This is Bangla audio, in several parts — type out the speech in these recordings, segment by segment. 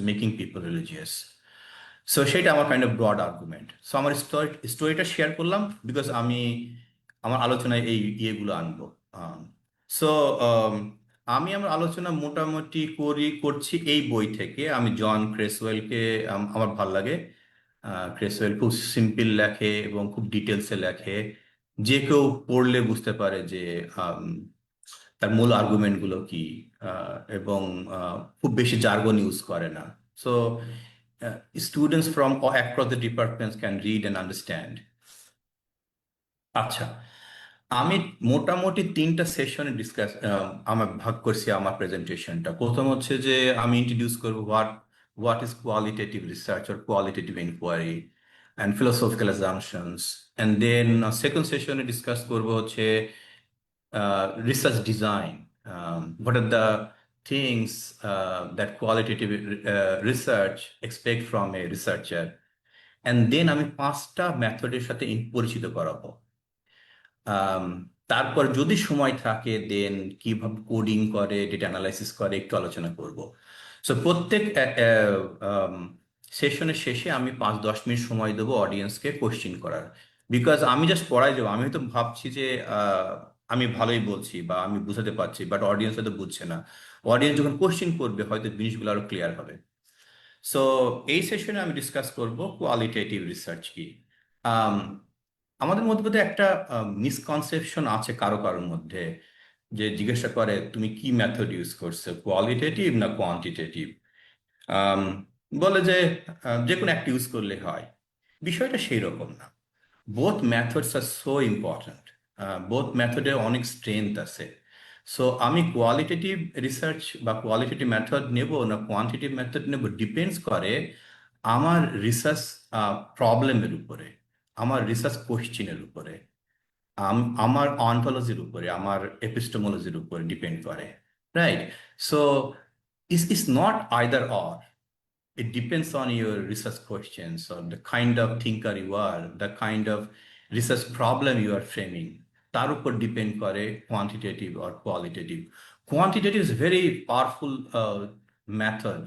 making people religious. সো সেটা আমার kind of broad argument. So আমার স্টোরিটা শেয়ার করলাম বিকজ আমি আমার আলোচনায় এই ইয়েগুলো আনবো। সো আমি আমার আলোচনা মোটামুটি করছি এই বই থেকে। আমি জন ক্রেসওয়েলকে আমার ভাল লাগে। ক্রেসওয়েল খুব সিম্পল লেখে এবং খুব ডিটেলসে লেখে। যে কেউ পড়লে বুঝতে পারে যে আম, তার মূল আর্গুমেন্টগুলো কি, এবং খুব বেশি জার্গন ইউজ করে না। So students from across the departments can read and understand. আচ্ছা, আমি মোটামুটি তিনটা সেশনে আমার ভাগ করছি আমার প্রেজেন্টেশনটা। প্রথম হচ্ছে যে আমি ইন্ট্রোডিউস করবো what is qualitative research or qualitative inquiry and philosophical assumptions. And then second সেশনে ডিসকাস করবো হচ্ছে research design. What are the things that qualitative research expect from a researcher? And then আমি পাঁচটা মেথডের সাথে পরিচিত করাবো। আম, তারপর যদি সময় থাকে দেন কিভাবে কোডিং করে, ডেটা অ্যানালাইসিস করে একটু আলোচনা করব। সো প্রত্যেক সেশনের শেষে আমি 5-10 মিনিট সময় দেবো অডিয়েন্সকে কোশ্চিন করার। বিকজ আমি জাস্ট পড়াই যাবো, আমি হয়তো ভাবছি যে আমি ভালোই বলছি বা আমি বুঝাতে পারছি, বাট অডিয়েন্স হয়তো বুঝছে না। অডিয়েন্স যখন কোশ্চিন করবে হয়তো জিনিসগুলো আরো ক্লিয়ার হবে। সো এই সেশনে আমি ডিসকাস করব কোয়ালিটেটিভ রিসার্চ কি। আম, আমাদের মধ্যে বোধহয় একটা মিসকনসেপশন আছে কারো কারোর মধ্যে, যে জিজ্ঞাসা করে তুমি কি মেথড ইউজ করছো, কোয়ালিটেটিভ না কোয়ান্টিটেটিভ। বলে যে যে কোনো একটা ইউজ করলে হয়। বিষয়টা সেই রকম না। বোথ মেথডস আর সো ইম্পর্ট্যান্ট। বোথ মেথডে অনেক স্ট্রেংথ আছে। সো আমি কোয়ালিটেটিভ রিসার্চ বা কোয়ালিটেটিভ মেথড নেব না কোয়ান্টিটিভ মেথড নেব ডিপেন্ডস করে আমার রিসার্চ প্রবলেমের উপরে, আমার রিসার্চ কোশ্চিনের উপরে, আমার অন্টোলজির উপরে, আমার এপিস্টেমোলজির উপরে ডিপেন্ড করে। Right? So is not either or. It depends on your research questions or the kind of thinker you are, the kind of research problem you are framing. তার উপর ডিপেন্ড করে quantitative or qualitative. Quantitative is very powerful method.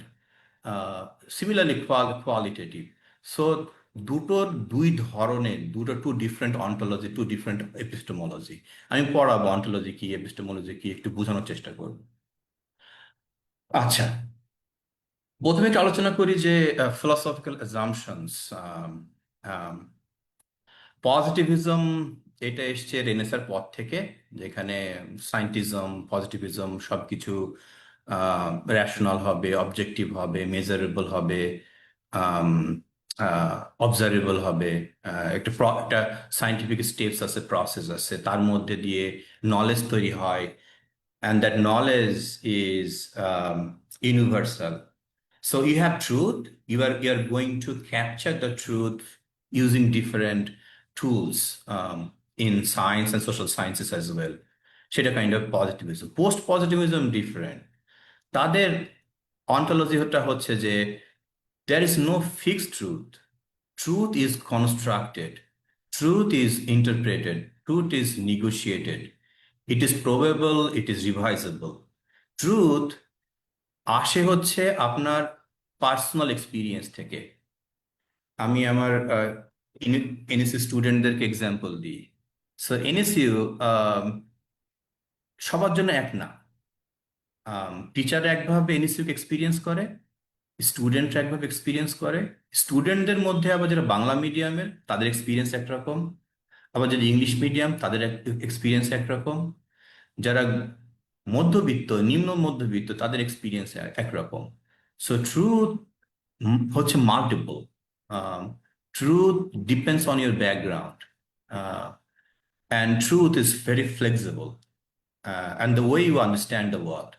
Similarly qualitative. So দুটোর দুই ধরনের, two different ontology, two different epistemology. আমি পড়াবো অন্টোলজি কি এপিস্টেমোলজি কি একটু বোঝানোর চেষ্টা করব। আচ্ছা, প্রথমে একটু আলোচনা করি যে ফিলসফিক্যাল অ্যাজাম্পশনস। পজিটিভিজম এটা এসছে রেনেসার পর থেকে, যেখানে সায়েন্টিজম পজিটিভিজম সবকিছু রেশনাল হবে, অবজেক্টিভ হবে, মেজারেবল হবে, অবজারভেবল হবে। একটা সায়েন্টিফিক স্টেপস আছে, প্রসেস আছে, তার মধ্যে দিয়ে নলেজ তৈরি হয়। And that knowledge is universal. So you have truth. You are going to capture the truth using different tools in science and social sciences as well. সেটা kind of positivism. Post positivism different. তাদের অন্টোলজিটা হচ্ছে যে there is no fixed truth. Truth is constructed. Truth is interpreted. Truth is negotiated. It is probable. It is revisable. Truth আসে হচ্ছে আপনার পার্সোনাল এক্সপিরিয়েন্স থেকে। আমি আমার এনএসইউ স্টুডেন্টদেরকে এক্সাম্পল দিই। সো এনএসইউ সবার জন্য এক না। টিচাররা একভাবে এনএসইউকে এক্সপিরিয়েন্স করে, স্টুডেন্টরা একভাবে এক্সপিরিয়েন্স করে। স্টুডেন্টদের মধ্যে আবার যারা বাংলা মিডিয়ামের তাদের এক্সপিরিয়েন্স একরকম, আবার যারা ইংলিশ মিডিয়াম তাদের এক্সপিরিয়েন্স একরকম, যারা মধ্যবিত্ত নিম্ন মধ্যবিত্ত তাদের এক্সপিরিয়েন্স একরকম। সো ট্রুথ হচ্ছে multiple. Truth depends on your background, and truth is very flexible, and the way you understand the world.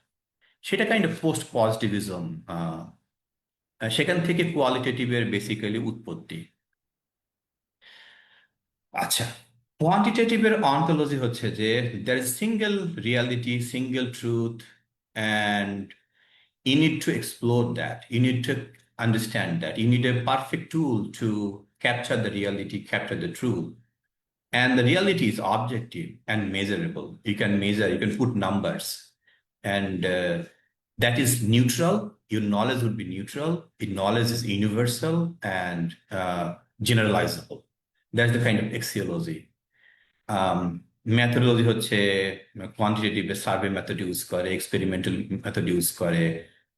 সেটা কাইন্ড অফ পোস্ট পজিটিভিজম। সেখান থেকে কোয়ালিটেটিভের বেসিক্যালি উৎপত্তি। আচ্ছা, কোয়ান্টিটেটিভের অন্টোলজি হচ্ছে যে there is single reality, single truth, and you need to explore that. You need to understand that. You need a perfect tool to capture the reality, capture the truth. And the reality is objective and measurable. You can measure, you can put numbers. And that is neutral. Your knowledge would be neutral. Your knowledge is universal and generalizable. That's the kind of axiology. Methodology হচ্ছে quantitative survey method ইউজ করে, experimental method ইউজ করে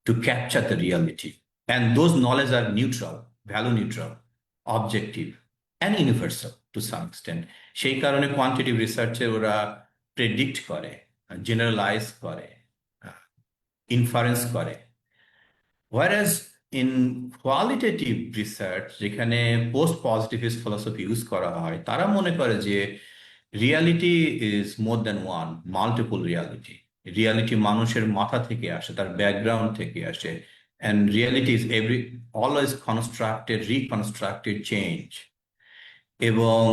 to capture the reality. And those knowledge are neutral, value neutral, objective, and universal to some extent. সেই কারণে quantitative research-এ ওরা predict করে, generalize করে, ইনফারেন্স করে। Whereas in qualitative research, যেখানে পোস্ট পজিটিভিস্ট ফিলসফি ইউজ করা হয়, তারা মনে করে যে reality is more than one, multiple reality. Reality মানুষের মাথা থেকে আসে, তার ব্যাকগ্রাউন্ড থেকে আসে, and reality is always constructed, reconstructed, change. এবং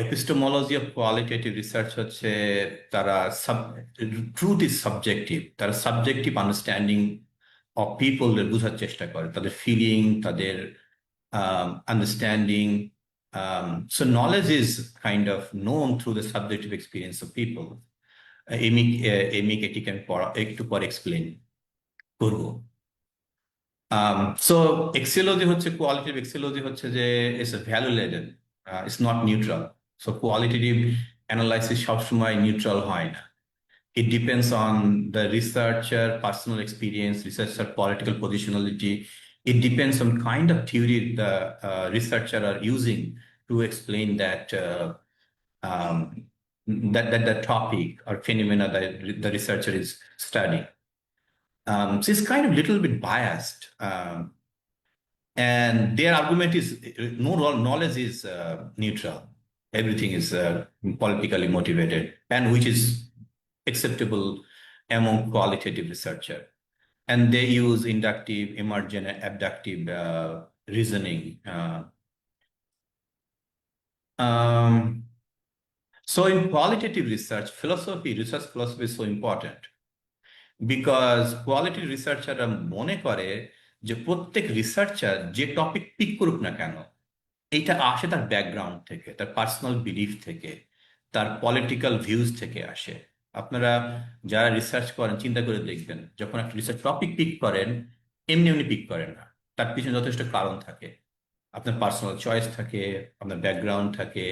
এপিস্টেমোলজি অফ কোয়ালিটেটিভ রিসার্চ হচ্ছে তারা ট্রুথ ইজ সাবজেক্টিভ, তারা সাবজেক্টিভ আন্ডারস্ট্যান্ডিং অফ পিপলদের বোঝার চেষ্টা করে, তাদের ফিলিং, তাদের understanding. So knowledge is kind of known through the subjective experience of people. এটিকে একটু পরে এক্সপ্লেন করবো। সো এক্সিওলজি হচ্ছে, কোয়ালিটিভ এক্সিওলজি হচ্ছে যে it's value laden, it's not neutral. So qualitative analysis সবসময় নিউট্রাল হয় না। It depends on the researcher personal experience, researcher political positionality. It depends on kind of theory the researcher are using to explain um, that the topic or phenomena that the researcher is studying. So it's kind of little bit biased. And their argument is no knowledge is neutral. Everything is politically motivated, and which is acceptable among qualitative researcher. And they use inductive, emergent, and abductive reasoning. So in qualitative research, research philosophy is so important because qualitative researcherরা মনে করে যে প্রত্যেক রিসার্চার যে টপিক পিক করুক না কেন, এইটা আসে তার ব্যাকগ্রাউন্ড থেকে, তার পার্সোনাল বিলিফ থেকে, তার পলিটিক্যাল ভিউজ থেকে আসে। আপনারা যারা রিসার্চ করেন চিন্তা করে দেখবেন, যখন একটা রিসার্চ টপিক পিক করেন, এমনি এমনি পিক করেন না, তার পিছনে যথেষ্ট কারণ থাকে। আপনার পার্সোনাল চয়েস থাকে, আপনার ব্যাকগ্রাউন্ড থাকে,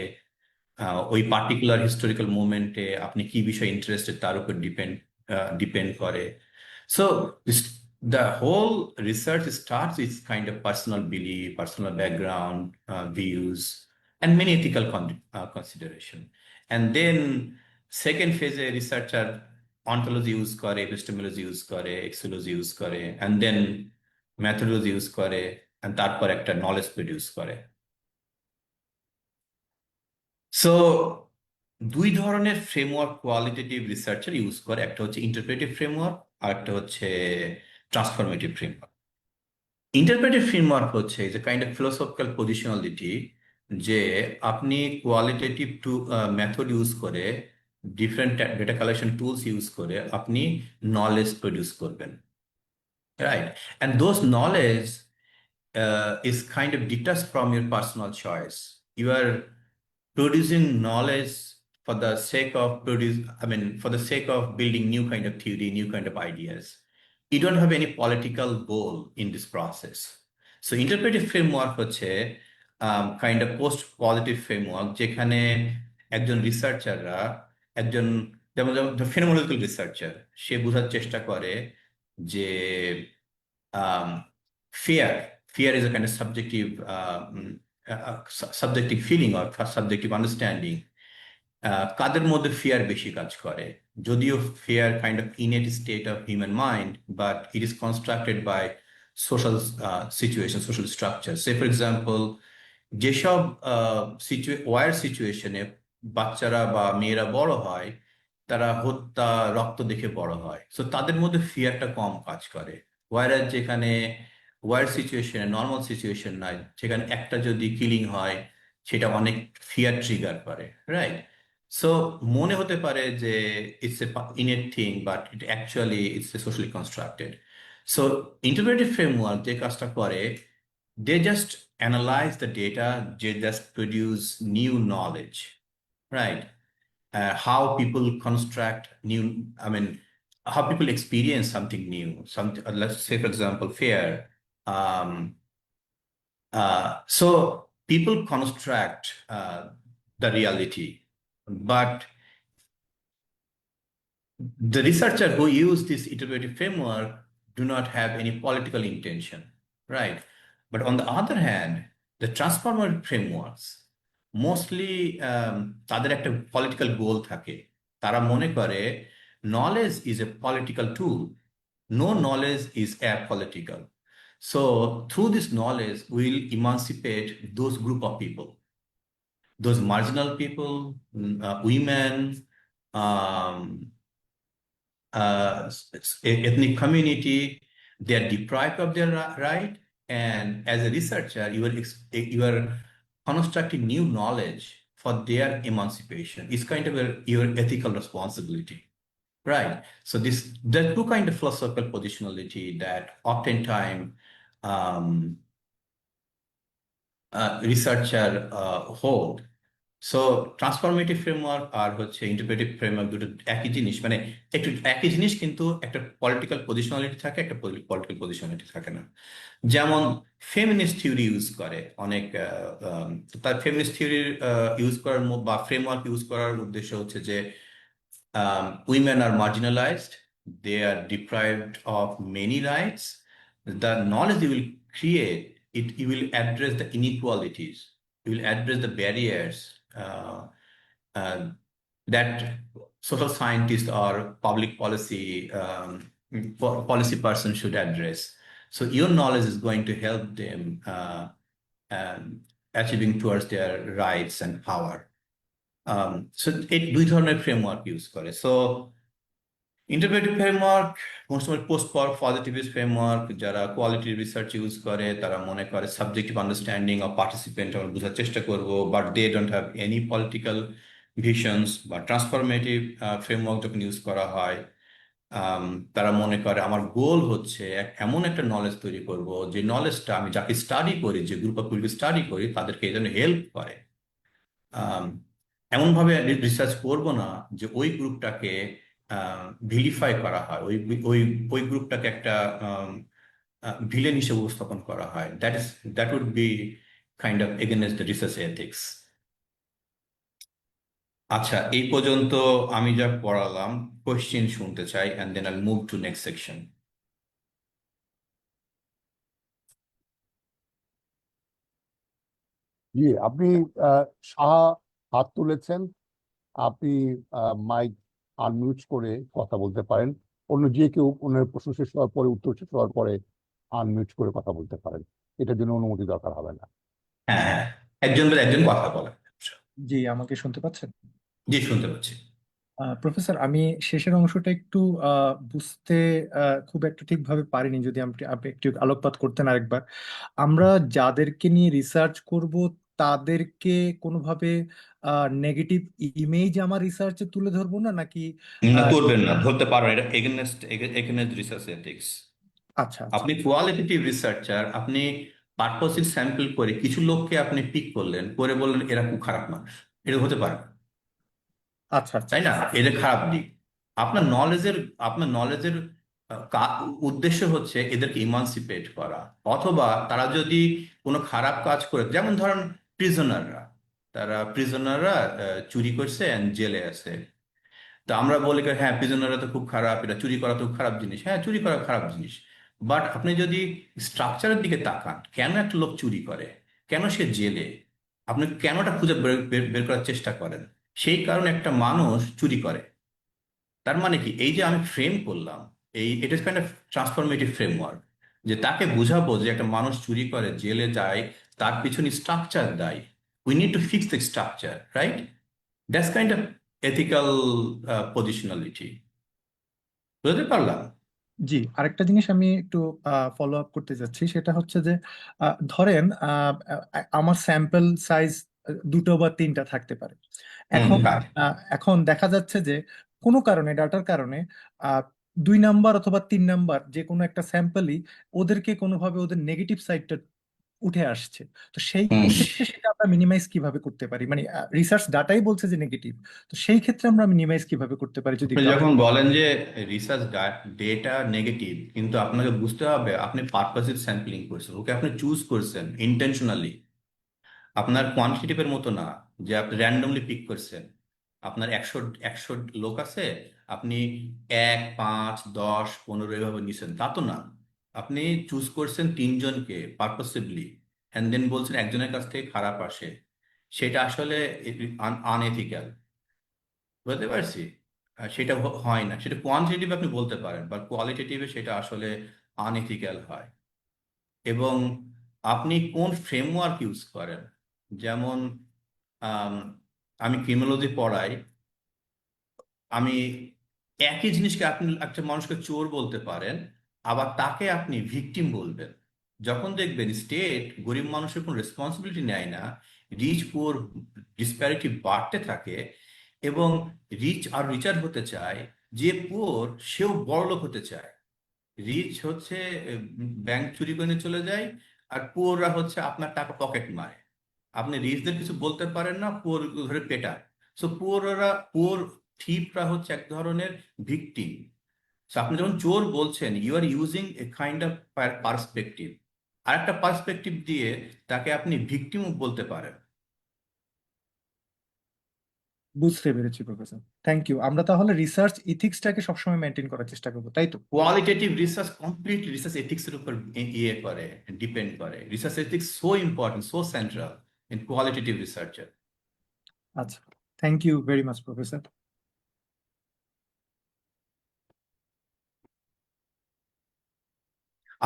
ওই পার্টিকুলার হিস্টোরিক্যাল মুভমেন্টে আপনি কি বিষয়ে ইন্টারেস্টেড তার উপর ডিপেন্ড করে। So the whole research starts with kind of personal belief, personal background, views, and many ethical consideration. And then second phase a researcher ontology use করে, epistemology use করে, axiology use করে, and then methodology use করে, and তারপর একটা knowledge produce করে। সো দুই ধরনের ফ্রেমওয়ার্ক কোয়ালিটেটিভ রিসার্চার ইউজ করে, একটা হচ্ছে ইন্টারপ্রেটিভ ফ্রেমওয়ার্ক আর একটা হচ্ছে ট্রান্সফরমেটিভ ফ্রেমওয়ার্ক। ইন্টারপ্রেটিভ ফ্রেমওয়ার্ক হচ্ছে যে কাইন্ড অফ ফিলোসফিক্যাল পজিশনালিটি, যে আপনি কোয়ালিটেটিভ টু মেথড ইউজ করে, different data collection tools use করে আপনি নলেজ প্রডিউস করবেন, right? And those knowledge is kind of detached from your personal choice. You are producing knowledge for the sake of for the sake of building new kind of theory, new kind of ideas. You don't have any political goal in this process. So interpretive framework হচ্ছে kind of post qualitative framework, যেখানে একজন রিসার্চাররা, একজন যেমন ফেনোমেনোলজিক্যাল রিসার্চার, সে বোঝার চেষ্টা করে যে fear is a kind of subjective feeling or subjective understanding. কাদের মধ্যে ফিয়ার বেশি কাজ করে? যদিও fear kind of innate state of human mind, but it is constructed by social situation, social structure. Say for example, যেসব ওয়ার সিচুয়েশনে বাচ্চারা বা মেয়েরা বড় হয়, তারা হত্যা, রক্ত দেখে বড় হয়, সো তাদের মধ্যে ফিয়ারটা কম কাজ করে। ওয়ার যেখানে ওয়ার সিচুয়েশনে, নর্মাল সিচুয়েশন নাই, সেখানে একটা যদি কিলিং হয় সেটা অনেক ফিয়ার ট্রিগার করে, রাইট? সো মনে হতে পারে যে it's a innate thing, but it actually it's a socially constructed. So interpretive framework যে কাজটা করে, they just analyze the data, they just produce new knowledge, right? How people construct new, how people experience something new. Let's say, for example, fear. Um, so people construct the reality, but the researcher who use this iterative framework do not have any political intention, right? But on the other hand, the transformer frameworks mostly তাদের একটা পলিটিক্যাল গোল থাকে। তারা মনে করে knowledge is a political tool. No knowledge is apolitical. So through this knowledge, we'll emancipate those group of people, those marginal people, women, um, ethnic community, they are deprived of their right. And as a researcher, you are constructing new knowledge for their emancipation. It's kind of your ethical responsibility, right? So there are two kind of philosophical positionality that oftentimes um, researcher hold. So transformative framework আর হচ্ছে ইন্টারপ্রেটিভ ফ্রেমওয়ার্ক দুটো একই জিনিস, মানে একটু একই জিনিস, কিন্তু একটা পলিটিক্যাল পজিশনালিটি থাকে, একটা পলিটিক্যাল পজিশনালিটি থাকে না। যেমন ফেমিনিস্ট থিওরি ইউজ করে অনেক, তার ফেমিনিস্ট থিওরি ইউজ করার বা ফ্রেমওয়ার্ক ইউজ করার উদ্দেশ্য হচ্ছে যে women are marginalized, they are deprived of many rights. The knowledge you will create, you will address the inequalities, you will address the barriers uh, that social scientists or public policy policy person should address. So your knowledge is going to help them achieving towards their rights and power. So এই দুই ধরনের ফ্রেমওয়ার্ক ইউজ করে। So interpretive framework most post positivist framework, যারা কোয়ালিটি রিসার্চ ইউজ করে তারা মনে করে সাবজেক্টিভ আন্ডারস্ট্যান্ডিং অফ পার্টিসিপেন্ট আমরা বোঝার চেষ্টা করবো, but they don't have any political visions. বা ট্রান্সফরমেটিভ ফ্রেমওয়ার্ক যখন ইউজ করা হয়, তারা মনে করে আমার গোল হচ্ছে এমন একটা নলেজ তৈরি করব যে নলেজটা আমি যাকে স্টাডি করি, যে গ্রুপ অফ পিপলকে স্টাডি করি, তাদেরকে এই জন্য হেল্প করে। এমনভাবে রিসার্চ করব না যে ওই গ্রুপটাকে ভিলিফাই করা হয়, ওই ওই ওই গ্রুপটাকে একটা ভিলেন হিসেবে উপস্থাপন করা হয়। That would be kind of against the research ethics. আচ্ছা, এই পর্যন্ত আমি যা পড়ালাম, কোয়েশ্চেন শুনতে চাই, and then I move to next section. জি, আপনি সাহা হাত তুলেছেন, আপনি মাইক আনমিউট করে কথা বলতে পারেন। অন্য যে কেউ ওনার প্রশ্ন শেষ হওয়ার পরে, উত্তর শেষ হওয়ার পরে আনমিউট করে কথা বলতে পারেন, এটার জন্য অনুমতি দরকার হবে না। হ্যাঁ হ্যাঁ, একজন বলে একজন কথা বলে। জি, আমাকে শুনতে পাচ্ছেন? জি, শুনতে পাচ্ছি। প্রফেসর, আমি শেষের অংশটা একটু বুঝতে খুব একটা ঠিকভাবে পারিনি, যদি আপনি আপনি একটু আলোকপাত করতেন আরেকবার। আমরা যাদেরকে নিয়ে রিসার্চ করব তাদেরকে কোনোভাবে নেগেটিভ ইমেজ আমার রিসার্চে তুলে ধরবো না, নাকি? না, করবেন না, ধরতে পারবেন, এটা এগেনস্ট রিসার্চ এথিক্স। আচ্ছা আচ্ছা আপনি কোয়ালিটেটিভ রিসার্চার, আপনি পারপোসিভ স্যাম্পল করে কিছু লোককে আপনি পিক করলেন, করে বললেন এরা খুব খারাপ মানুষ, এটা হতে পারে না, আচ্ছা আচ্ছা তাই না? এদের খারাপ দিক। আপনার নলেজের উদ্দেশ্য হচ্ছে এদেরকে ইমানসিপেট করা। অথবা তারা যদি কোনো খারাপ কাজ করে, যেমন ধরেন প্রিজনাররা চুরি করছে and জেলে আছে, তো আমরা বলি কি, হ্যাঁ প্রিজনাররা তো খুব খারাপ, এটা চুরি করা তো খারাপ জিনিস। হ্যাঁ, চুরি করা খারাপ জিনিস, বাট আপনি যদি স্ট্রাকচারের দিকে তাকান, কেন একটা লোক চুরি করে, কেন সে জেলে, আপনি কেনটা খুঁজে বের বের- বের করার চেষ্টা করেন। সেই কারণে একটা মানুষ চুরি করে, তার মানে কি, এই যে আমি ফ্রেম করলাম, it is kind of transformative framework, যে তাকে বুঝাবো যে একটা মানুষ চুরি করে জেলে যায়, তার পিছনে স্ট্রাকচার দায়ী, we need to fix the structure, right? That's kind of ethical positionality. বুঝতে পারলাম? জি, আরেকটা জিনিস আমি একটু ফলো আপ করতে চাচ্ছি, সেটা হচ্ছে যে ধরেন আমার স্যাম্পল সাইজ দুটো বা তিনটা থাকতে পারে। এখন হ্যাঁ। এখন দেখা যাচ্ছে যে কোনো কারণে, ডাটার কারণে, আহ, 2 নাম্বার অথবা 3 নাম্বার যে কোনো একটা স্যাম্পলই ওদেরকে কোনোভাবে ওদের নেগেটিভ সাইডটা উঠে আসছে। তো সেই হুম ক্ষেত্রে সেটা আমরা মিনিমাইজ কিভাবে করতে পারি, মানে রিসার্চ ডাটাই বলছে যে নেগেটিভ, তো সেই ক্ষেত্রে আমরা মিনিমাইজ কিভাবে করতে পারি যদি আপনি একটু যখন আমাকে বলেন। বলেন যে রিসার্চ ডেটা নেগেটিভ, কিন্তু আপনাকে বুঝতে হবে আপনি পারপাসিভ স্যাম্পলিং করছেন, ওকে আপনি চুজ করছেন ইন্টেনশনালি। আপনার কোয়ান্টিটেটিভের মতো না যে আপনি র্যান্ডমলি পিক করছেন। আপনার একশো একশো লোক আছে, আপনি 1, 5, 10, 15 এভাবে নিছেন, তা তো না। আপনি চুজ করছেন 3 জনকে পারপাসিভলি, অ্যান্ড দেন বলছেন একজনের কাছ থেকে খারাপ আসে। সেটা আসলে আনএথিক্যাল, বুঝতে পারছি। সেটা হয় না, সেটা কোয়ান্টিটেটিভ আপনি বলতে পারেন, বাট কোয়ালিটেটিভে সেটা আসলে আনএথিক্যাল হয়। এবং আপনি কোন ফ্রেমওয়ার্ক ইউজ করেন, যেমন আম, আমি ক্রিমিনোলজি পড়াই। আমি একই জিনিসকে আপনি একটা মানুষকে চোর বলতে পারেন, আবার তাকে আপনি ভিকটিম বলবেন। যখন দেখবেন স্টেট গরিব মানুষের কোনো রেসপন্সিবিলিটি নেয় না, রিচ পুয়ার ডিসপ্যারিটি বাড়তে থাকে, এবং রিচ আর রিচার হতে চায়, যে পুয়ার সেও বড়লোক হতে চায়। রিচ হচ্ছে ব্যাংক চুরি করে নিয়ে চলে যায়, আর পুয়াররা হচ্ছে আপনার টাকা পকেট মারে। আপনি রিচদের কিছু বলতে পারেন না, পুয়ার ধরে পেটায়। সো পুয়ার থিপরা হচ্ছে এক ধরনের ভিকটিম। সো আপনি যখন চোর বলছেন, you are using a kind of perspective. আর একটা পার্সপেক্টিভ দিয়ে তাকে আপনি ভিকটিমও বলতে পারেন। বুঝতে পেরেছি প্রফেসর, থ্যাংক ইউ। আমরা তাহলে রিসার্চ ইথিক্সটাকে সবসময় মেনটেন করার চেষ্টা করবো, তাই তো? কোয়ালিটেটিভ রিসার্চ কমপ্লিট রিসার্চ এথিক্সের উপর ইয়ে করে, ডিপেন্ড করে। Research ethics so important, so central in qualitative রিসার্চের। আচ্ছা, thank you very much professor.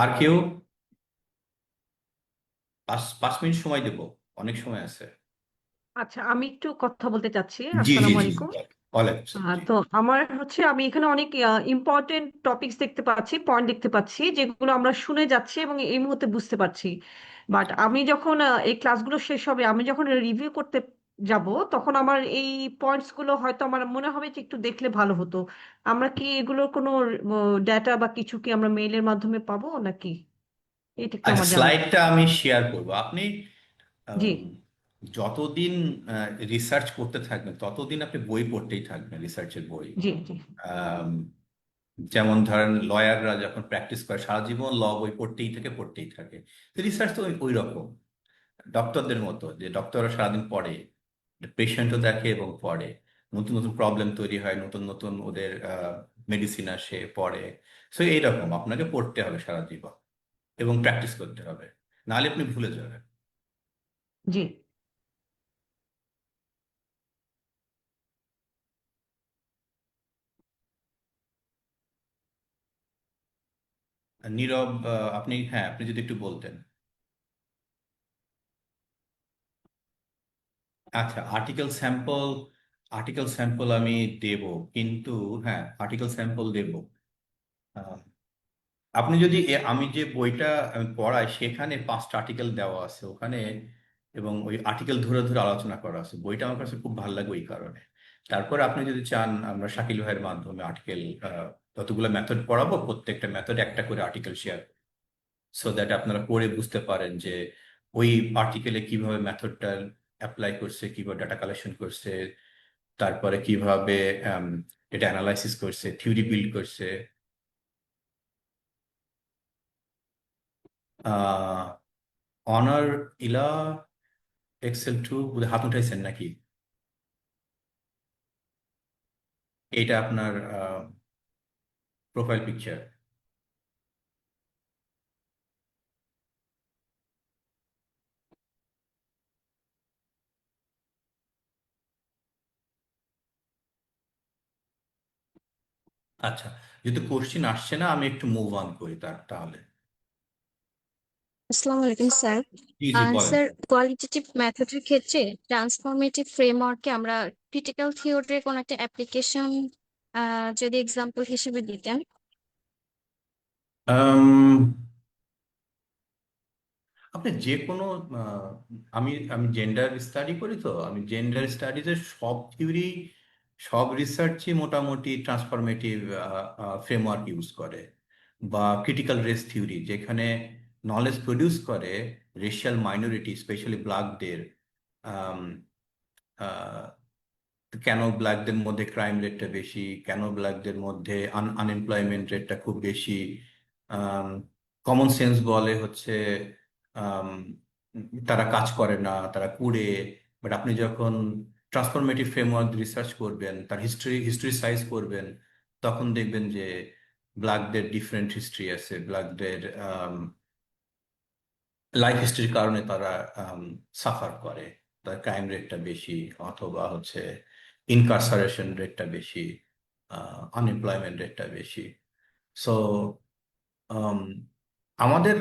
আর কেউ? 5 মিনিট সময় দেব, অনেক সময় আছে। আচ্ছা, আমি একটু কথা বলতে চাচ্ছি। জি জি আসসালামু জি, আলাইকুম। ওয়ালাইকুম আসসালাম, জি। তো আমার হচ্ছে, আমি এখানে অনেক ইম্পর্টেন্ট টপিকস দেখতে পাচ্ছি, পয়েন্ট দেখতে পাচ্ছি, যেগুলো আমরা শুনে যাচ্ছি এবং এই মুহূর্তে বুঝতে পারছি। বাট আমি যখন এই ক্লাসগুলো শেষ হবে, আমি যখন রিভিউ করতে যাব, তখন আমার এই পয়েন্টস গুলো হয়তো আমার মনে হবে যে একটু দেখলে ভালো হতো। আমরা কি এগুলোর কোনো ডেটা বা কিছু কি আমরা মেইলের মাধ্যমে পাবো নাকি? এটা একটু আচ্ছা, আমার জানা। স্লাইডটা আমি শেয়ার করব। আপনি জি আম, যতদিন রিসার্চ করতে থাকবেন ততদিন আপনি বই পড়তেই থাকবেন, রিসার্চের বই। জি জি আম, যেমন ধরেন লয়াররা যখন প্র্যাকটিস করে সারা জীবন ল বই পড়তেই থাকে। রিসার্চ তো ওই ওই রকম, ডক্টরদের মতো, যে ডক্টররা সারাদিন পড়ে, পেশেন্টও দেখে এবং পড়ে। নতুন নতুন প্রবলেম তৈরি হয়, নতুন নতুন ওদের মেডিসিন আসে, পড়ে। সো এইরকম আপনাকে পড়তে হবে সারা জীবন, এবং প্র্যাকটিস করতে হবে, নাহলে আপনি ভুলে যাবেন। জি। আর নীরব, আপনি, হ্যাঁ, আপনি যদি একটু বলতেন। আচ্ছা, আর্টিকেল স্যাম্পল আমি দেব, কিন্তু হ্যাঁ, আর্টিকেল স্যাম্পল দেব। আহ, আপনি যদি আমি যে বইটা আমি পড়াই সেখানে 5টা আর্টিকেল দেওয়া আছে ওখানে, এবং ওই আর্টিকেল ধরে ধরে আলোচনা করা আছে। বইটা আমার কাছে খুব ভালো লাগে ওই কারণে। তারপর আপনি যদি চান, আমরা শাকিল ভাইয়ের মাধ্যমে আর্টিকেল, যতগুলো মেথড পড়াবো প্রত্যেকটা মেথড একটা করে আর্টিকেল শেয়ার, সো দ্যাট আপনারা পড়ে বুঝতে পারেন যে ওই আর্টিকেলে কিভাবে মেথডটা অ্যাপ্লাই করছে, কিভাবে ডাটা কালেকশন করছে, তারপরে কিভাবে এটা অ্যানালাইসিস করছে, থিওরি বিল্ড করছে। অনার ইলা এক্সেল 2 হাত উঠাইছেন নাকি? এটা আপনার প্রোফাইল পিকচার। আচ্ছা, যেহেতু কোশ্চিন আসছে না, আমি একটু মুভ অন করি তাহলে। আসসালামু আলাইকুম স্যার। জি জি, বলেন। স্যার, কোয়ালিটেটিভ মেথডের ক্ষেত্রে ট্রান্সফরমেটিভ ফ্রেমওয়ার্কে আমরা ক্রিটিক্যাল থিওরির কোন একটা অ্যাপ্লিকেশন যদি এক্সাম্পল হিসেবে দিতেন। আম, আপনি যে কোনো, আহ, আমি আমি জেন্ডার স্টাডি করি, তো আমি জেন্ডার স্টাডিজের সব থিওরি, সব রিসার্চই মোটামুটি ট্রান্সফরমেটিভ ফ্রেমওয়ার্ক ইউজ করে, বা ক্রিটিক্যাল রেস থিওরি, যেখানে নলেজ প্রডিউস করে রেশিয়াল মাইনরিটি স্পেশালি ব্ল্যাকদের, কেন ব্ল্যাকদের মধ্যে ক্রাইম রেটটা বেশি, কেন ব্ল্যাকদের মধ্যে আনএমপ্লয়মেন্ট রেটটা খুব বেশি। কমন সেন্স বলে হচ্ছে আম, তারা কাজ করে না, তারা কুড়ে। বাট আপনি যখন ট্রান্সফরমেটিভ ফ্রেমওয়ার্ক রিসার্চ করবেন, তার হিস্ট্রি সাইজ করবেন, তখন দেখবেন যে ব্ল্যাকদের ডিফারেন্ট হিস্ট্রি আছে, ব্ল্যাকদের লাইফ হিস্ট্রির কারণে তারা সাফার করে, তার ক্রাইম রেটটা বেশি, অথবা হচ্ছে ইনকারসারেশন রেটটা বেশি, আনএমপ্লয়মেন্ট রেটটা বেশি। সো আমাদের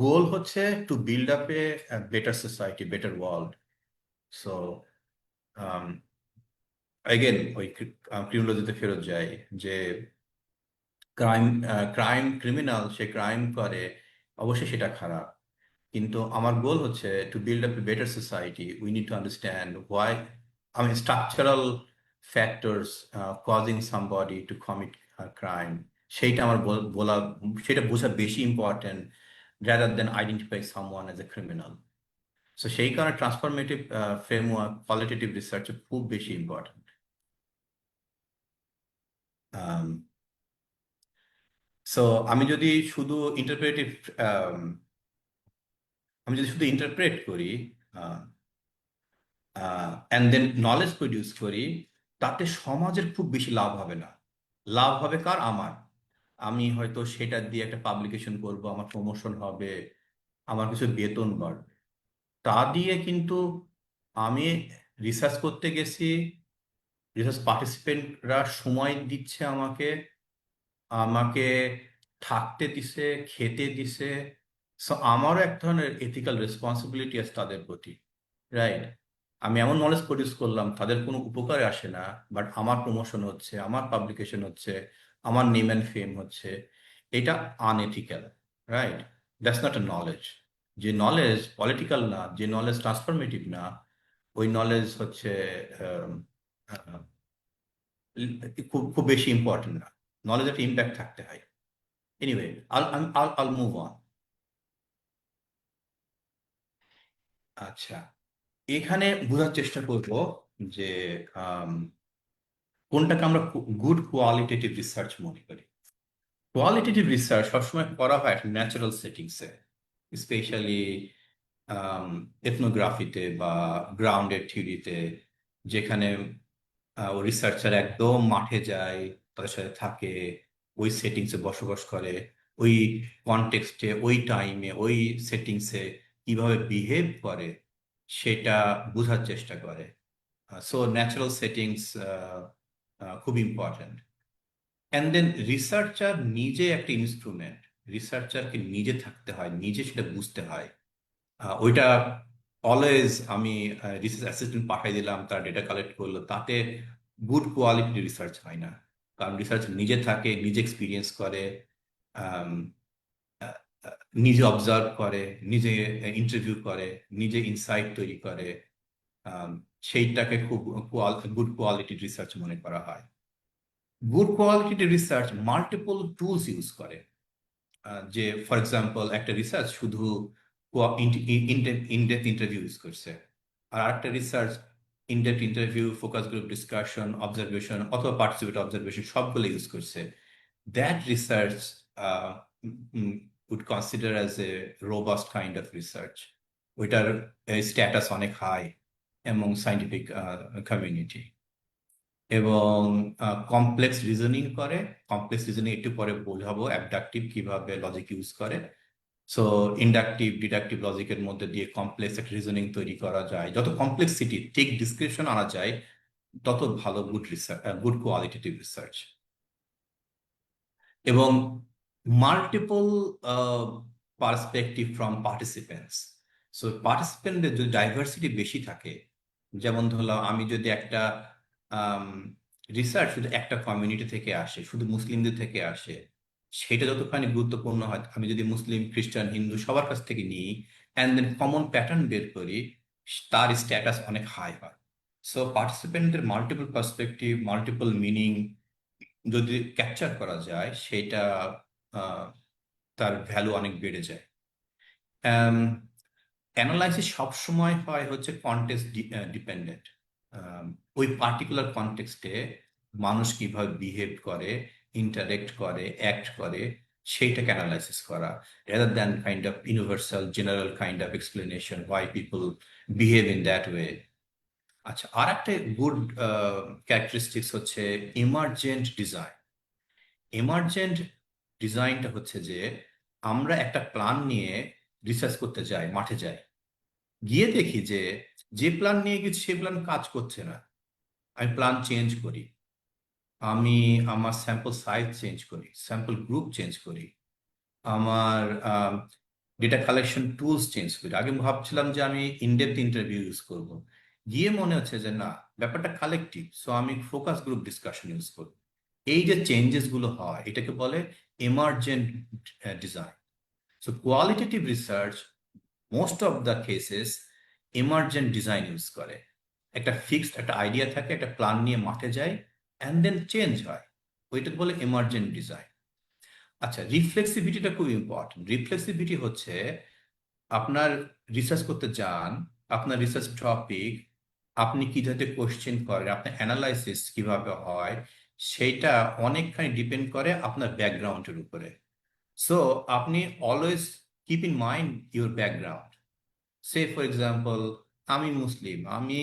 গোল হচ্ছে to build up a better society, better world. So again ওই ক্রিমিনোলজিতে ফেরত যাই যে ক্রিমিনাল সে ক্রাইম করে, অবশ্যই সেটা খারাপ, কিন্তু আমার গোল হচ্ছে to build up a better society. We need to understand why, I mean structural factors causing somebody to commit crime. সেইটা আমার বলা, সেটা বোঝা বেশি important rather than identify someone as a criminal. So সেই কারণে ট্রান্সফরমেটিভ ফ্রেমওয়ার্ক, কোয়ালিটেটিভ রিসার্চ খুব বেশি ইম্পর্টেন্ট। সো আমি যদি শুধু ইন্টারপ্রেটিভ আমি যদি শুধু ইন্টারপ্রেট করি অ্যান্ড দেন নলেজ প্রডিউস করি, তাতে সমাজের খুব বেশি লাভ হবে না। লাভ হবে কার? আমার। আমি হয়তো সেটা দিয়ে একটা পাবলিকেশন করব, আমার প্রমোশন হবে, আমার কিছু বেতন বাড়বে। তা দিয়ে কিন্তু আমি রিসার্চ করতে গেছি, রিসার্চ পার্টিসিপেন্টরা সময় দিচ্ছে আমাকে, আমাকে থাকতে দিছে, খেতে দিছে। সো আমারও এক ধরনের এথিক্যাল রেসপন্সিবিলিটি আছে তাদের প্রতি, রাইট? আমি এমন নলেজ প্রডিউস করলাম, তাদের কোনো উপকারে আসে না, বাট আমার প্রমোশন হচ্ছে, আমার পাবলিকেশন হচ্ছে, আমার নেম অ্যান্ড ফেম হচ্ছে। এটা unethical, right? That's not a knowledge. যে নলেজ পলিটিক্যাল না, যে নলেজ ট্রান্সফরমেটিভ না, ওই নলেজ হচ্ছে আহ, আহ, খুব খুব বেশি ইম্পর্টেন্ট না। নলেজ একটা ইম্প্যাক্ট থাকতে হয়। Anyway, I'll move on. আচ্ছা, এখানে বোঝার চেষ্টা করব যে আম, কোনটাকে আমরা গুড কোয়ালিটেটিভ রিসার্চ মনে করি। কোয়ালিটেটিভ রিসার্চ সবসময় করা হয় একটা ন্যাচারাল সেটিংসে, স্পেশালি এথনোগ্রাফিতে বা গ্রাউন্ডেড থিওরিতে, যেখানে ও রিসার্চার একদম মাঠে যায়, তাদের সাথে থাকে, ওই সেটিংসে বসবাস করে, ওই কনটেক্সটে, ওই টাইমে, ওই সেটিংসে কিভাবে বিহেভ করে সেটা বোঝার চেষ্টা করে। সো ন্যাচারাল সেটিংস খুব ইম্পর্ট্যান্ট। অ্যান্ড দেন রিসার্চার নিজে একটা ইনস্ট্রুমেন্ট, রিসার্চারকে নিজে থাকতে হয়, নিজে সেটা বুঝতে হয়। ওইটা অলওয়েজ আমি রিসার্চ অ্যাসিস্ট্যান্ট পাঠিয়ে দিলাম, তার ডেটা কালেক্ট করলো, তাতে গুড কোয়ালিটি রিসার্চ হয় না। কারণ রিসার্চ নিজে থাকে, নিজে এক্সপিরিয়েন্স করে, আম, আহ, আহ, নিজে অবজার্ভ করে, নিজে ইন্টারভিউ করে, নিজে ইনসাইট তৈরি করে। আম, সেইটাকে খুব গুড কোয়ালিটি রিসার্চ মনে করা হয়। Good quality research multiple tools use করে। যে ফর এক্সাম্পল একটা রিসার্চ শুধু ইনডেপথ ইন্টারভিউ ইউজ করছে, আর আরেকটা research in depth interview, focus group discussion, observation অথবা পার্টিসিপেট অবজারভেশন সবগুলো ইউজ করছে। That research would consider as a robust kind of research. ওইটার স্ট্যাটাস অনেক হাই এবং সাইন্টিফিক কমিউনিটি, এবং কমপ্লেক্স রিজনিং করে। কমপ্লেক্স রিজনিং একটু পরে বোঝাবো অ্যাবডাকটিভ কিভাবে লজিক ইউজ করে। সো ইন্ডাকটিভ, ডিডাকটিভ লজিকের মধ্যে দিয়ে কমপ্লেক্স একটা রিজনিং তৈরি করা যায়। যত কমপ্লেক্সিটি ঠিক ডিসক্রিপশন আনা যায়, তত ভালো good research, good qualitative research. এবং মাল্টিপল পার্সপেক্টিভ ফ্রম পার্টিসিপেন্টস। সো পার্টিসিপেন্টদের যদি ডাইভার্সিটি বেশি থাকে, যেমন ধরলাম আমি যদি একটা রিসার্চ শুধু একটা কমিউনিটি থেকে আসে, শুধু মুসলিমদের থেকে আসে, সেটা যতখানি গুরুত্বপূর্ণ হয়, আমি যদি মুসলিম, খ্রিস্টান, হিন্দু সবার কাছ থেকে নিই অ্যান্ড দেন কমন প্যাটার্ন বের করি, তার স্ট্যাটাস অনেক হাই হয়। সো পার্টিসিপেন্টদের মাল্টিপল পার্সপেক্টিভ, মাল্টিপল মিনিং যদি ক্যাপচার করা যায়, সেটা তার ভ্যালু অনেক বেড়ে যায়। অ্যানালাইসিস সবসময় হয় হচ্ছে কনটেক্সট ডিপেন্ডেন্ট। ওই পার্টিকুলার কনটেক্সটে মানুষ কিভাবে বিহেভ করে, ইন্টারেক্ট করে, অ্যাক্ট করে, সেইটাকে অ্যানালাইসিস করা, rather than kind of universal general kind of explanation why people behave in that way. আচ্ছা, আর একটা গুড ক্যারেক্টারিস্টিক্স হচ্ছে ইমার্জেন্ট ডিজাইন। এমার্জেন্ট ডিজাইনটা হচ্ছে যে আমরা একটা প্ল্যান নিয়ে রিসার্চ করতে যাই, মাঠে যাই, গিয়ে দেখি যে যে প্ল্যান নিয়ে গেছি সে প্ল্যান কাজ করছে না। আমি প্ল্যান চেঞ্জ করি, আমি আমার স্যাম্পল সাইজ চেঞ্জ করি, স্যাম্পল গ্রুপ চেঞ্জ করি, আমার ডেটা কালেকশন টুলস চেঞ্জ করি। আগে ভাবছিলাম যে আমি ইনডেপথ ইন্টারভিউ ইউজ করব, গিয়ে মনে হচ্ছে যে না, ব্যাপারটা কালেকটিভ, সো আমি ফোকাস গ্রুপ ডিসকাশন ইউজ করব। এই যে চেঞ্জেস গুলো হয় এটাকে বলে এমার্জেন্ট design. So qualitative research most of the cases এমার্জেন্ট design use করে। একটা ফিক্সড একটা আইডিয়া থাকে, একটা প্ল্যান নিয়ে মাঠে যায়, অ্যান্ড দেন চেঞ্জ হয়, ওইটাকে বলে এমার্জেন্ট ডিজাইন। আচ্ছা, রিফ্লেক্সিভিটিটা খুব ইম্পর্টেন্ট। রিফ্লেক্সিভিটি হচ্ছে আপনার রিসার্চ করতে যান, আপনার রিসার্চ টপিক, আপনি কি ধরনের কোশ্চেন করেন, আপনার অ্যানালাইসিস কিভাবে হয়, সেইটা অনেকখানি ডিপেন্ড করে আপনার ব্যাকগ্রাউন্ডের উপরে। সো আপনি always keep in mind your background. Say for example, আমি মুসলিম, আমি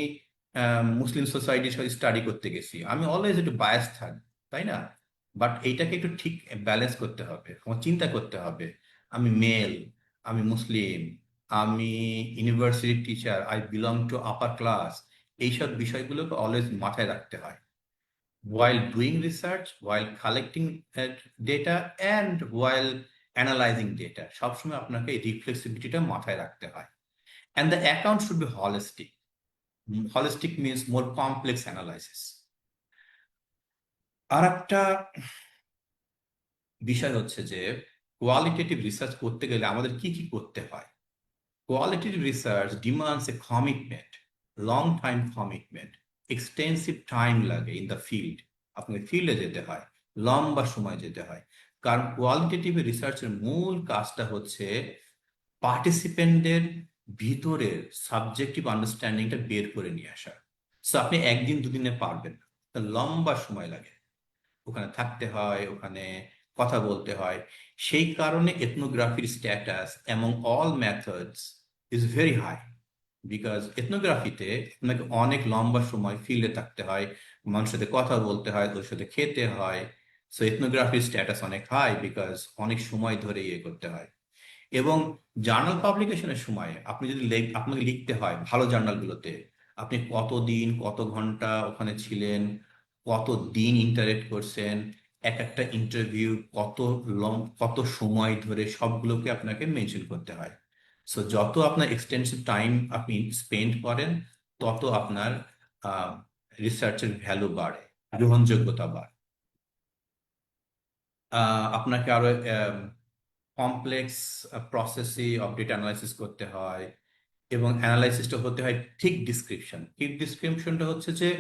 মুসলিম সোসাইটির সাথে স্টাডি করতে গেছি, আমি অলওয়েজ একটু বায়াস থাকি, তাই না? বাট এইটাকে একটু ঠিক ব্যালেন্স করতে হবে, আমার চিন্তা করতে হবে, আমি মেল, আমি মুসলিম, আমি university teacher, I belong to upper class, এইসব বিষয়গুলোকে অলওয়েজ মাথায় রাখতে হয় while doing research, while collecting data, and while analyzing data. সবসময় আপনাকে এই রিফ্লেক্সিভিটিটা মাথায় রাখতে হয়। And the account should be holistic. Holistic means more complex analysis. আর একটা বিষয় হচ্ছে যে কোয়ালিটেটিভ রিসার্চ করতে গেলে আমাদের কি কি করতে হয়। Qualitative research demands a commitment, long time commitment, extensive time লাগে in the field. আপনাকে ফিল্ডে যেতে হয়, লম্বা সময় যেতে হয়, কারণ কোয়ালিটেটিভ রিসার্চের মূল কাজটা হচ্ছে পার্টিসিপেন্টদের ভিতরের সাবজেক্টিভ আন্ডারস্ট্যান্ডিংটা বের করে নিয়ে আসা। সো আপনি একদিন দুদিনে পারবেন না, লম্বা সময় লাগে, ওখানে থাকতে হয়, ওখানে কথা বলতে হয়। সেই কারণে এথনোগ্রাফির status among all methods is very high, because এথনোগ্রাফিতে আপনাকে অনেক লম্বা সময় ফিল্ডে থাকতে হয়, মানুষের সাথে কথা বলতে হয়, ওর সাথে খেতে হয়। সো এথনোগ্রাফির স্ট্যাটাস অনেক হাই বিকজ অনেক সময় ধরে ইয়ে করতে হয়। এবং জার্নাল পাবলিকেশনের সময় আপনি যদি আপনাকে লিখতে হয় ভালো জার্নালগুলোতে, আপনি কতদিন কত ঘন্টা ওখানে ছিলেন, কত দিন ইন্টারেক্ট করছেন, এক একটা ইন্টারভিউ কত সময় ধরে, সবগুলোকে আপনাকে মেনশন করতে হয়। সো যত আপনার এক্সটেন্সিভ টাইম আপনি স্পেন্ড করেন, তত আপনার রিসার্চের ভ্যালু বাড়ে, গ্রহণযোগ্যতা বাড়ে। আপনাকে আরো কমপ্লেক্স প্রসেসে অফ ডেটা অ্যানালাইসিস করতে হয়, এবং অ্যানালাইসিসটা হতে হয় ঠিক ডিসক্রিপশন। ঠিক ডিসক্রিপশনটা হচ্ছে যে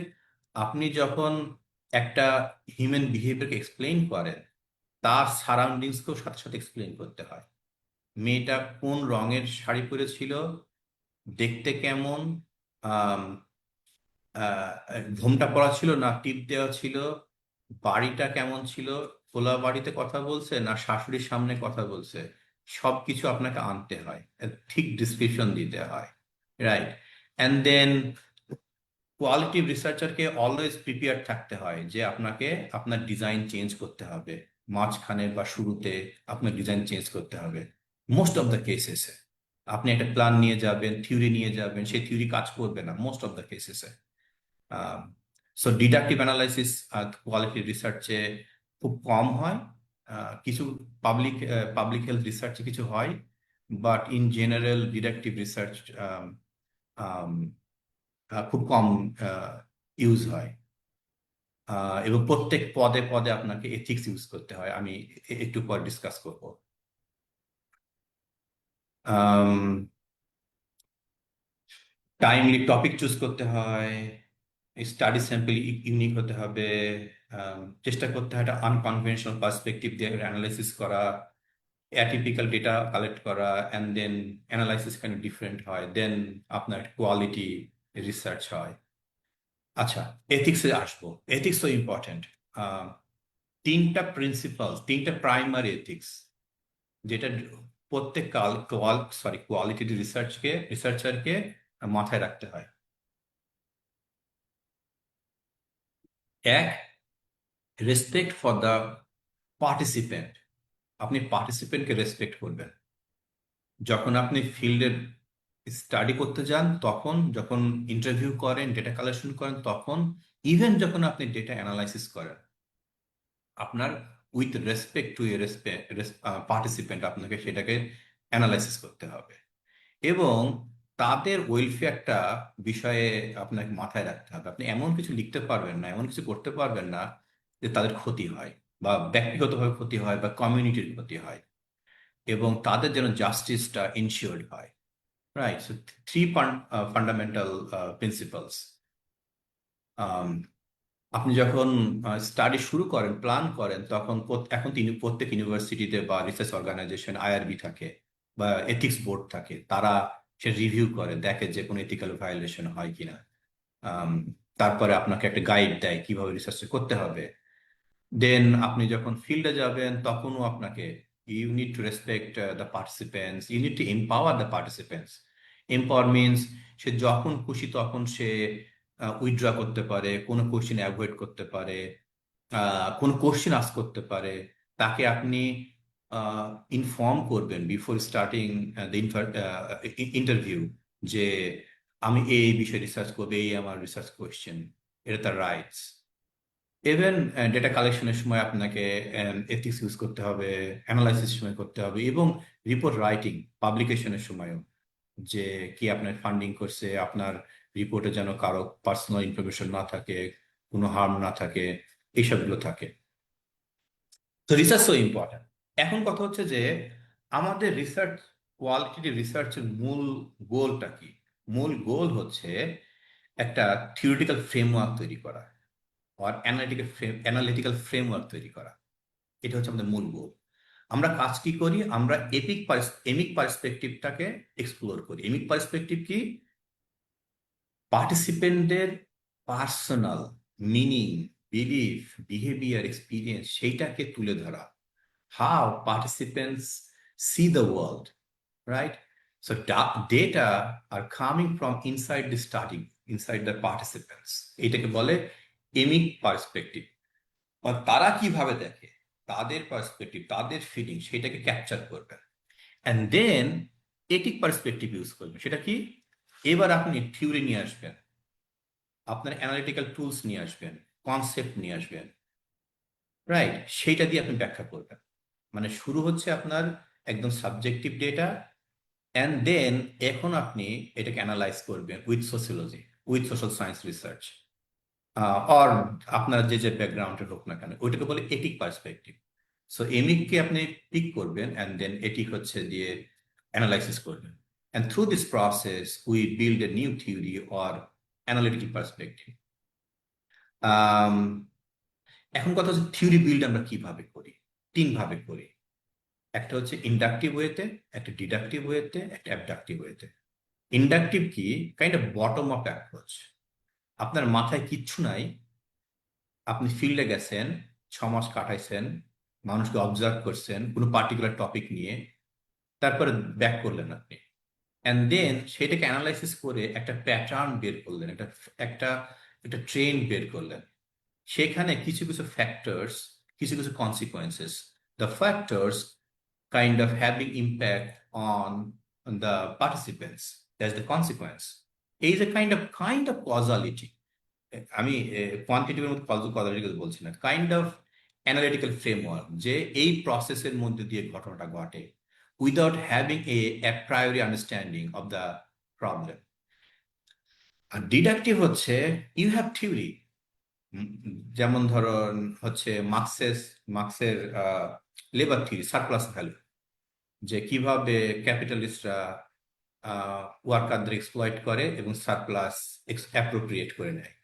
আপনি যখন একটা হিউম্যান বিহেভিয়ারকে এক্সপ্লেইন করেন, তার সারাউন্ডিংসকেও সাথে সাথে এক্সপ্লেইন করতে হয়। মেয়েটা কোন রঙের শাড়ি পরেছিল, দেখতে কেমন, আহ ঘোমটা পরা ছিল না টিপ দেওয়া ছিল, বাড়িটা কেমন ছিল, খোলা বাড়িতে কথা বলছে না শাশুড়ির সামনে কথা বলছে, সবকিছু আপনাকে আনতে হয়, ঠিক ডিসক্রিপশন দিতে হয়, রাইট? অ্যান্ড দেন কোয়ালিটিভ রিসার্চারকে অলওয়েজ প্রিপেয়ার থাকতে হয় যে আপনাকে আপনার ডিজাইন চেঞ্জ করতে হবে, মাঝখানে বা শুরুতে আপনার ডিজাইন চেঞ্জ করতে হবে। মোস্ট অফ দ্য কেসেসে আপনি একটা প্ল্যান নিয়ে যাবেন, থিওরি নিয়ে যাবেন, সেই থিওরি কাজ করবে না মোস্ট অফ দ্য কেসেসে। সো ডিডাকটিভ অ্যানালাইসিস কোয়ালিটি রিসার্চে খুব কম হয়, কিছু পাবলিক হেলথ রিসার্চে কিছু হয়, but in general deductive research খুব কম ইউজ হয়। এবং প্রত্যেক পদে পদে আপনাকে এথিক্স ইউজ করতে হয়, আমি একটু পর ডিসকাস করব। টাইমলি টপিক চুজ করতে হয়, স্টাডি স্যাম্পল ইউনিক হতে হবে, চেষ্টা করতে হয় একটা আনকনভেনশনাল পার্সপেক্টিভ দিয়ে অ্যানালাইসিস করা, অ্যাটিপিক্যাল ডেটা কালেক্ট করা and then analysis kind different হয়, দেন আপনার কোয়ালিটি রিসার্চ হয়। আচ্ছা, এথিক্সে আসবো। এথিক্সও ইম্পর্টেন্ট। তিনটা প্রিন্সিপাল, তিনটা প্রাইমারি এথিক্স, যেটা প্রত্যেক কোয়ালিটি রিসার্চারকে মাথায় রাখতে হয়। এক, রেসপেক্ট ফর দ্য পার্টিসিপেন্ট। আপনি পার্টিসিপেন্টকে রেসপেক্ট করবেন। যখন আপনি ফিল্ডে স্টাডি করতে যান তখন, যখন ইন্টারভিউ করেন, ডেটা কালেকশন করেন তখন, ইভেন যখন আপনি ডেটা অ্যানালাইসিস করেন, আপনার with respect to A participant আপনাকে সেটাকে অ্যানালাইসিস করতে হবে। এবং তাদের ওয়েলফেয়ারটা বিষয়ে আপনাকে মাথায় রাখতে হবে। আপনি এমন কিছু লিখতে পারবেন না, এমন কিছু করতে পারবেন না যে তাদের ক্ষতি হয়, বা ব্যক্তিগতভাবে ক্ষতি হয়, বা কমিউনিটির ক্ষতি হয়, এবং তাদের যেন জাস্টিসটা ইনশিওর্ড হয়। Right, so three fundamental principles. আপনি যখন স্টাডি শুরু করেন, প্ল্যান করেন, তখন এখন প্রত্যেক ইউনিভার্সিটিতে বা রিসার্চ অর্গানাইজেশন আইআরবি থাকে বা এথিক্স বোর্ড থাকে, তারা সে রিভিউ করে, দেখে যে কোনো এথিক্যাল ভায়োলেশন হয় কিনা। আম, তারপরে আপনাকে একটা গাইড দেয় কিভাবে রিসার্চ করতে হবে। দেন আপনি যখন ফিল্ডে যাবেন তখনও আপনাকে, you need to respect the participants, you need to empower the participants. Empower means সে যখন খুশি তখন সে উইথড্র করতে পারে, কোনো কোশ্চেন অ্যাভয়েড করতে পারে, কোনো কোশ্চেন আস্ক করতে পারে। তাকে আপনি ইনফর্ম করবেন বিফোর স্টার্টিং দ্য ইন্টারভিউ যে আমি এই বিষয়ে রিসার্চ করবো, এই আমার রিসার্চ কোয়েশ্চেন, এটা তার রাইটস। ইভেন ডেটা কালেকশনের সময় আপনাকে এথিক্স ইউজ করতে হবে, অ্যানালাইসিস সময় করতে হবে, এবং রিপোর্ট রাইটিং পাবলিকেশনের সময়ও, যে কি আপনার ফান্ডিং করছে, আপনার রিপোর্টে যেন কারো পার্সোনাল ইনফরমেশন না থাকে, কোনো হার্ম না থাকে, এইসবগুলো থাকে। তো রিসার্চ সো ইম্পর্টেন্ট। এখন কথা হচ্ছে যে আমাদের রিসার্চ, কোয়ালিটি রিসার্চের মূল গোলটা কি? মূল গোল হচ্ছে একটা থিওরিটিক্যাল ফ্রেমওয়ার্ক তৈরি করা, আর অ্যানালিটিক্যাল ফ্রেমওয়ার্ক তৈরি করা। এটা হচ্ছে আমাদের মূল গোল। আমরা কাজ কি করি? আমরা এমিক পার্সপেক্টিভটাকে এক্সপ্লোর করি। এমিক পার্সপেক্টিভ কি? পার্টিসিপেন্টদের personal meaning, belief, behaviour, experience, সেইটাকে তুলে ধরা। How participants see the world, right? So data are coming from inside the study, inside the participants. এটাকে বলে এমিক পার্সপেক্টিভ। আর তারা কিভাবে দেখে, তাদের পার্সপেক্টিভ, তাদের ফিলিং, সেটাকে ক্যাপচার করবেন। অ্যান্ড দেন এটিক পার্সপেক্টিভ ইউজ করবেন। সেটা কি? এবার আপনি থিওরি নিয়ে আসবেন, আপনার অ্যানালিটিক্যাল টুলস নিয়ে আসবেন, কনসেপ্ট নিয়ে আসবেন, রাইট? সেইটা দিয়ে আপনি ব্যাখ্যা করবেন। মানে শুরু হচ্ছে আপনার একদম সাবজেক্টিভ ডেটা, অ্যান্ড দেন এখন আপনি এটাকে অ্যানালাইজ করবেন with sociology, with social science research, or আপনার যে যে ব্যাকগ্রাউন্ডের হোক না কেন, ওইটাকে বলে এটিক পার্সপেক্টিভ। সো এমিককে আপনি পিক করবেন, অ্যান্ড দেন এটিক হচ্ছে দিয়ে অ্যানালাইসিস করবেন। And through this process we build a new theory or analytical perspective. এখন কথা হচ্ছে থিওরি বিল্ড আমরা কিভাবে করি? তিন ভাবে করি। একটা হচ্ছে ইন্ডাকটিভ ওয়েতে, একটা ডিডাকটিভ ওয়েতে, একটা অ্যাবডাকটিভ ওয়েতে। ইন্ডাকটিভ কি? Kind of bottom up approach. আপনার মাথায় কিচ্ছু নাই, আপনি ফিল্ডে গেছেন, 6 মাস কাটাইছেন, মানুষকে অবজার্ভ করছেন কোনো পার্টিকুলার টপিক নিয়ে, তারপরে ব্যাক করলেন আপনি, অ্যান্ড দেন সেটাকে অ্যানালাইসিস করে একটা প্যাটার্ন বের করলেন, একটা একটা ট্রেন্ড বের করলেন। সেখানে কিছু কিছু ফ্যাক্টরস, কিছু কিছু consequences, the factors kind of having impact on the participants, that's the consequence. এই যে কাইন্ড অফ কজালিটি, আমি কোয়ান্টিটিভের মধ্যে কজালিটি বলছি না, কাইন্ড অফ অ্যানালিটিক্যাল ফ্রেমওয়ার্ক, যে এই প্রসেসের মধ্যে দিয়ে ঘটনাটা ঘটে without having a priori understanding of the problem. আর ডিডাকটিভ হচ্ছে ইউ হ্যাভ থিওরি, যেমন ধরুন হচ্ছে মার্কসের লেবার থিওরি, সারপ্লাস ভ্যালু, যে কিভাবে ক্যাপিটালিস্টরা ওয়ার্কারদের এক্সপ্লয়েট করে এবং সারপ্লাস অ্যাপ্রোপ্রিয়েট করে নেয়।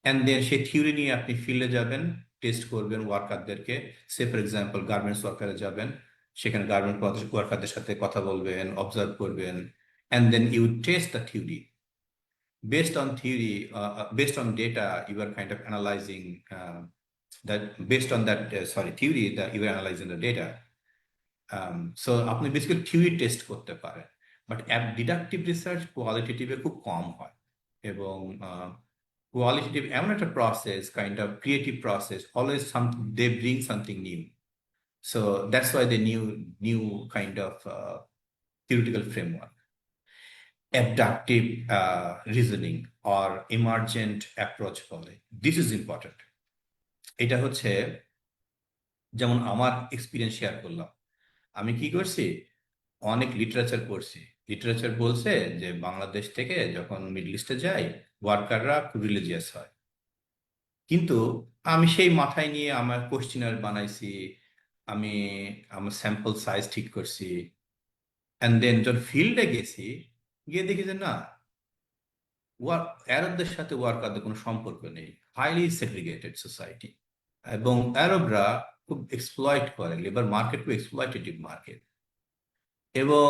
অ্যান্ড দেন সেই থিওরি নিয়ে আপনি ফিল্ডে যাবেন, টেস্ট করবেন ওয়ার্কারদেরকে। সে ফর এক্সাম্পল গার্মেন্টস ওয়ার্কারে যাবেন, সেখানে গার্মেন্ট ওয়ার্কারদের সাথে কথা বলবেন, অবজার্ভ করবেন, and then you test the theory. Based on data, you are kind of analyzing that. Based on that, theory, that you are analyzing the data. So আপনি বেসিক্যালি থিওরি টেস্ট করতে পারেন, বাট ডিডাকটিভ রিসার্চ কোয়ালিটেটিভে খুব কম হয়। এবং কোয়ালিটেটিভ এমন একটা process, kind of creative process, always they bring something new. So that's why they new kind of theoretical framework. Abductive reasoning or emergent approach বলে, this is important. এটা হচ্ছে, যেমন আমার এক্সপিরিয়েন্স শেয়ার করলাম, আমি কি করছি, অনেক লিটারেচার পড়ছি। লিটারেচার বলছে যে বাংলাদেশ থেকে যখন মিডল ইস্টে যায়, ওয়ার্কাররা খুব রিলিজিয়াস হয়। কিন্তু আমি সেই মাথায় নিয়ে আমার কোশ্চেনার বানাইছি, আমি আমার স্যাম্পল সাইজ ঠিক করছি, অ্যান্ড দেন যখন ফিল্ডে গেছি, গিয়ে দেখি যে না, আরবদের সাথে ওয়ার্কারদের কোনো সম্পর্ক নেই, হাইলি সেগ্রিগেটেড সোসাইটি। এবং আরবরা খুব এক্সপ্লয়েট করে, লেবার মার্কেট খুব এক্সপ্লয়েটেটিভ মার্কেট। এবং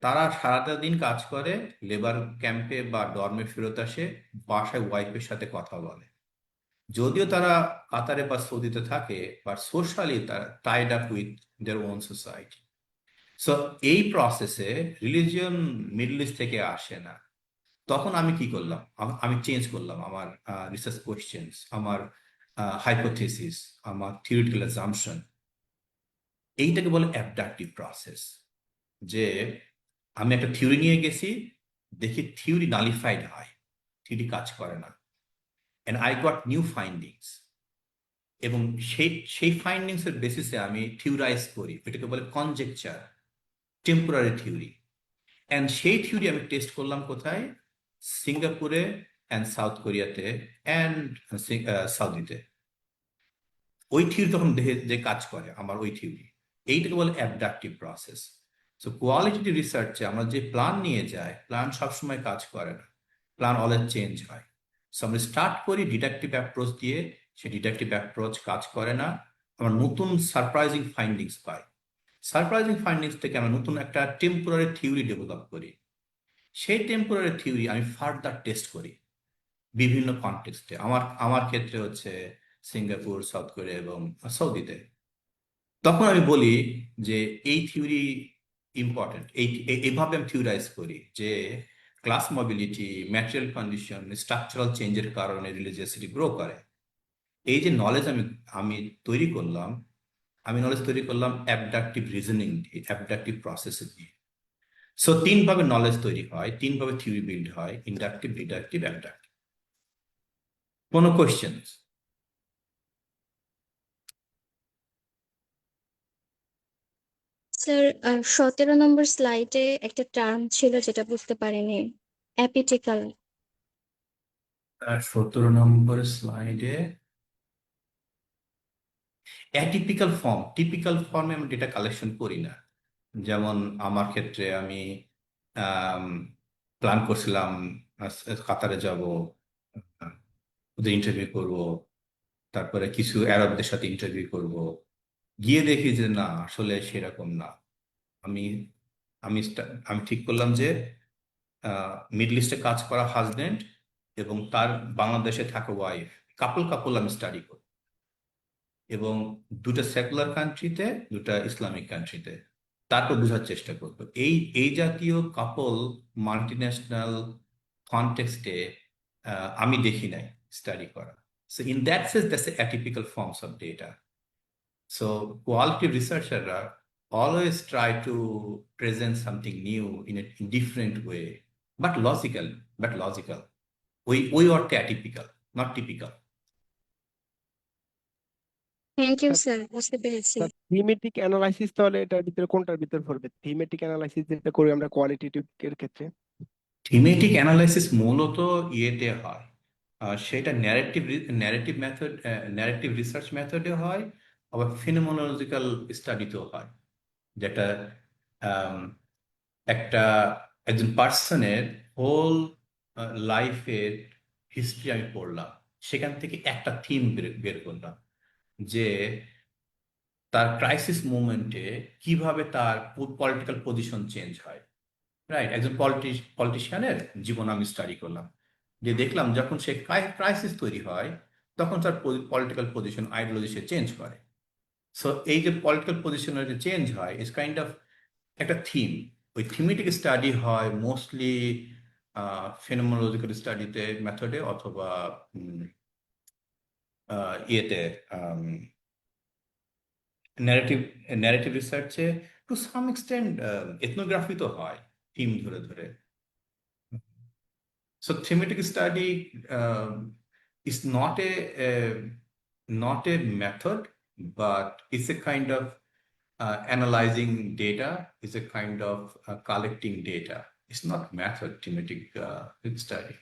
তারা সারাটা দিন কাজ করে, লেবার ক্যাম্পে বা ডর্মে ফেরত আসে, বাসায় ওয়াইফের সাথে কথা বলে। যদিও তারা কাতারে বা সৌদিতে থাকে, বাট সোশ্যালি তারা Tide up with their own society. So এই প্রসেসে রিলিজিয়ন মিডল ইস্ট থেকে আসে না। তখন আমি কি করলাম, আমি চেঞ্জ করলাম আমার রিসার্চ কোয়েশ্চেন্স, আমার হাইপোথেসিস, আমার থিওরিটিক্যাল অ্যাজাম্পশন। এইটাকে বলে অ্যাবডাক্টিভ প্রসেস। যে আমি একটা থিওরি নিয়ে গেছি, দেখি থিওরি নালিফাইড হয়, থিওরি কাজ করে না, and I got new findings. এবং সেই ফাইন্ডিংস এর বেসিসে আমি থিওরাইজ করি, এটাকে বলে কনজেকচার, টেম্পোরারি থিওরি। অ্যান্ড সেই থিওরি আমি টেস্ট করলাম কোথায়, সিঙ্গাপুরে অ্যান্ড সাউথ কোরিয়াতে অ্যান্ড সৌদিতে। ওই থিওরি তখন দেখে যে কাজ করে আমার ওই থিওরি, এইটাকে বলে অ্যাবডাক্টিভ প্রসেস। সো কোয়ালিটেটিভ রিসার্চে আমরা যে প্ল্যান নিয়ে যাই, প্ল্যান সবসময় কাজ করে না, প্ল্যান অলওয়েজ চেঞ্জ হয়। সো আমরা স্টার্ট করি ডিডাকটিভ অ্যাপ্রোচ দিয়ে, সেই ডিডাকটিভ অ্যাপ্রোচ কাজ করে না, আমরা নতুন সারপ্রাইজিং ফাইন্ডিংস পাই। সারপ্রাইজিং ফাইন্ডিংস থেকে আমরা নতুন একটা টেম্পোরারি থিওরি ডেভেলপ করি। সেই টেম্পোরারি থিওরি আমি ফার্দার টেস্ট করি বিভিন্ন কনটেক্সটে। আমার ক্ষেত্রে হচ্ছে সিঙ্গাপুর, সাউথ কোরিয়া এবং সৌদিতে। তখন আমি বলি যে এই থিওরি ইম্পর্টেন্ট, এইভাবে আমি থিওরাইজ করি যে class mobility, material condition, structural চেঞ্জের কারণে রিলিজিয়াসিটি গ্রো করে। এই যে নলেজ আমি তৈরি করলাম, আমি নলেজ তৈরি করলাম অ্যাবডাক্টিভ রিজনিং দিয়ে, অ্যাবডাক্টিভ প্রসেস দিয়ে। সো তিনভাবে নলেজ তৈরি হয়, তিনভাবে থিওরি বিল্ড হয়: ইন্ডাকটিভ, ডিডাকটিভ, অ্যাবডাক্টিভ। কোনো কোয়েশ্চেন? স্যার 17 নম্বর স্লাইডে একটা টার্ম ছিল যেটা বুঝতে পারিনি, অ্যাপিটিক্যাল। 17 নম্বর স্লাইডে অ্যাটিপিক্যাল ফর্ম, টিপিক্যাল ফর্মে আমি ডেটা কালেকশন করি না। যেমন আমার ক্ষেত্রে আমি প্ল্যান করছিলাম কাতারে যাব, ওদের ইন্টারভিউ করব, তারপরে কিছু আরবদের সাথে ইন্টারভিউ করব। গিয়ে দেখি যে না, আসলে সেরকম না। আমি আমি আমি ঠিক করলাম যে মিডল ইস্টে কাজ করা হাজবেন্ড এবং তার বাংলাদেশে থাকা ওয়াইফ, কাপল আমি স্টাডি করি, এবং দুটা সেকুলার কান্ট্রিতে, দুটা ইসলামিক কান্ট্রিতে। তারপর বোঝার চেষ্টা করবো এই জাতীয় কাপল মাল্টিন্যাশনাল কনটেক্সটে আমি দেখি নাই স্টাডি করা। So in that sense that's atypical forms of data. So quality রিসার্চাররা always try to present something new in a different way, but logical. ওই অর্থে atypical, not typical. Thank you sir, বুঝতে পেরেছি। থিমেটিক অ্যানালাইসিস তাহলে এটার ভিতরে কোনটার ভিতরে পড়বে? থিমেটিক অ্যানালাইসিস যেটা করি আমরা কোয়ালিটেটিভ এর ক্ষেত্রে। থিমেটিক অ্যানালাইসিস মূলত ইয়েতে হয়, সেটা ন্যারেটিভ মেথড, ন্যারেটিভ রিসার্চ মেথডে হয়, আবার ফিনোমেনোলজিক্যাল স্টাডিতেও হয়। যেটা একজন পার্সনের হোল লাইফের হিস্ট্রি আমি পড়লাম, সেখান থেকে একটা থিম বের করলাম যে তার ক্রাইসিস মুভমেন্টে কিভাবে তার পলিটিক্যাল পজিশন চেঞ্জ হয়, রাইট? একজন পলিটিশিয়ানের জীবন আমি স্টাডি করলাম, যে দেখলাম যখন সে ক্রাইসিস তৈরি হয় তখন তার পলিটিক্যাল পজিশন, আইডিওলজি সে চেঞ্জ করে। সো এই যে পলিটিক্যাল পজিশনের যে চেঞ্জ হয় ইজ কাইন্ড অফ একটা থিম। ওই থিমেটিক স্টাডি হয় মোস্টলি ফেনোমেনোলজিক্যাল স্টাডিতে, মেথডে, অথবা ইয়েতে ন্যারেটিভ ন্যারেটিভ রিসার্চে, টু সাম এক্সটেন্ট এথনোগ্রাফি তো হয় থিম ধরে ধরে। So thematic study is not a method, but it's a kind of analyzing data, is a kind of collecting data. It's not method, thematic study.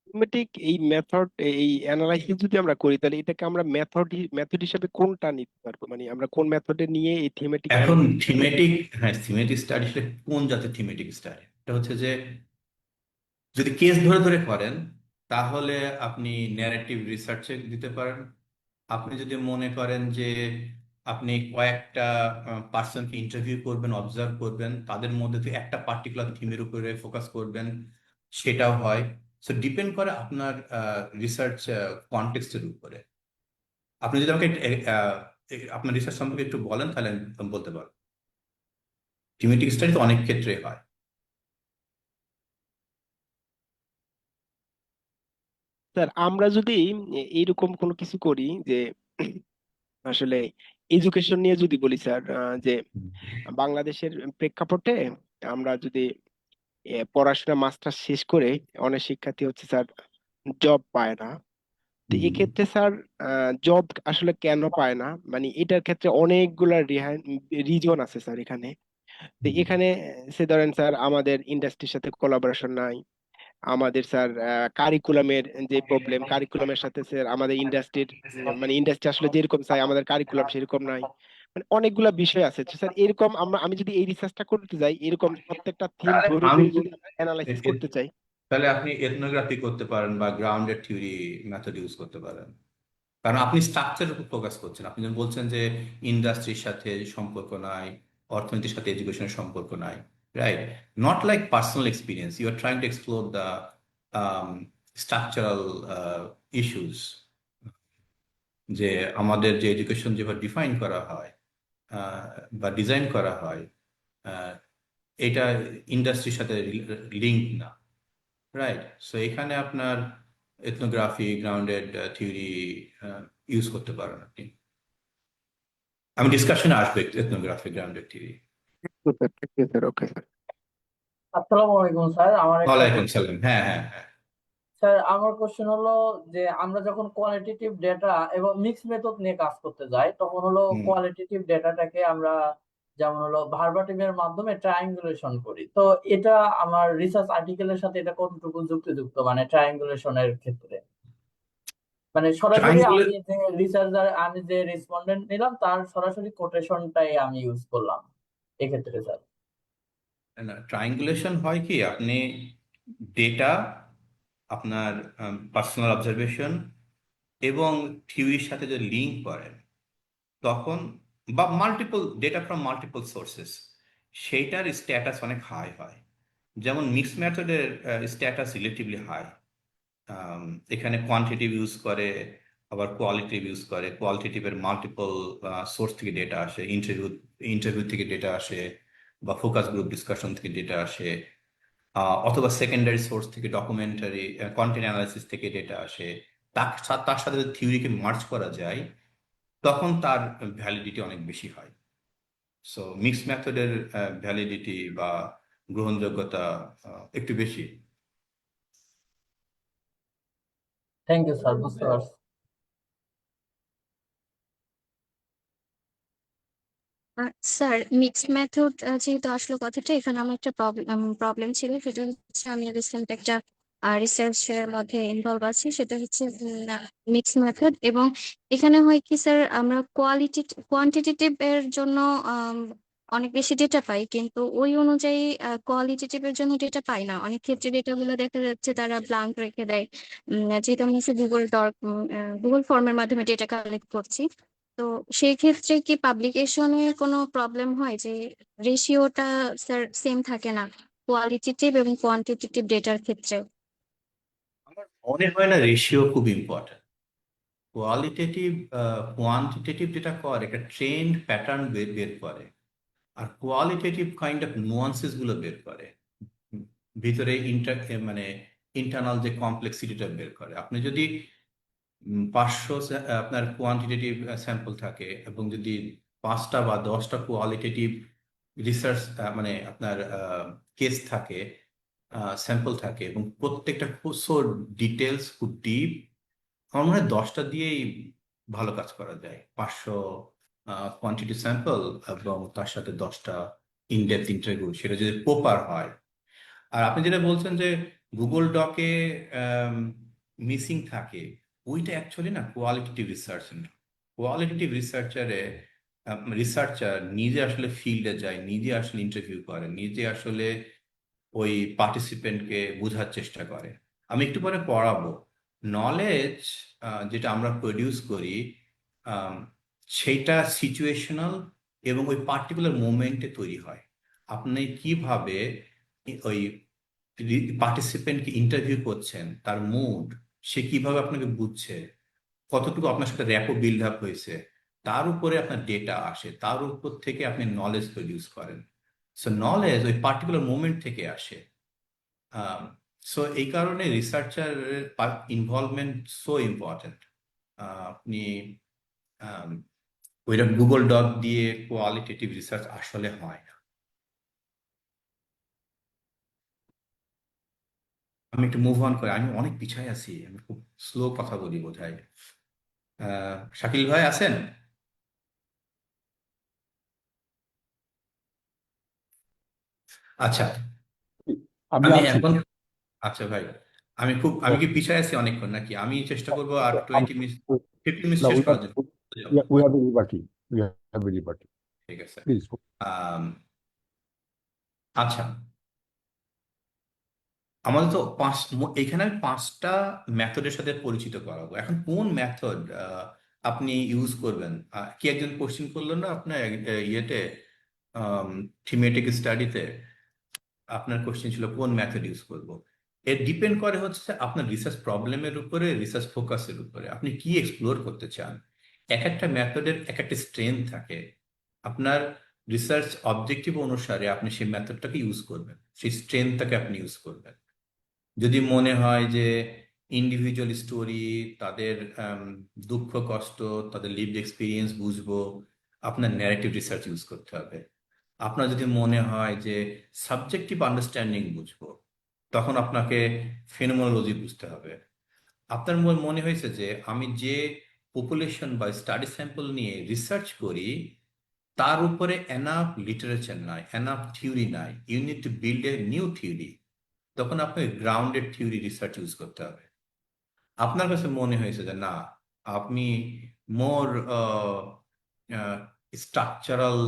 Thematic এই মেথড, এই অ্যানালাইসিস যদি আমরা করি, তাহলে এটাকে আমরা মেথড হিসেবে কোনটা নিতে পারবো? মানে আমরা কোন মেথডে নিয়ে এই থিমেটিক এখন থিমেটিক, হ্যাঁ, থিমেটিক স্টাডি সেটা কোন জাতের থিমেটিক স্টাডি? এটা হচ্ছে যে যদি কেস ধরে ধরে করেন তাহলে আপনি ন্যারেটিভ রিসার্চে দিতে পারেন। আপনি যদি মনে করেন যে আপনি কয়েকটা পার্সনকে ইন্টারভিউ করবেন, অবজার্ভ করবেন, তাদের মধ্যে থেকে একটা পার্টিকুলার থিমের উপরে ফোকাস করবেন, সেটাও হয়। সো ডিপেন্ড করে আপনার রিসার্চ কনটেক্সটের উপরে। আপনি যদি আমাকে আপনার রিসার্চ সম্পর্কে একটু বলেন তাহলে আমি বলতে পারবো। থিমেটিক স্টাডি তো অনেক ক্ষেত্রে হয়। স্যার, আমরা যদি এইরকম কোনো কিছু করি যে আসলে এডুকেশন নিয়ে যদি বলি স্যার, যে বাংলাদেশের প্রেক্ষাপটে আমরা যদি পড়াশোনা মাস্টার্স শেষ করে অনেক শিক্ষার্থী হচ্ছে স্যার জব পায় না। তো এক্ষেত্রে স্যার জব আসলে কেন পায় না, মানে এটার ক্ষেত্রে অনেকগুলা রিজন আছে স্যার এখানে। তো এখানে সে ধরেন স্যার আমাদের ইন্ডাস্ট্রির সাথে কোলাবোরেশন নাই, আমাদের স্যার কারিকুলামের যে প্রবলেম, কারিকুলামের সাথে স্যার আমাদের ইন্ডাস্ট্রির, মানে ইন্ডাস্ট্রি আসলে যেরকম চাই আমাদের কারিকুলাম সেরকম নাই। মানে অনেকগুলা বিষয় আছে তো স্যার। এরকম আমি যদি এই রিসার্চটা করতে যাই, এরকম প্রত্যেকটা থিম তাহলে ধরে আমি ধরে যদি অ্যানালাইসিস করতে চাই, তাহলে আপনি এথনোগ্রাফি করতে পারেন বা গ্রাউন্ডেড থিওরি মেথড ইউজ করতে পারেন। কারণ আপনি স্ট্রাকচারের উপর ফোকাস করছেন। আপনি যখন বলছেন যে ইন্ডাস্ট্রির সাথে সম্পর্ক নাই, অর্থনীতির সাথে এডুকেশনের সম্পর্ক নাই, right? Not like personal experience, you are trying to explore the structural issues, যে আমাদের যে এডুকেশন যেভাবে ডিফাইন করা হয় বা ডিজাইন করা হয়, এটা ইন্ডাস্ট্রির সাথে লিঙ্ক না, রাইট? সো এখানে আপনার এথনোগ্রাফি, গ্রাউন্ডেড থিওরি ইউজ করতে পারেন আপনি। আমি ডিসকাশনে আসবো ethnography, grounded theory. Sir okay sir. আসসালামু আলাইকুম স্যার, আমার একটা ওয়ালাইকুম সালাম। হ্যাঁ, হ্যাঁ, হ্যাঁ। স্যার আমার কোশ্চেন হলো যে আমরা যখন কোয়ালিটেটিভ ডেটা এবং মিক্স মেথড নিয়ে কাজ করতে যাই তখন হলো হুম। কোয়ালিটেটিভ ডেটাটাকে আমরা যেমন হলো ভার্বাটিমের মাধ্যমে ট্রায়াঙ্গুলেশন করি। তো এটা আমার রিসার্চ আর্টিকেলের সাথে এটা কতটুকু যুক্তিযুক্ত, মানে ট্রায়াঙ্গুলেশনের ক্ষেত্রে? মানে সরাসরি ট্রায়াঙ্গুলার, আমি যে রেসপন্ডেন্ট নিলাম তার সরাসরি কোটেশনটাই আমি ইউজ করলাম এক্ষেত্রে স্যার। ট্রায়াঙ্গুলেশন হয় কি, আপনি ডেটা, আপনার পার্সোনাল অবজারভেশন এবং থিওরির সাথে যদি লিঙ্ক করেন তখন, বা multiple data from multiple sources, সেইটার স্ট্যাটাস অনেক হাই হয়। যেমন মিক্স মেথডের স্ট্যাটাস রিলেটিভলি হাই। এখানে কোয়ান্টিটিভ ইউজ করে, আবার কোয়ালিটিভ ইউজ করে। কোয়ালিটিটিভের মাল্টিপল সোর্স থেকে ডেটা আসে, ইন্টারভিউ থেকে ডেটা আসে, বা ফোকাস গ্রুপ ডিসকাশন থেকে ডেটা আসে, অথবা সেকেন্ডারি সোর্স থেকে, ডকুমেন্টারি কন্টেন্ট অ্যানালাইসিস থেকে ডেটা আসে। তার সাথে যদি থিওরিকে মার্জ করা যায় তখন তার ভ্যালিডিটি অনেক বেশি হয়। সো মিক্স মেথডের ভ্যালিডিটি বা গ্রহণযোগ্যতা একটু বেশি। থ্যাংক ইউ স্যার, বুঝতে পারছি। স্যার, মিক্সড মেথড যেহেতু আসলো কথাটা, এখানে আমার একটা প্রবলেম ছিল। সেটা হচ্ছে আমি রিসেন্ট একটা রিসার্চের মধ্যে ইনভলভ আছি, সেটা হচ্ছে মিক্সড মেথড। এবং এখানে হয় কি স্যার, আমরা কোয়ান্টিটেটিভ এর জন্য অনেক বেশি ডেটা পাই, কিন্তু ওই অনুযায়ী কোয়ালিটেটিভ এর জন্য ডেটা পাই না। অনেক ক্ষেত্রে ডেটাগুলো দেখা যাচ্ছে তারা ব্লাঙ্ক রেখে দেয়। যেহেতু আমি গুগল ফর্মের মাধ্যমে ডেটা কালেক্ট করছি, তো সেই ক্ষেত্রে কি পাবলিকেশনের কোনো প্রবলেম হয় যে রেশিওটা স্যার সেম থাকে না কোয়ালিটেটিভ এবং কোয়ান্টিটেটিভ ডেটার ক্ষেত্রে? আমার মনে হয় না রেশিও খুব ইম্পর্টেন্ট। কোয়ালিটেটিভ কোয়ান্টিটেটিভ যেটা করে একটা ট্রেন্ড প্যাটার্ন বের বের করে, আর কোয়ালিটেটিভ কাইন্ড অফ নুয়ান্সেস গুলো বের করে। উম, ভিতরে মানে ইন্টারনাল যে কমপ্লেক্সিটিটা বের করে। আপনি যদি 500 আপনার কোয়ান্টিটেটিভ স্যাম্পল থাকে এবং যদি 5টা বা 10টা কোয়ালিটেটিভ রিসার্চ মানে আপনার কেস থাকে, স্যাম্পল থাকে, এবং প্রত্যেকটা খুব সো ডিটেলস, খুব ডিপ, আমার মনে হয় 10টা দিয়েই ভালো কাজ করা যায়। 500 কোয়ান্টিটি স্যাম্পল এবং তার সাথে 10টা ইনডেপথ ইন্টারভিউ, সেটা যদি প্রপার হয়। আর আপনি যেটা বলছেন যে গুগল ডকে মিসিং থাকে, ওইটা অ্যাকচুয়ালি না কোয়ালিটেটিভ রিসার্চ না। কোয়ালিটেটিভ রিসার্চার নিজে আসলে ফিল্ডে যায়, নিজে আসলে ইন্টারভিউ করে, নিজে আসলে ওই পার্টিসিপেন্টকে বোঝার চেষ্টা করে। আমি একটু পরে পড়াবো নলেজ যেটা আমরা প্রডিউস করি, আম, সেইটা সিচুয়েশনাল এবং ওই পার্টিকুলার মোমেন্টে তৈরি হয়। আপনি কিভাবে ওই পার্টিসিপেন্টকে ইন্টারভিউ করছেন, তার মুড, সে কিভাবে আপনাকে বুঝছে, কতটুকু আপনার সাথে র্যাপো বিল্ড আপ হয়েছে, তার উপরে আপনার ডেটা আসে, তার উপর থেকে আপনি নলেজ প্রডিউস করেন। সো নলেজ ওই পার্টিকুলার মোমেন্ট থেকে আসে। সো এই কারণে রিসার্চারের ইনভলভমেন্ট সো ইম্পর্টেন্ট। আপনি আম, ওইটা গুগল ডক দিয়ে কোয়ালিটেটিভ রিসার্চ আসলে হয় না। আমি একটু মুভ অন করি, আমি অনেক পিছায় আছি, আমি খুব স্লো কথা বলি বোধহয়। শাকিল ভাই আছেন? আচ্ছা, আমি আমি আছি। এখন, আচ্ছা ভাই, আমি কি পিছায় আছি অনেকক্ষণ নাকি? আমি চেষ্টা করবো আর 20 মিনিট, 15 মিনিট না, শেষ করার জন্য। We have liberty, we have liberty, ঠিক আছে। প্লিজ। আম, আচ্ছা, আমাদের তো এখানে আমি 5টা মেথডের সাথে পরিচিত করাবো। এখন কোন মেথড আপনি ইউজ করবেন? কি একজন কোশ্চেন করলেন না আপনার ইয়েতে, থিমেটিক স্টাডিতে আপনার কোশ্চেন ছিল কোন মেথড ইউজ করব। এর ডিপেন্ড করে হচ্ছে আপনার রিসার্চ প্রবলেমের উপরে, রিসার্চ ফোকাসের উপরে, আপনি কি এক্সপ্লোর করতে চান। এক একটা মেথডের এক একটা স্ট্রেংথ থাকে। আপনার রিসার্চ অবজেক্টিভ অনুসারে আপনি সেই মেথডটাকে ইউজ করবেন, সেই স্ট্রেংথটাকে আপনি ইউজ করবেন। যদি মনে হয় যে ইন্ডিভিজুয়াল স্টোরি, তাদের দুঃখ কষ্ট, তাদের লিভড এক্সপিরিয়েন্স বুঝবো, আপনার ন্যারেটিভ রিসার্চ ইউজ করতে হবে। আপনার যদি মনে হয় যে সাবজেক্টিভ আন্ডারস্ট্যান্ডিং বুঝবো, তখন আপনাকে ফেনোমেনোলজি বুঝতে হবে। আপনার মনে হয়েছে যে আমি যে পপুলেশন বা স্টাডি স্যাম্পল নিয়ে রিসার্চ করি, তার উপরে এনাফ লিটারেচার নাই, এনাফ থিওরি নাই, you need to build a new theory, তখন আপনাকে গ্রাউন্ডেড থিওরি রিসার্চ ইউজ করতে হবে। আপনার কাছে মনে হয়েছে যে না, আপনি মোর স্ট্রাকচারাল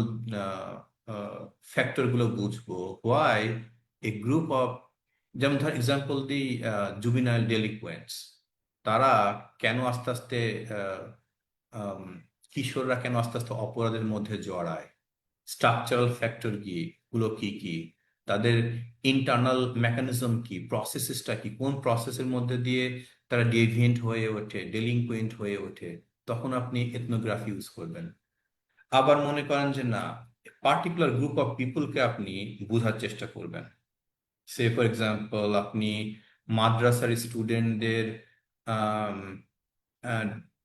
ফ্যাক্টর গুলো বুঝবো, হোয়াই এ গ্রুপ অফ, যেমন ধর এক্সাম্পল দিই, জুবিনাইল ডেলিকুয়েন্টস, তারা কেন আস্তে আস্তে আহ, আম, কিশোররা কেন আস্তে আস্তে অপরাধের মধ্যে জড়ায়, স্ট্রাকচারাল ফ্যাক্টর কি গুলো, কি কি তাদের ইন্টারনাল মেকানিজম, কি প্রসেসেসটা কি, কোন প্রসেসের মধ্যে দিয়ে তারা ডেভিয়েন্ট হয়ে ওঠে, ডেলিংকুয়েন্ট হয়ে ওঠে, তখন আপনি এথনোগ্রাফি ইউজ করবেন। আবার মনে করেন যে না, পার্টিকুলার গ্রুপ অফ পিপুলকে আপনি বোঝার চেষ্টা করবেন। সে ফর এক্সাম্পল আপনি মাদ্রাসার স্টুডেন্টদের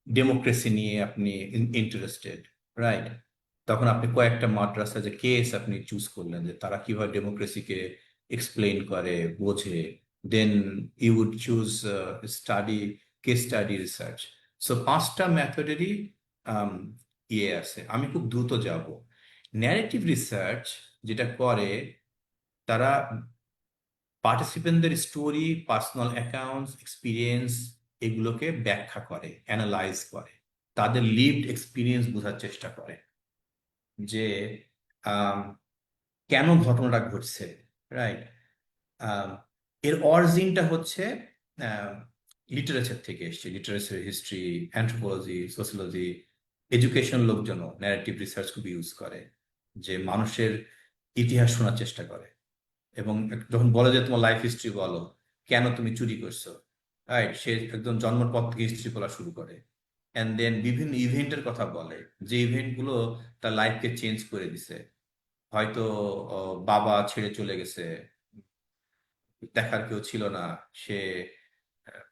ডেমোক্রেসি নিয়ে আপনি ইন্টারেস্টেড, রাইট? তখন আপনি কয়েকটা মাদ্রাসা যে কেস আপনি চুজ করলেন, যে তারা কিভাবে ডেমোক্রেসিকে এক্সপ্লেইন করে, বোঝে, then you would choose study, case study research. So 5টা মেথডেরই ইয়ে আছে। আমি খুব দ্রুত যাব। ন্যারেটিভ রিসার্চ যেটা করে, তারা পার্টিসিপেন্টদের স্টোরি, পার্সোনাল অ্যাকাউন্টস, এক্সপিরিয়েন্স, এগুলোকে ব্যাখ্যা করে, অ্যানালাইজ করে, তাদের লিভড এক্সপিরিয়েন্স বোঝার চেষ্টা করে যে আম, কেন ঘটনাটা ঘটছে, রাইট? এর অরিজিনটা হচ্ছে লিটারেচার থেকে এসছে, literature, history, anthropology, sociology, education লোকজন ন্যারেটিভ রিসার্চ খুব ইউজ করে, যে মানুষের ইতিহাস শোনার চেষ্টা করে। এবং যখন বলে যে তোমার লাইফ হিস্ট্রি বলো, কেন তুমি চুরি করছো, রাইট, সে একদম জন্মের পর থেকে হিস্ট্রি বলা শুরু করে। অ্যান্ড দেন বিভিন্ন ইভেন্টের কথা বলে, যে ইভেন্টগুলো তার লাইফকে চেঞ্জ করে দিছে। হয়তো বাবা ছেড়ে চলে গেছে, দেখার কেউ ছিল না, সে আহ,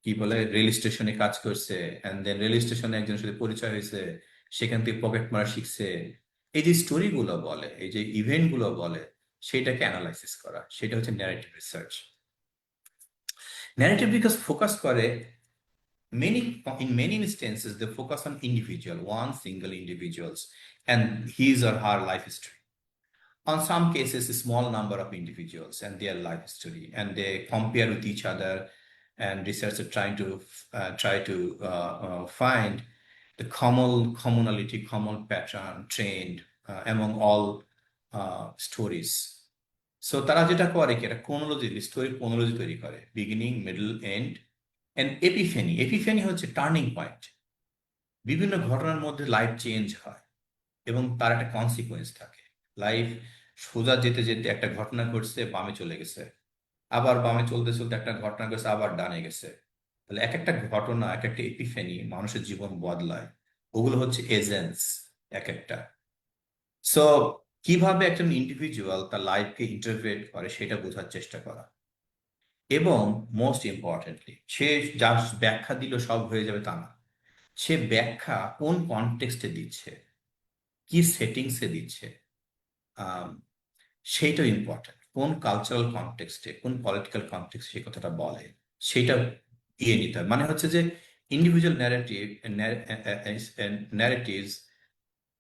কি বলে রেল স্টেশনে কাজ করছে, অ্যান্ড দেন রেল স্টেশনে একজনের সাথে পরিচয় হয়েছে, সেখান থেকে পকেট মারা শিখছে। এই যে স্টোরিগুলো বলে, এই যে ইভেন্টগুলো বলে, সেটাকে অ্যানালাইসিস করা, সেটা হচ্ছে narrative research. Narrative because focus করে in many instances they focus on individual, one single individuals and his or her life history. On some cases, a small number of individuals and their life history, and they compare with each other, and researchers try to find the commonality, common pattern, trend among all stories. So তারা যেটা করে কি, একটা ক্রোনোলজি, স্টোরি ক্রোনোলজি তৈরি করে, beginning, middle, end, and epiphany. Epiphany হচ্ছে টার্নিং পয়েন্ট। বিভিন্ন ঘটনার মধ্যে লাইফ চেঞ্জ হয় এবং তার একটা কনসিকুয়েন্স থাকে। লাইফ সোজা যেতে যেতে একটা ঘটনা ঘটছে, বামে চলে গেছে, আবার বামে চলতে চলতে একটা ঘটনা ঘটছে, আবার ডানে গেছে। তাহলে এক একটা ঘটনা, এক একটা এপিফেনি মানুষের জীবন বদলায়। ওগুলো হচ্ছে এজেন্টস এক একটা। সো কিভাবে একজন ইন্ডিভিজুয়াল তার লাইফকে ইন্টারপ্রেট করে সেটা বোঝার চেষ্টা করা, এবং মোস্ট ইম্পর্টেন্টলি সে যা ব্যাখ্যা দিল সব হয়ে যাবে তা না। সে ব্যাখ্যা কোন কনটেক্সটে দিচ্ছে, কি সেটিংসে দিচ্ছে, সেইটাও ইম্পর্টেন্ট। কোন কালচারাল কনটেক্সটে, কোন পলিটিক্যাল কনটেক্সটে সেই কথাটা বলে, সেটা নিতে হয়। মানে হচ্ছে যে individual narratives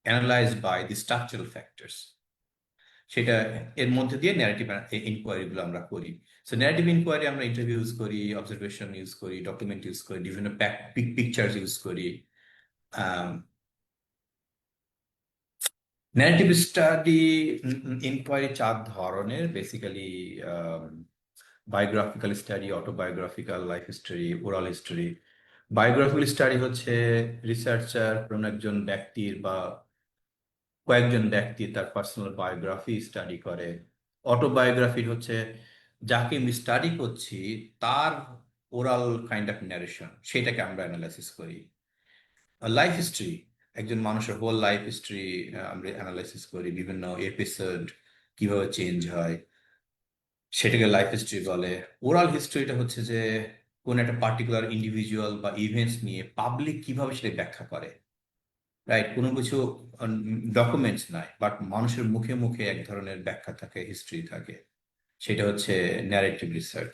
analyzed by the structural factors, সেটা এর মধ্যে দিয়ে ন্যারেটিভ ইনকোয়ারি গুলো আমরা করি। সো ন্যারেটিভ ইনকোয়ারি আমরা ইন্টারভিউ ইউজ করি, অবজারভেশন ইউজ করি, ডকুমেন্ট ইউজ করি, বিভিন্ন পিকচার্স ইউজ করি। ন্যারেটিভ স্টাডি ইনকোয়ারি 4 ধরনের basically: biographical study, autobiographical, life history, oral history. Biographical study হচ্ছে রিসার্চার কোন একজন ব্যক্তির বা কয়েকজন ব্যক্তি তার পার্সোনাল বায়োগ্রাফি স্টাডি করে। অটোবায়োগ্রাফি হচ্ছে যাকে আমি স্টাডি করছি তার ওরাল কাইন্ড অফ ন্যারেশন, সেটাকে আমরা অ্যানালাইসিস করি। লাইফ হিস্ট্রি, একজন মানুষের হোল লাইফ হিস্ট্রি আমরা অ্যানালাইসিস করি, বিভিন্ন এপিসোড কিভাবে চেঞ্জ হয়, সেটাকে লাইফ হিস্ট্রি বলে। ওরাল হিস্ট্রিটা হচ্ছে যে কোন একটা পার্টিকুলার ইন্ডিভিজুয়াল বা ইভেন্টস নিয়ে পাবলিক কিভাবে সেটা ব্যাখ্যা করে, রাইট, কোনো কিছু ডকুমেন্টস নাই, বাট মানুষের মুখে মুখে এক ধরনের ব্যাখ্যা থাকে, হিস্ট্রি থাকে, সেটা হচ্ছে ন্যারেটিভ রিসার্চ।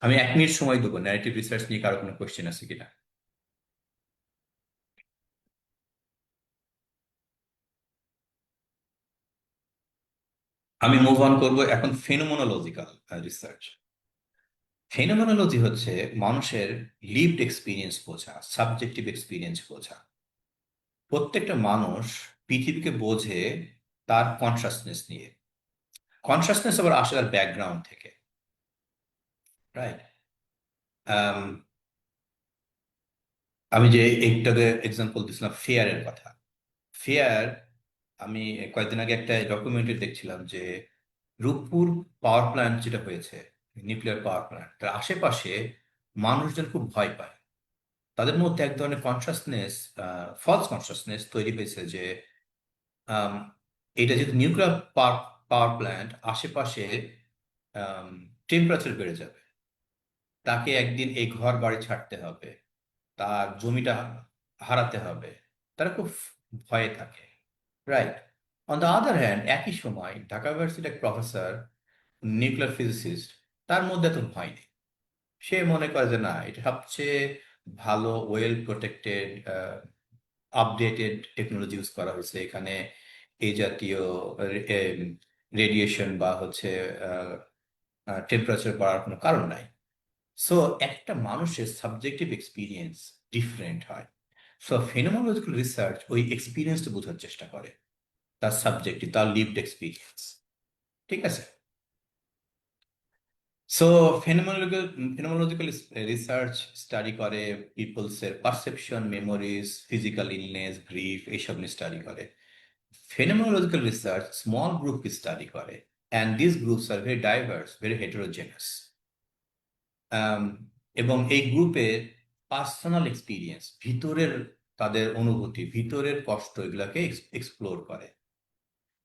আমি 1 মিনিট সময় দেবো ন্যারেটিভ রিসার্চ নিয়ে কারো কোনো কোয়েশ্চেন আছে কিনা। আমি মুভ অন করবো এখন ফেনোমেনোলজিক্যাল রিসার্চ। ফেনোমেনোলজি হচ্ছে মানুষের লিভড এক্সপিরিয়েন্স বোঝা, সাবজেক্টিভ এক্সপিরিয়েন্স বোঝা। প্রত্যেকটা মানুষ পৃথিবীকে বোঝে তার কনসাসনেস নিয়ে। কনসাসনেস আবার আসে তার ব্যাকগ্রাউন্ড থেকে, রাইট। আমি যে একটাতে এক্সাম্পল দিছিলাম ফেয়ারের কথা, ফেয়ার, আমি কয়েকদিন আগে একটা ডকুমেন্টারি দেখছিলাম যে রূপপুর পাওয়ার প্ল্যান্ট যেটা হয়েছে, নিউক্লিয়ার পাওয়ার প্ল্যান্ট, তার আশেপাশে মানুষজন খুব ভয় পায়। তাদের মধ্যে এক ধরনের কনসাসনেস, ফলস কনসাসনেস তৈরি হয়েছে যে আম, এটা যেহেতু নিউক্লিয়ার পাওয়ার প্ল্যান্ট, আশেপাশে টেম্পারেচার বেড়ে যাবে, তাকে একদিন এই ঘর বাড়ি ছাড়তে হবে, তার জমিটা হারাতে হবে, তারা খুব ভয়ে থাকে, right. On the other hand, একই সময় ঢাকা ইউনিভার্সিটির এক প্রফেসর, নিউক্লিয়ার ফিজিসিস্ট, তার মধ্যে এত ভয় নেই। সে মনে করে যে না, এটা সবচেয়ে ভালো, well protected, updated technology use করা হয়েছে, এখানে এই জাতীয় রেডিয়েশন বা হচ্ছে টেম্পারেচার বাড়ার কোনো কারণ নাই। সো একটা মানুষের সাবজেক্টিভ এক্সপিরিয়েন্স ডিফারেন্ট হয়। সো ফেনোমেনোলজিক্যাল রিসার্চ ওই এক্সপিরিয়েন্সটা বোঝার চেষ্টা করে, তার সাবজেক্টিভ, তার লিভড এক্সপিরিয়েন্স, ঠিক আছে। সো ফেনোমেনোলজিক্যাল রিসার্চ স্টাডি করে পিপলস এর perception, memories, physical illness, grief, এইসব নিয়ে স্টাডি করে। ফেনোমেনোলজিক্যাল রিসার্চ স্মল গ্রুপকে স্টাডি করে, and this groups are very diverse, very heterogeneous. এবং এই গ্রুপে পার্সোনাল এক্সপিরিয়েন্স, ভিতরের তাদের অনুভূতি, ভিতরের কষ্ট, এগুলাকে এক্সপ্লোর করে।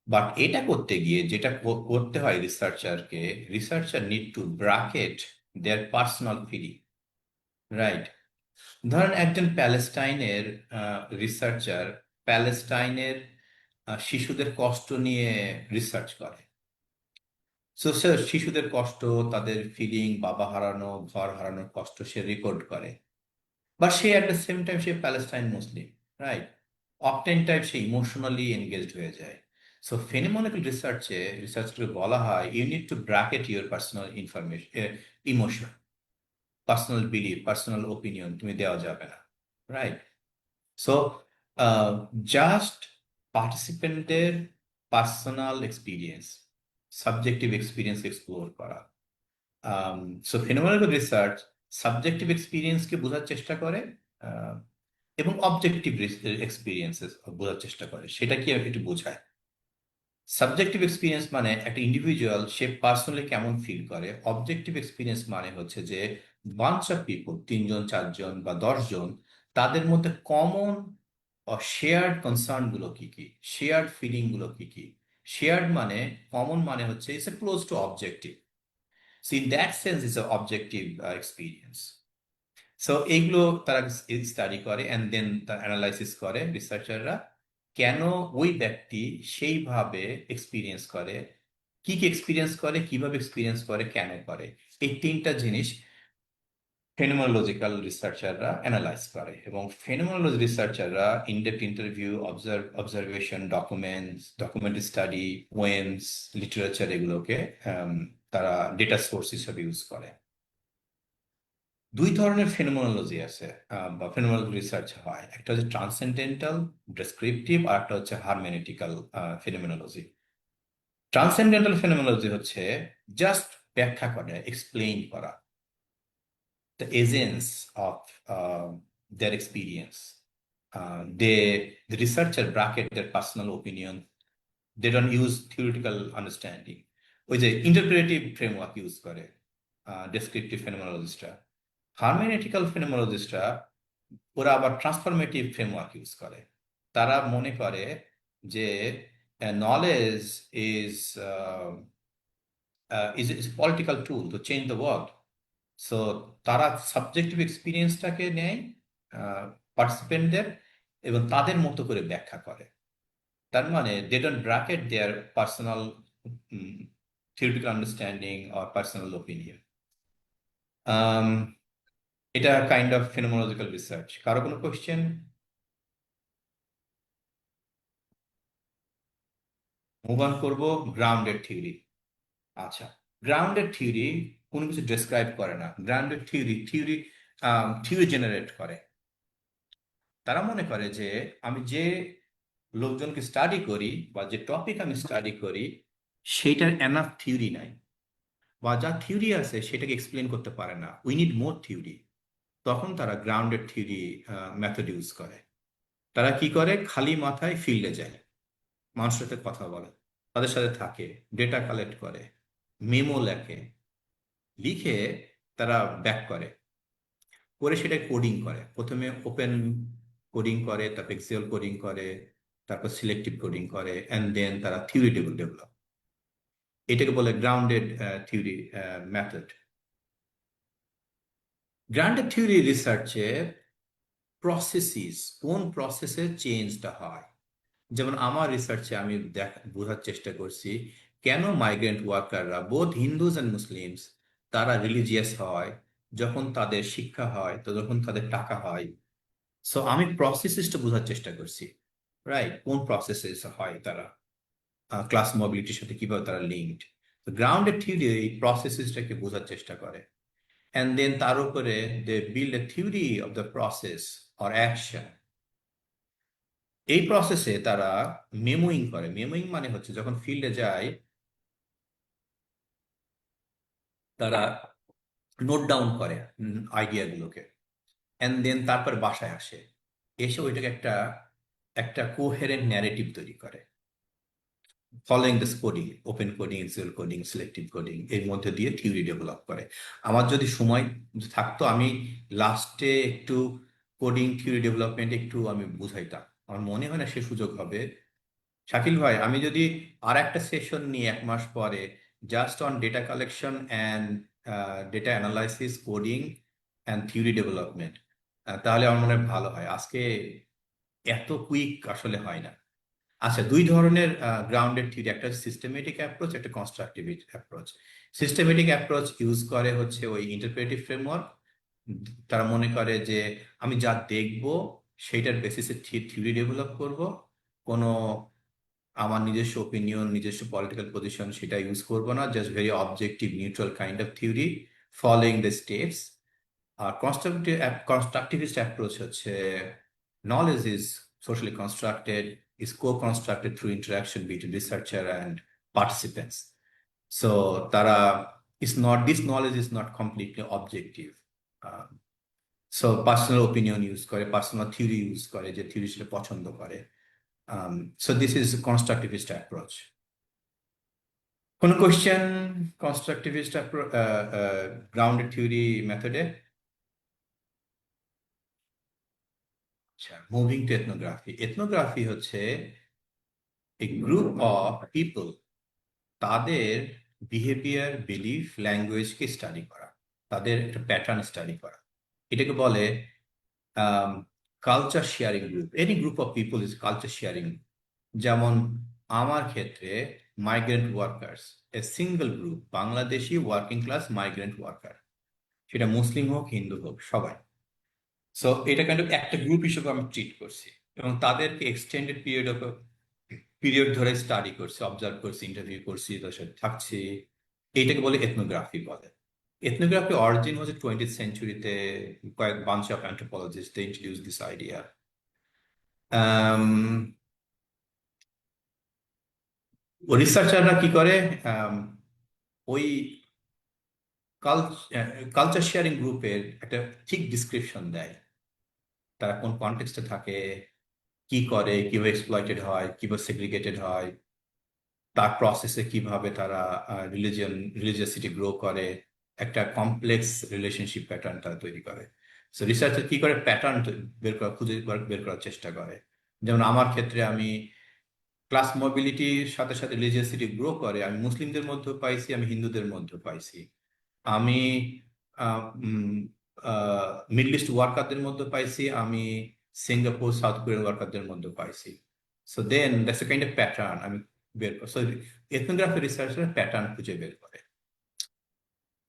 বাট এটা করতে গিয়ে যেটা করতে হয় রিসার্চারকে, researcher need to bracket their personal feeling, right? ধরেন একজন প্যালেস্টাইনের রিসার্চার প্যালেস্টাইনের শিশুদের কষ্ট নিয়ে রিসার্চ করে। সো স্যার, শিশুদের কষ্ট, তাদের ফিলিং, বাবা হারানো, ঘর হারানোর কষ্ট সে রেকর্ড করে। বা সে অ্যাট দ্য সেম টাইম সে Palestine Muslim, right? Often time সে ইমোশনালি এনগেজড হয়ে যায়। সো ফেনোমেনোলজিক্যাল রিসার্চকে বলা হয় you need to bracket your personal information, emotion, personal belief, personal opinion তুমি দেওয়া যাবে না, রাইট? সো জাস্ট পার্টিসিপেন্টের personal experience, subjective experience explore করা। সো ফেনোমেনোলজিক্যাল রিসার্চ সাবজেক্টিভ এক্সপিরিয়েন্সকে বোঝার চেষ্টা করে, এবং অবজেক্টিভ এক্সপিরিয়েন্সেস বোঝার চেষ্টা করে। সেটা কি একটু বোঝায়। সাবজেক্টিভ এক্সপিরিয়েন্স মানে একটা ইন্ডিভিজুয়াল সে পার্সোনালি কেমন ফিল করে। অবজেক্টিভ এক্সপিরিয়েন্স মানে হচ্ছে যে বাঞ্চ অফ পিপল, 3 জন 4 জন বা 10 জন, তাদের মধ্যে কমন শেয়ার্ড কনসার্ন গুলো কি কি, শেয়ার্ড ফিলিং গুলো কি কি। শেয়ার্ড মানে, কমন মানে হচ্ছে it's a close two objective. So in that sense it's a objective experience. So এইগুলো তারা স্টাডি করে, অ্যান্ড দেন তারা অ্যানালাইসিস করে রিসার্চাররা, কেন ওই ব্যক্তি সেইভাবে এক্সপিরিয়েন্স করে, কি কি এক্সপিরিয়েন্স করে, কিভাবে এক্সপিরিয়েন্স করে, কেন করে। এই 3টা জিনিস ফেনোমেনোলজিক্যাল রিসার্চাররা অ্যানালাইজ করে। এবং ফেনোমেনোলজি রিসার্চাররা in depth interview, observation, document study, poems, literature, এগুলোকে তারা ডেটা সোর্স হিসেবে ইউজ করে। 2 ধরনের ফেনোমেনোলজি আছে, বা ফেনোমেনোলজি রিসার্চ হয়। একটা হচ্ছে ট্রান্সেন্ডেন্টাল ডেসক্রিপটিভ, আর একটা হচ্ছে হারমেনেটিক্যাল ফেনোমেনোলজি। ট্রান্সেন্ডেন্টাল ফেনোমেনোলজি হচ্ছে জাস্ট ব্যাখ্যা করা, এক্সপ্লেইন করা the essence of their experience. The researcher bracket their personal opinion. They don't use theoretical understanding. ওই যে ইন্টারপ্রেটিভ ফ্রেমওয়ার্ক ইউজ করে ডেসক্রিপটিভ ফেনোমেনোলজিস্টরা। হারমেনেটিক্যাল ফেনোমেনোলজিস্টরা ওরা আবার ট্রান্সফরমেটিভ ফ্রেমওয়ার্ক ইউজ করে। তারা মনে করে যে knowledge is political tool to change the world. So তারা সাবজেক্টিভ এক্সপিরিয়েন্সটাকে নেয় পার্টিসিপেন্টদের, এবং তাদের মতো করে ব্যাখ্যা করে। তার মানে they don't bracket their personal theoretical understanding or personal opinion. এটা কাইন্ড অফ ফেনোমেনোলজিক্যাল রিসার্চ। কারো কোনো কোয়েশ্চেন? মুভ অন করবো গ্রাউন্ডেড থিওরি। আচ্ছা, গ্রাউন্ডেড থিওরি কোনো কিছু ডেসক্রাইব করে না। গ্রাউন্ডেড থিওরি জেনারেট করে। তারা মনে করে যে আমি যে লোকজনকে স্টাডি করি বা যে টপিক আমি স্টাডি করি সেটার এনাফ থিওরি নাই, বা যা থিওরি আছে সেটাকে এক্সপ্লেন করতে পারে না, উই নিড মোর থিওরি। তখন তারা গ্রাউন্ডেড থিওরি মেথড ইউজ করে। তারা কি করে, খালি মাথায় ফিল্ডে যায়, মানুষের সাথে কথা বলে, তাদের সাথে থাকে, ডেটা কালেক্ট করে, মেমো লেখে, লিখে তারা ব্যাক করে, সেটা কোডিং করে। প্রথমে ওপেন কোডিং করে, তারপর এক্সিএল কোডিং করে, তারপর সিলেক্টিভ কোডিং করে, অ্যান্ড দেন তারা থিওরি ডেভেলপ। এটাকে বলে grounded theory method. Grounded theory রিসার্চে প্রসেসিস, কোন প্রসেসে চেঞ্জটা হয়। যেমন আমার রিসার্চে আমি বোঝার চেষ্টা করছি কেন মাইগ্রেন্ট ওয়ার্কাররা, বোথ হিন্দুজ অ্যান্ড মুসলিমস, তারা রিলিজিয়াস হয় যখন তাদের শিক্ষা হয়, তো যখন তাদের টাকা হয়। সো আমি প্রসেসিসটা বোঝার চেষ্টা করছি, রাইট? কোন প্রসেসেস হয় তারা, ক্লাস মোবিলিটির সাথে কিভাবে তারা লিঙ্কড। গ্রাউন্ডেড থিওরি এই প্রসেসেসটাকে বোঝার চেষ্টা করে, অ্যান্ড দেন তার উপরে they build a theory of the process or action. এই প্রসেসে তারা মেমোইং করে। মেমোইং মানে হচ্ছে যখন ফিল্ডে যায়, তারা নোট ডাউন করে আইডিয়াগুলোকে, অ্যান্ড দেন তারপর বাসায় আসে, এসে ওইটাকে একটা একটা কোহেরেন্ট ন্যারেটিভ তৈরি করে, following this coding, open coding, execute coding, selective coding, এর মধ্যে দিয়ে থিওরি ডেভেলপ করে। আমার যদি সময় থাকতো আমি লাস্টে একটু কোডিং থিওরি ডেভেলপমেন্ট একটু আমি বুঝাইতাম। আমার মনে হয় না সে সুযোগ হবে। শাকিল ভাই, আমি যদি আর একটা সেশন নিই 1 মাস পরে, just on data collection and data analysis, coding and theory development, তাহলে আমার মনে হয় ভালো হয়। আজকে এত কুইক আসলে হয় না। আচ্ছা, 2 ধরনের গ্রাউন্ডেড থিওরি, একটা সিস্টেমেটিক অ্যাপ্রোচ, একটা constructive approach. Systematic approach use করে হচ্ছে ওই ইন্টারপ্রেটিভ ফ্রেমওয়ার্ক। তারা মনে করে যে আমি যা দেখব সেইটার বেসিসে থিওরি ডেভেলপ করব, কোনো আমার নিজস্ব ওপিনিয়ন, নিজস্ব পলিটিক্যাল পজিশন সেটা ইউজ করব না, just very objective neutral kind of theory following the steps. আর কনস্ট্রাকটিভিস্ট অ্যাপ্রোচ হচ্ছে knowledge is socially constructed, is co-constructed through interaction between researcher and participants. So tara is not, this knowledge is not completely objective. Um, so personal opinion use kore, personal theory use kore, je theory seta pochondo kore. So this is constructivist approach. Kono question constructivist grounded theory method e? আচ্ছা, মুভিং টু এথনোগ্রাফি। এথনোগ্রাফি হচ্ছে এ গ্রুপ অফ পিপল, তাদের বিহেভিয়ার, বিলিফ, ল্যাঙ্গুয়েজকে স্টাডি করা, তাদের একটা প্যাটার্ন স্টাডি করা। এটাকে বলে culture sharing group. Any group of people is culture sharing. যেমন আমার ক্ষেত্রে migrant workers, a single group, Bangladeshi working class migrant worker, সেটা মুসলিম হোক, হিন্দু হোক, সবাই। সো এটা কাইন্ড অফ একটা গ্রুপ হিসেবে আমি ট্রিট করছি, এবং তাদেরকে এক্সটেন্ডেড পিরিয়ড ধরে স্টাডি করছি, অবজার্ভ করছি, ইন্টারভিউ করছি, তাদের সাথে থাকছি। এইটাকে বলে এথনোগ্রাফি বলে। এথনোগ্রাফি অরিজিন হচ্ছে 20th সেঞ্চুরিতে, কয়েক bunch of anthropologist they introduce this idea. রিসার্চাররা কি করে, ওই কালচার শেয়ারিং গ্রুপের একটা ঠিক ডিসক্রিপশন দেয়, তারা কোন কনটেক্সটে থাকে, কি করে, কিভাবে এক্সপ্লয়েটেড হয়, কিভাবে সেগ্রিগেটেড হয়, তার প্রসেসে কিভাবে তারা রিলিজিয়াসিটি গ্রো করে, একটা কমপ্লেক্স রিলেশনশিপ প্যাটার্ন তারা তৈরি করে। সো রিসার্চার কি করে, প্যাটার্ন খুঁজে বের করার চেষ্টা করে। যেমন আমার ক্ষেত্রে আমি ক্লাস মোবিলিটির সাথে সাথে রিলিজিয়াসিটি গ্রো করে, আমি মুসলিমদের মধ্যেও পাইছি, আমি হিন্দুদের মধ্যেও পাইছি, আমি মিডল ইস্ট ওয়ার্কারদের মধ্যে পাইছি, আমি সিঙ্গাপুর, সাউথ কোরিয়ান ওয়ার্কারদের মধ্যে পাইছি। So then that's a kind of pattern আমি বের করি। সো এথনোগ্রাফি রিসার্চের প্যাটার্ন খুঁজে বের করে।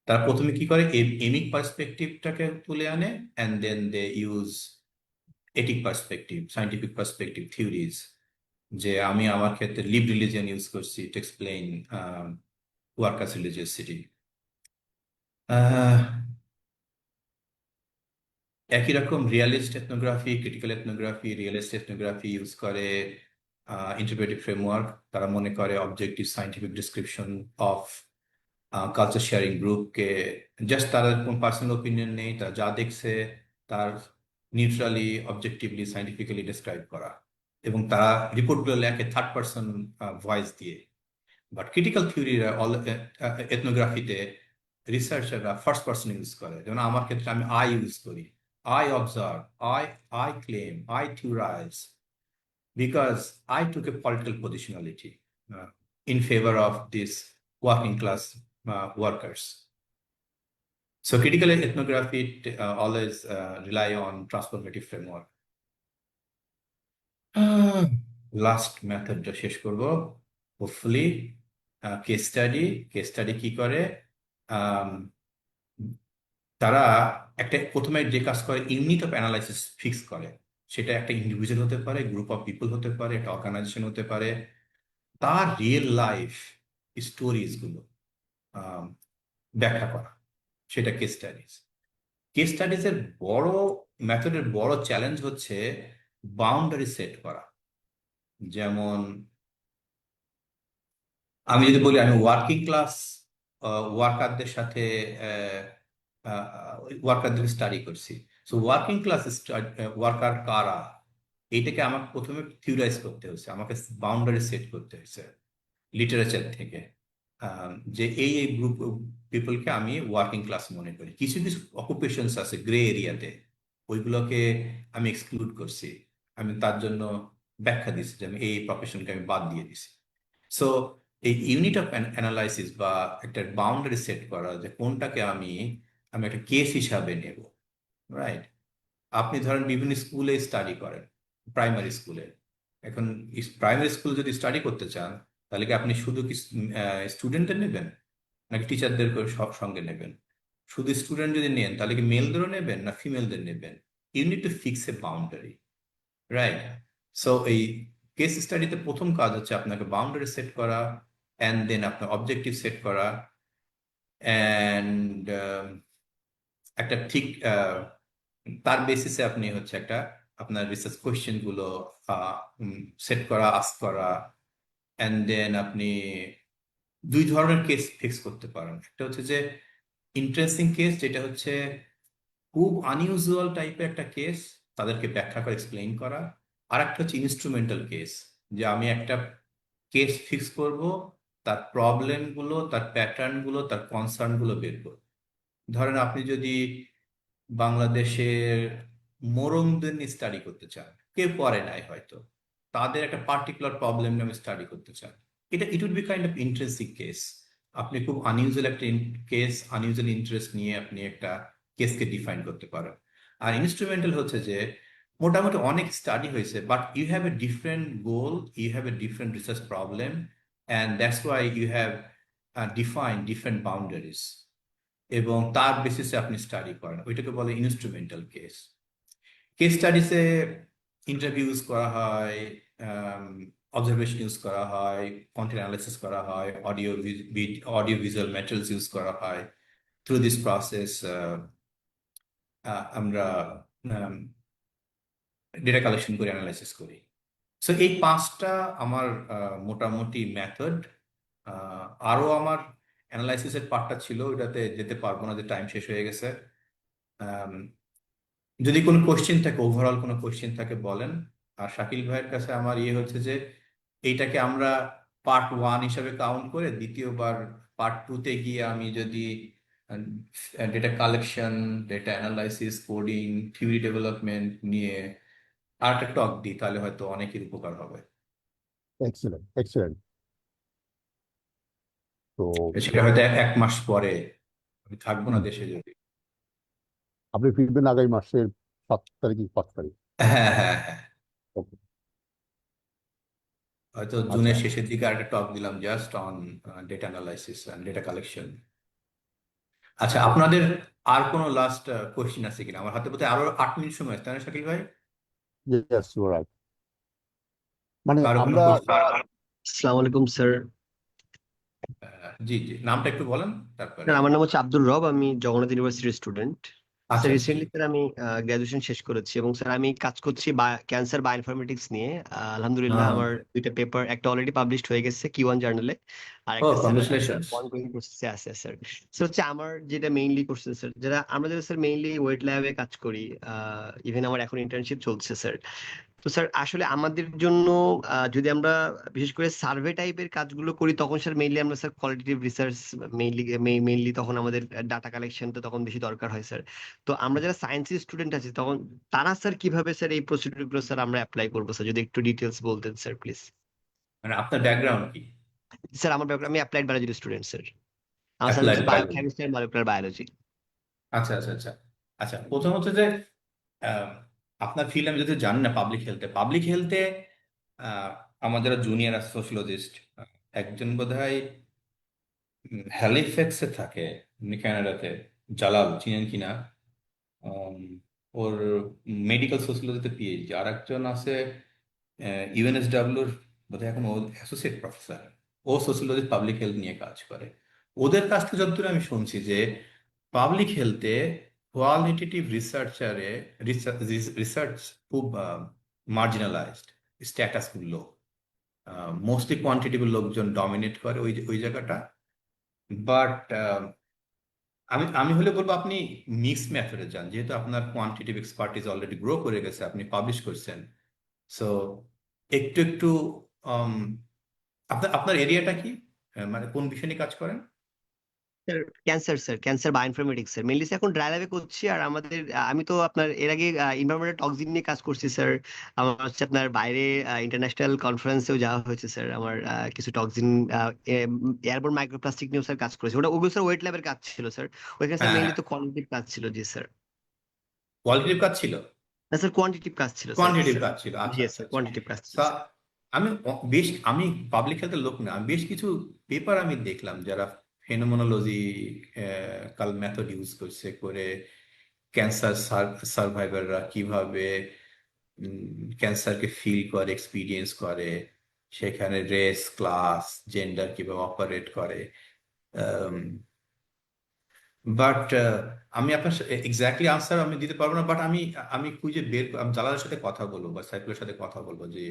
তারা প্রথমে কি করে, এমিক পার্সপেক্টিভটাকে তুলে আনে, and then they use etic perspective, scientific perspective theories. যে আমি আমার ক্ষেত্রে লিভ রিলিজিয়ন ইউজ করছি টু এক্সপ্লেইন ওয়ার্কার্স রিলিজিয়াসিটি। একই রকম realist ethnography, critical ethnography, realist ethnography use করে ইন্টারপ্রেটিভ ফ্রেমওয়ার্ক। তারা মনে করে objective scientific description of culture sharing গ্রুপকে, জাস্ট তারা কোনো পার্সোনাল ওপিনিয়ন নেই, তারা যা দেখছে তার নিউট্রালি, অবজেক্টিভলি, সাইন্টিফিক্যালি ডিসক্রাইব করা, এবং তারা রিপোর্টগুলো লেখে থার্ড পার্সন ভয়েস দিয়ে। বাট ক্রিটিক্যাল থিওরিরা এথনোগ্রাফিতে রিসার্চাররা ফার্স্ট পার্সন ইউজ করে। যেমন আমার ক্ষেত্রে আমি আই ইউজ করি, I observe, I claim, I theorize, because I took a political positionality in favor of these working class workers. So critical ethnography always rely on transformative framework. Last method টা শেষ করব hopefully, case study কি করে, তারা একটা প্রথমে যে কাজ করে, ইউনিট অফ অ্যানালাইসিস ফিক্স করে। সেটা একটা ইন্ডিভিজুয়াল হতে পারে, গ্রুপ অফ পিপল হতে পারে, একটা অর্গানাইজেশন হতে পারে। তার রিয়েল লাইফ স্টোরিজগুলো ব্যাখ্যা করা, সেটা কেস স্টাডিজ। কেস স্টাডিজের বড় মেথডের বড় চ্যালেঞ্জ হচ্ছে বাউন্ডারি সেট করা। যেমন আমি যদি বলি আমি ওয়ার্কিং ক্লাস ওয়ার্কারদের সাথে ওয়ার্কারদের স্টাডি করছি। সো ওয়ার্কিং ক্লাস ওয়ার্কার কারা, এইটাকে আমাকে প্রথমে থিওরাইজ করতে হয়েছে, আমাকে বাউন্ডারি সেট করতে হয়েছে লিটারেচার থেকে, যে এই এই গ্রুপ পিপলকে আমি ওয়ার্কিং ক্লাস মনে করি। কিছু কিছু অকুপেশনস আছে গ্রে এরিয়াতে, ওইগুলোকে আমি এক্সক্লুড করছি, আমি তার জন্য ব্যাখ্যা দিচ্ছি যে আমি এই প্রফেশনকে আমি বাদ দিয়ে দিছি। সো এই ইউনিট অফ অ্যানালাইসিস বা একটা বাউন্ডারি সেট করা, যে কোনটাকে আমি আমি একটা কেস হিসাবে নেব, রাইট? আপনি ধরেন বিভিন্ন স্কুলে স্টাডি করেন, প্রাইমারি স্কুলে। এখন প্রাইমারি স্কুল যদি স্টাডি করতে চান, তাহলে কি আপনি শুধু কি স্টুডেন্টদের নেবেন নাকি টিচারদের সব সঙ্গে নেবেন? শুধু স্টুডেন্ট যদি নেন, তাহলে কি মেলদেরও নেবেন না ফিমেলদের নেবেন? You need to fix a boundary, right? So এই কেস স্টাডিতে প্রথম কাজ হচ্ছে আপনাকে বাউন্ডারি সেট করা, অ্যান্ড দেন আপনার অবজেক্টিভ সেট করা, অ্যান্ড একটা ঠিক তার বেসিসে আপনি হচ্ছে একটা আপনার রিসার্চ কোয়েশ্চেন গুলো সেট করা, আস্ক করা, অ্যান্ড দেন আপনি দুই ধরনের কেস ফিক্স করতে পারেন। একটা হচ্ছে যে ইন্টারেস্টিং কেস, যেটা হচ্ছে খুব আনইউজুয়াল টাইপের একটা কেস, তাদেরকে ব্যাখ্যা করে এক্সপ্লেইন করা। আর একটা হচ্ছে ইনস্ট্রুমেন্টাল কেস, যে আমি একটা কেস ফিক্স করব, তার প্রবলেম গুলো, তার প্যাটার্ন গুলো, তার কনসার্ন গুলো বের করব। ধরেন আপনি যদি বাংলাদেশের মোরংদের নিয়ে স্টাডি করতে চান, কেউ পড়ে নাই হয়তো, তাদের একটা পার্টিকুলার প্রবলেম নিয়ে আমি স্টাডি করতে চান, এটা it would be kind of interesting case. আপনি খুব আনইউজুয়াল একটা কেস, আনইউজুয়াল ইন্টারেস্ট নিয়ে আপনি একটা কেসকে ডিফাইন করতে পারেন। আর ইনস্ট্রুমেন্টাল হচ্ছে যে মোটামুটি অনেক স্টাডি হয়েছে, but you have a different goal, you have a different research problem, and that's why you have define different boundaries, এবং তার বেসিসে আপনি স্টাডি করেন, ওইটাকে বলে ইনস্ট্রুমেন্টাল কেস। কেস স্টাডিসে ইন্টারভিউ ইউজ করা হয়, অবজারভেশন ইউজ করা হয়, কন্টেন্ট অ্যানালাইসিস করা হয়, অডিও ভিজুয়াল ম্যাটেরিয়ালস ইউজ করা হয়। থ্রু দিস প্রসেস আমরা ডেটা কালেকশন করে অ্যানালাইসিস করি। সো এই পাঁচটা আমার মোটামুটি মেথড। আরো আমার অ্যানালাইসিসের পার্টটা ছিল, ওইটাতে যেতে পারবো না, যে টাইম শেষ হয়ে গেছে। যদি কোনো কোশ্চেন থাকে, ওভারঅল কোনো কোশ্চেন থাকে বলেন। আর শাকিল ভাইয়ের কাছে আমার ইয়ে হচ্ছে যে এইটাকে আমরা পার্ট 1 হিসাবে কাউন্ট করে দ্বিতীয়বার পার্ট 2-তে গিয়ে আমি যদি data collection, data analysis, coding, theory development নিয়ে আর একটা টক দিই, তাহলে হয়তো অনেকের উপকার হবে। Excellent, excellent. তো সেটা হয়তো এক মাস পরে, আমি থাকবো না হুম, দেশে যদি। আপনি ফিরবেন আগামী মাসের 7 তারিখ, 5 তারিখ? হ্যাঁ, হ্যাঁ, হ্যাঁ। ওকে, হয়তো আচ্ছা। জুনের শেষের দিকে একটা টক দিলাম just on data analysis and data collection. আচ্ছা, ওকে, আপনাদের আর কোনো লাস্ট কোশ্চেন আছে কিনা? আমার হাতে বোধহয় আরো 8 মিনিট সময় আছে, তাই না শাকিল ভাই? Yes, you right. মানে কারো কোনো আমরা কোশ্চেন? আসসালামু আলাইকুম স্যার। জি জি, নামটা একটু বলেন তারপরে। স্যার আমার নাম হচ্ছে আব্দুল রব, আমি জগন্নাথ ইউনিভার্সিটির স্টুডেন্ট। আচ্ছা স্যার আচ্ছা, জি। রিসেন্টলি স্যার আমি গ্রাজুয়েশন শেষ করেছি এবং স্যার আমি কাজ করছি ক্যান্সার বায়োইনফরমেটিক্স নিয়ে। আলহামদুলিল্লাহ আমার দুইটা পেপার, একটা অলরেডি পাবলিশড হয়ে গেছে Q1 জার্নালে, আর ও, একটা স্যার কংগ্রেচুলেশনস। অনগোয়িং প্রসেসে আছে স্যার। স্যার হচ্ছে আমার যেটা মেইনলি করছে স্যার, আমরা যেটা স্যার মেইনলি ওয়েট ল্যাবে কাজ করি, ইভেন আমার এখন ইন্টার্নশিপ চলছে স্যার। তো স্যার আসলে আমাদের জন্য যদি আমরা বিশেষ করে সার্ভে টাইপের কাজগুলো করি, তখন স্যার মেইনলি আমরা স্যার কোয়ালিটেটিভ রিসার্চ মেইনলি তখন আমাদের ডাটা কালেকশনটা তখন বেশি দরকার হয় স্যার। তো আমরা যারা সায়েন্সের স্টুডেন্ট আছি তখন তারা স্যার কিভাবে স্যার এই প্রসিডিউরগুলো স্যার আমরা অ্যাপ্লাই করবো স্যার, যদি একটু ডিটেলস বলতেন স্যার প্লিজ। মানে আপনার ব্যাকগ্রাউন্ড কি? স্যার আমার ব্যাপারে আমি অ্যাপ্লাইড বায়োলজির স্টুডেন্ট স্যার। আমার স্যার অ্যাপ্লাইড হচ্ছে বায়োলজি। বায়োকেমিস্ট্রি আর মলিকুলার বায়োলজি। আচ্ছা আচ্ছা আচ্ছা। আচ্ছা, প্রথম হচ্ছে যে আহ, আপনার ফিল্ড আমি যদি জানি না, পাবলিক হেলথে আমার যারা জুনিয়র সোশিওলজিস্ট, একজন বোধহয় হ্যালিফ্যাক্সে থাকে, কানাডাতে, জালাল, চিনেন কিনা? উম, ওর মেডিকেল সোশিওলজিতে পিএইচডি। আর একজন আছে ইউএনএসডব্লিউর, বোধহয় এখন ও অ্যাসোসিয়েট প্রফেসর, ও সোশিওলজি পাবলিক হেলথ নিয়ে কাজ করে। ওদের কাছ থেকে যতদূর আমি শুনছি যে পাবলিক হেলথে কোয়ালিটেটিভ রিসার্চ খুব মার্জিনালাইজড, স্ট্যাটাস খুব লো, মোস্টলি কোয়ান্টিটেটিভ লোকজন ডমিনেট করে ওই ওই জায়গাটা। বাট আমি আমি হলে বলবো আপনি মিক্স মেথডে যান, যেহেতু আপনার কোয়ান্টিটিভ এক্সপার্টিস অলরেডি গ্রো করে গেছে, আপনি পাবলিশ করছেন। সো একটু একটু আম, আপনার আপনার এরিয়াটা কি, মানে কোন বিষয় নিয়ে কাজ করেন? Sir cancer, sir cancer bioinformatics sir mainly এখন ড্রাই ল্যাবে করছি। আর আমাদের আমি তো আপনার এর আগে ইনভারমেন্টাল টক্সিন নিয়ে কাজ করছি স্যার। আমার হচ্ছে আপনার বাইরে ইন্টারন্যাশনাল কনফারেন্সেও যাওয়া হয়েছে স্যার। আমার কিছু টক্সিন এয়ারবোর্ন মাইক্রোপ্লাস্টিক নিয়েও স্যার কাজ করেছে। ওগুলো স্যার ওয়েট ল্যাবের কাজ ছিল স্যার। ওইখানে স্যার হ্যাঁ, মেনলি হ্যাঁ, তো কোয়ালিটিভ কাজ ছিল। জি স্যার। কোয়ালিটিভ কাজ ছিল, না স্যার কোয়ান্টিটিভ কাজ ছিল স্যার। কোয়ান্টিটিভ কাজ ছিল, জি আচ্ছা আচ্ছা স্যার আচ্ছা। কোয়ান্টিটিভ কাজ ছিল তা স্যার। আমি পাবলিক হেলথের লোক না, আমি বেশ কিছু পেপার দেখলাম ফেনোমেনোলজি কাল মেথড ইউজ করছে, করে ক্যান্সার সার্ভাইভাররা কিভাবে ক্যান্সারকে ফিল করে, এক্সপিরিয়েন্স করে, সেখানে রেস, ক্লাস, জেন্ডার কিভাবে অপারেট করে। বাট আমি আপনার এক্স্যাক্টলি আনসার আমি দিতে পারবো না, বাট আমি আমি খুঁজে আমি জালালের সাথে কথা বলবো বা সাইফুলের সাথে কথা বলবো যে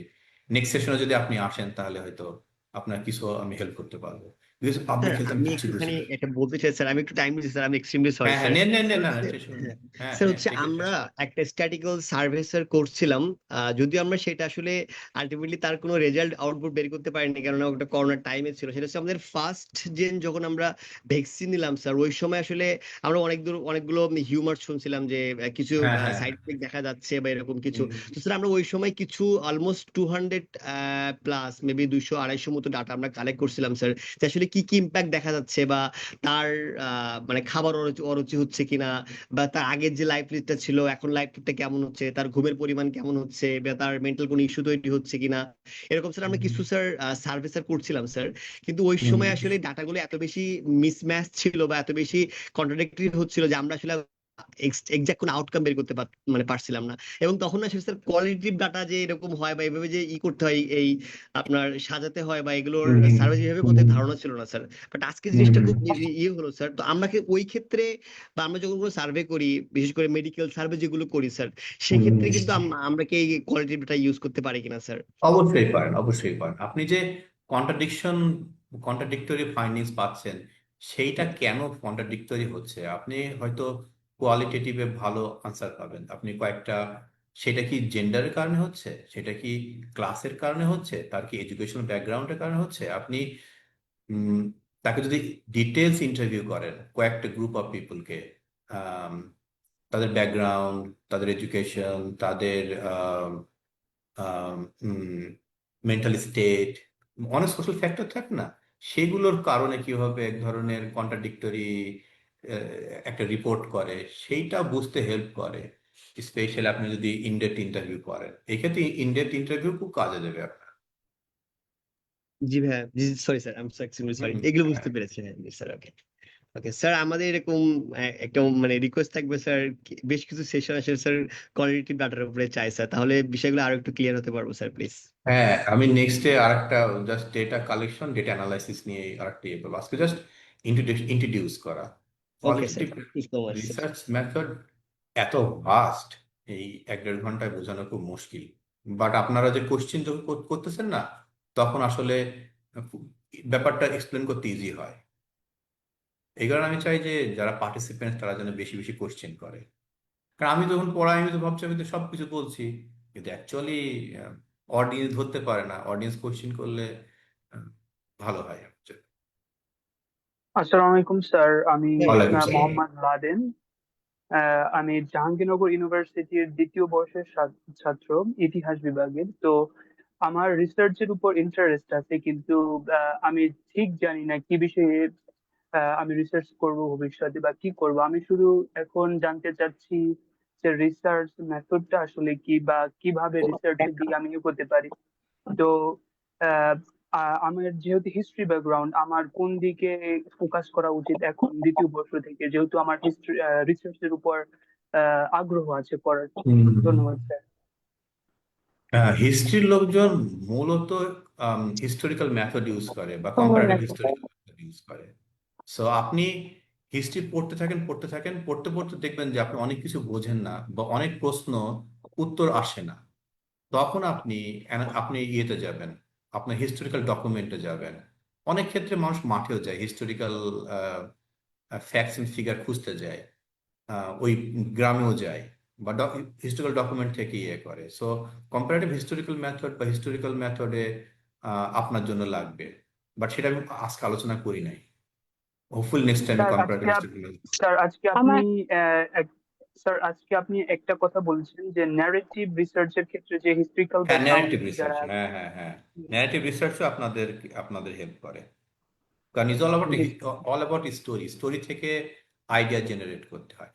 নেক্সট সেশনে যদি আপনি আসেন তাহলে হয়তো আপনার কিছু আমি হেল্প করতে পারবো, বিকজ পাবলিক স্যার হেলথ আমি আমি কিছু বুঝি একটুখানি না। এটা বলতে চাই স্যার। আমি একটু টাইম নিচ্ছি স্যার। আমি এক্সট্রিমলি সরি হ্যাঁ হ্যাঁ, স্যার। নেন নেন নেন স্যার না না, হচ্ছে শেষ করুন। হ্যাঁ, হ্যাঁ স্যার হ্যাঁ, হচ্ছে টেক ইট আমরা শেষ। একটা স্ট্যাটিক্যাল সার্ভে স্যার করছিলাম। যদিও আমরা সেটা আসলে আলটিমেটলি তার কোনো রেজাল্ট আউটপুট বের করতে পারিনি, কেননা ওটা করোনার টাইমে ছিল। সেটা হচ্ছে আমাদের ফার্স্ট জেন যখন আমরা ভ্যাকসিন নিলাম স্যার। ওই সময় আসলে আমরা অনেকগুলো হিউমার শুনছিলাম যে কিছু হ্যাঁ হ্যাঁ সাইড এফেক্ট দেখা যাচ্ছে বা এরকম কিছু। হুম, তো স্যার আমরা ওই সময় কিছু অলমোস্ট 200 প্লাস মেবি 200-250 মতো ডাটা আমরা কালেক্ট করছিলাম স্যার, যে আসলে কি কি ইম্প্যাক্ট দেখা যাচ্ছে, বা তার মানে খাবার অরুচি অরুচি হচ্ছে কিনা, বা তার আগের যে লাইফ লিডটা ছিল এখন লাইফ লিডটা কেমন হচ্ছে, তার ঘুমের পরিমাণ কেমন হচ্ছে, বা তার মেন্টাল কোনো ইস্যু তৈরি হচ্ছে কিনা। এরকম স্যার আমরা কিছু স্যার সার্ভে স্যার করছিলাম স্যার। কিন্তু ওই হুম, সময় আসলে ডাটাগুলো এত বেশি মিসম্যাচ ছিল বা এত বেশি কন্ট্রাডিক্টরি হচ্ছিল যে আমরা আসলে এক্সাক্ট কোনো আউটকাম বের করতে মানে পারছিলাম না। এবং তখন আসলে স্যার কোয়ালিটিভ ডাটা যে এরকম হয় বা এভাবে যে করতে হয়, এই আপনার সাজাতে হয় বা এগুলোর হুম, হুম, সার্ভে যেভাবে করতে হয়, ধারণা ছিল না স্যার। বাট আজকে হুম, জিনিসটা হুম, খুব ইয়ে হলো স্যার। তো আমরা ওই ক্ষেত্রে বা আমরা যখন কোনো সার্ভে করি, বিশেষ করে মেডিকেল সার্ভে যেগুলো করি স্যার, সেক্ষেত্রে কিন্তু হুম। আমরা কি এই কোয়ালিটিভ ডাটা ইউজ করতে পারি কিনা স্যার? অবশ্যই পারেন, অবশ্যই পারেন। আপনি যে কন্ট্রাডিকশন কন্ট্রাডিক্টরি ফাইন্ডিংস পাচ্ছেন, সেইটা কেন কন্ট্রাডিক্টরি হচ্ছে, আপনি হয়তো কোয়ালিটেটিভে ভালো আনসার পাবেন, আপনি কয়েকটা, সেটা কি জেন্ডারের কারণে হচ্ছে, সেটা কি ক্লাসের কারণে হচ্ছে, তার কি এডুকেশনাল ব্যাকগ্রাউন্ডের কারণে হচ্ছে, আপনি উম, তাকে যদি ডিটেলস ইন্টারভিউ করেন কয়েকটা গ্রুপ অফ পিপলকে, তাদের ব্যাকগ্রাউন্ড, তাদের এডুকেশন, তাদের মেন্টাল স্টেট, অনেক সোশ্যাল ফ্যাক্টর থাকে না, সেগুলোর কারণে কিভাবে এক ধরনের কন্ট্রাডিক্টরি একটা রিপোর্ট করে, সেইটা বুঝতে হেল্প করে। স্পেশালি আপনি যদি ইনডেপথ ইন্টারভিউ করেন, এক্ষেত্রে ইনডেপথ ইন্টারভিউ খুব কাজে দেবে আপনার। জি ভাইয়া, জি sorry sir, I am so extremely sorry. হুম, এগুলো হ্যাঁ। বুঝতে পেরেছি। হ্যাঁ স্যার, ওকে। ওকে স্যার, আমাদের এরকম একটা মানে রিকোয়েস্ট থাকবে স্যার, বেশ কিছু সেশন আসলে স্যার কোয়ালিটেটিভ ডাটার উপরে চাই স্যার, তাহলে বিষয়গুলো আরো একটু ক্লিয়ার হতে পারবো স্যার প্লিজ। হ্যাঁ, আমি নেক্সটে আরেকটা just data collection, data analysis নিয়ে আরেকটা ইয়ে করবো। আজকে জাস্ট ইন্ট্রোডিউস করা। Okay sir, qualitative thank you so much sir. Research method এত ভাস্ট, এই 1-1.5 ঘন্টায় বোঝানো খুব মুশকিল। বাট আপনারা যে কোশ্চেন যখন করতেছেন না, তখন আসলে ব্যাপারটা এক্সপ্লেন করতে ইজি হয়। এই কারণে আমি চাই যে যারা পার্টিসিপেন্ট তারা যেন বেশি বেশি কোশ্চেন করে। কারণ আমি যখন পড়াই আমি তো ভাবছি আমি তো সবকিছু বলছি, কিন্তু অ্যাকচুয়ালি অডিয়েন্স ধরতে পারে না, অডিয়েন্স কোশ্চেন করলে আহ, ভালো হয় actually। আসসালামু আলাইকুম স্যার, আমি ওয়ালাইকুম সালাম। মোহাম্মদ লাদেন। আমি জাহাঙ্গীরনগর ইউনিভার্সিটির দ্বিতীয় বর্ষের ছাত্র, ইতিহাস বিভাগের। তো আমার রিসার্চের উপর ইন্টারেস্ট আছে, কিন্তু আমি ঠিক জানি না কি বিষয়ে আমি রিসার্চ করব ভবিষ্যতে বা কি করব। আমি শুধু এখন জানতে চাচ্ছি যে রিসার্চ মেথডটা আসলে কি, বা কিভাবে রিসার্চের দিকে আমি এগোতে পারি। তো আহ, আমার যেহেতু হিস্ট্রি ব্যাকগ্রাউন্ড, আমার কোন দিকে ফোকাস করা উচিত এখন দ্বিতীয় বর্ষ থেকে, যেহেতু আমার হিস্ট্রি রিসার্চের উপর আগ্রহ আছে পড়ার। ধন্যবাদ স্যার। হিস্ট্রির লোকজন মূলত হিস্টোরিক্যাল মেথড ইউজ করে বা কম্পারেটিভ হিস্টোরিক্যাল মেথড ইউজ করে। সো আপনি হিস্ট্রি পড়তে পড়তে দেখবেন যে আপনি অনেক কিছু বোঝেন না বা অনেক প্রশ্ন উত্তর আসে না। তখন আপনি ইয়েতে যাবেন, আপনার হিস্টোরিক্যাল ডকুমেন্টে যাবেন, অনেক ক্ষেত্রে মানুষ মাঠেও যায়, হিস্টোরিক্যাল ফ্যাক্টস এন্ড ফিগার খুঁজতে যায়, ওই গ্রামেও যায়, বা হিস্টোরিক্যাল ডকুমেন্ট থেকে ইয়ে করে। সো কম্পারেটিভ হিস্টোরিক্যাল মেথড বা হিস্টোরিক্যাল মেথডে আপনার জন্য লাগবে, বাট সেটা আমি আজকে আলোচনা করি নাই। Hopeful next time sir comparative আজকে হিস্টোরিক্যাল। আজকে আপনি স্যার আজকে আপনি একটা কথা বলছেন যে ন্যারেটিভ রিসার্চের ক্ষেত্রে যে হিস্ট্রিক্যাল হ্যাঁ, ব্যাকগ্রাউন্ড ন্যারেটিভ রিসার্চ, যারা হ্যাঁ হ্যাঁ হ্যাঁ, ন্যারেটিভ রিসার্চও আপনাদের আপনাদের হেল্প করে, কারণ ইজ অল অ্যাবাউট স্টোরি থেকে আইডিয়া জেনারেট করতে হয়।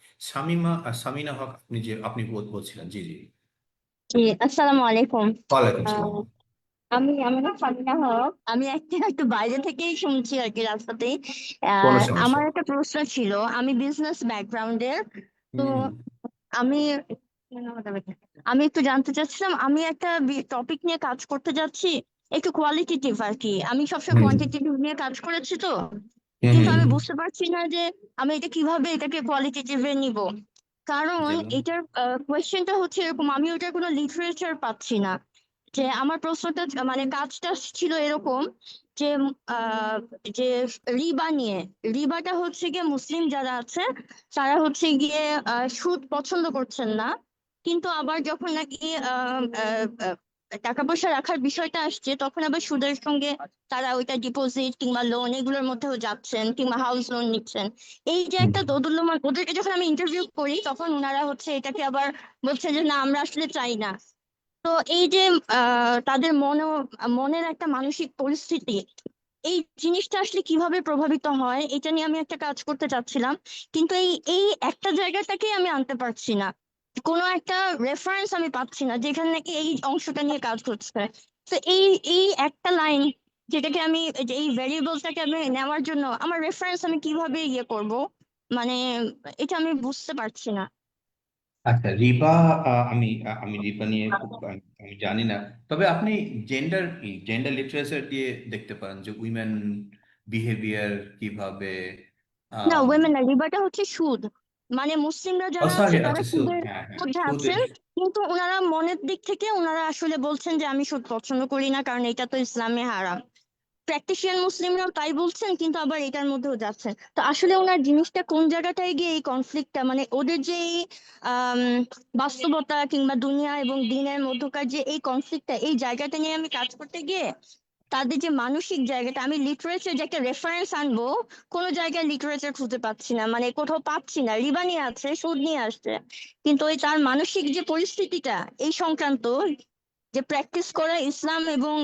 সামিনা হক, আপনি বলছিলেন, জি জি। জি, আসসালামু আলাইকুম। ওয়ালাইকুম আহ, সালাম। আমার নাম ফারিনা হক। আমি একটু বাইরে থেকেই শুনছি আর কি, রাস্তাতেই। কোনো সমস্যা আমার নেই। একটা প্রশ্ন ছিল। আমি বিজনেস ব্যাকগ্রাউন্ডের। তো হুম আমি আমি একটু জানতে চাচ্ছিলাম, আমি একটা টপিক নিয়ে কাজ করতে যাচ্ছি, একটু কোয়ালিটেটিভ আর কি। আমি সবসময় হুম কোয়ান্টিটেটিভ নিয়ে কাজ করেছি তো, হুম কিন্তু আমি হুম। বুঝতে পারছি না যে আমি এটা কিভাবে এটাকে কোয়ালিটেটিভে নিব। কারণ যেমন এটার কোয়েশ্চেনটা হচ্ছে এরকম, আমি ওটার কোনো লিটারেচার পাচ্ছি না। যে আমার প্রশ্নটা মানে কাজটা ছিল এরকম যে আহ, যে রিবা নিয়ে, রিবাটা হচ্ছে গিয়ে মুসলিম যারা আছে তারা হচ্ছে গিয়ে সুদ পছন্দ করছেন না। কিন্তু আবার যখন নাকি আহ, আহ, আহ, টাকা পয়সা রাখার বিষয়টা আসছে, তখন আবার সুদের সঙ্গে তারা ওইটা ডিপোজিট কিংবা লোন এগুলোর মধ্যেও যাচ্ছেন, কিংবা হাউস লোন নিচ্ছেন। এই যে হুম একটা দোদুল্যমান, ওদেরকে যখন আমি ইন্টারভিউ করি তখন ওনারা হচ্ছে এটাকে আবার বলছে যে না, আমরা আসলে চাই না। তো এই যে তাদের মনের একটা মানসিক পরিস্থিতি, এই জিনিসটা আসলে কিভাবে প্রভাবিত হয় এটা নিয়ে আমি একটা কাজ করতে চাচ্ছিলাম। কিন্তু এই এই একটা জায়গাটাকে আমি আনতে পারছি না, কোনো একটা রেফারেন্স আমি পাচ্ছি না যেখানে নাকি এই অংশটা নিয়ে কাজ করছে। তো এই এই একটা লাইন যেটাকে আমি এই ভেরিয়েবলটাকে আমি নেওয়ার জন্য আমার রেফারেন্স আমি কিভাবে ইয়ে করব, মানে এটা আমি বুঝতে পারছি না। আচ্ছা, রিবা, আমি রিবা নিয়ে খুব আমি জানি না, তবে আপনি জেন্ডার লিটারেচার দিয়ে দেখতে পারেন যে উইমেন বিহেভিয়ার কিভাবে। না, ওয়েমেন না, রিবাটা হচ্ছে সুদ। মানে মুসলিমরা যারা আছে সরি, তারা আচ্ছা, সুদ, সুদের হ্যাঁ হ্যাঁ, মধ্যে সুদের। আছেন, কিন্তু ওনারা মনের দিক থেকে ওনারা আসলে বলছেন যে আমি সুদ পছন্দ করি না, কারণ এটা তো ইসলামে হারাম। প্র্যাকটিশিয়ান মুসলিমরাও তাই বলছেন, কিন্তু আবার এটার মধ্যেও যাচ্ছেন। তো আসলে ওনার জিনিসটা কোন জায়গাটায় গিয়ে এই কনফ্লিক্টটা, মানে ওদের যে এই আম, বাস্তবতা কিংবা দুনিয়া এবং দিনের মধ্যকার যে এই কনফ্লিক্টটা, এই জায়গাটা নিয়ে আমি কাজ করতে গিয়ে তাদের যে মানসিক জায়গাটা, আমি লিটারেচার যে একটা রেফারেন্স আনবো, কোনো জায়গায় লিটারেচার খুঁজে পাচ্ছি না, মানে কোথাও পাচ্ছি না। রিবা নিয়ে আছে, সুদ নিয়ে আসছে, কিন্তু ওই তার মানসিক যে পরিস্থিতিটা এই সংক্রান্ত, যে প্র্যাকটিস করা ইসলাম এবং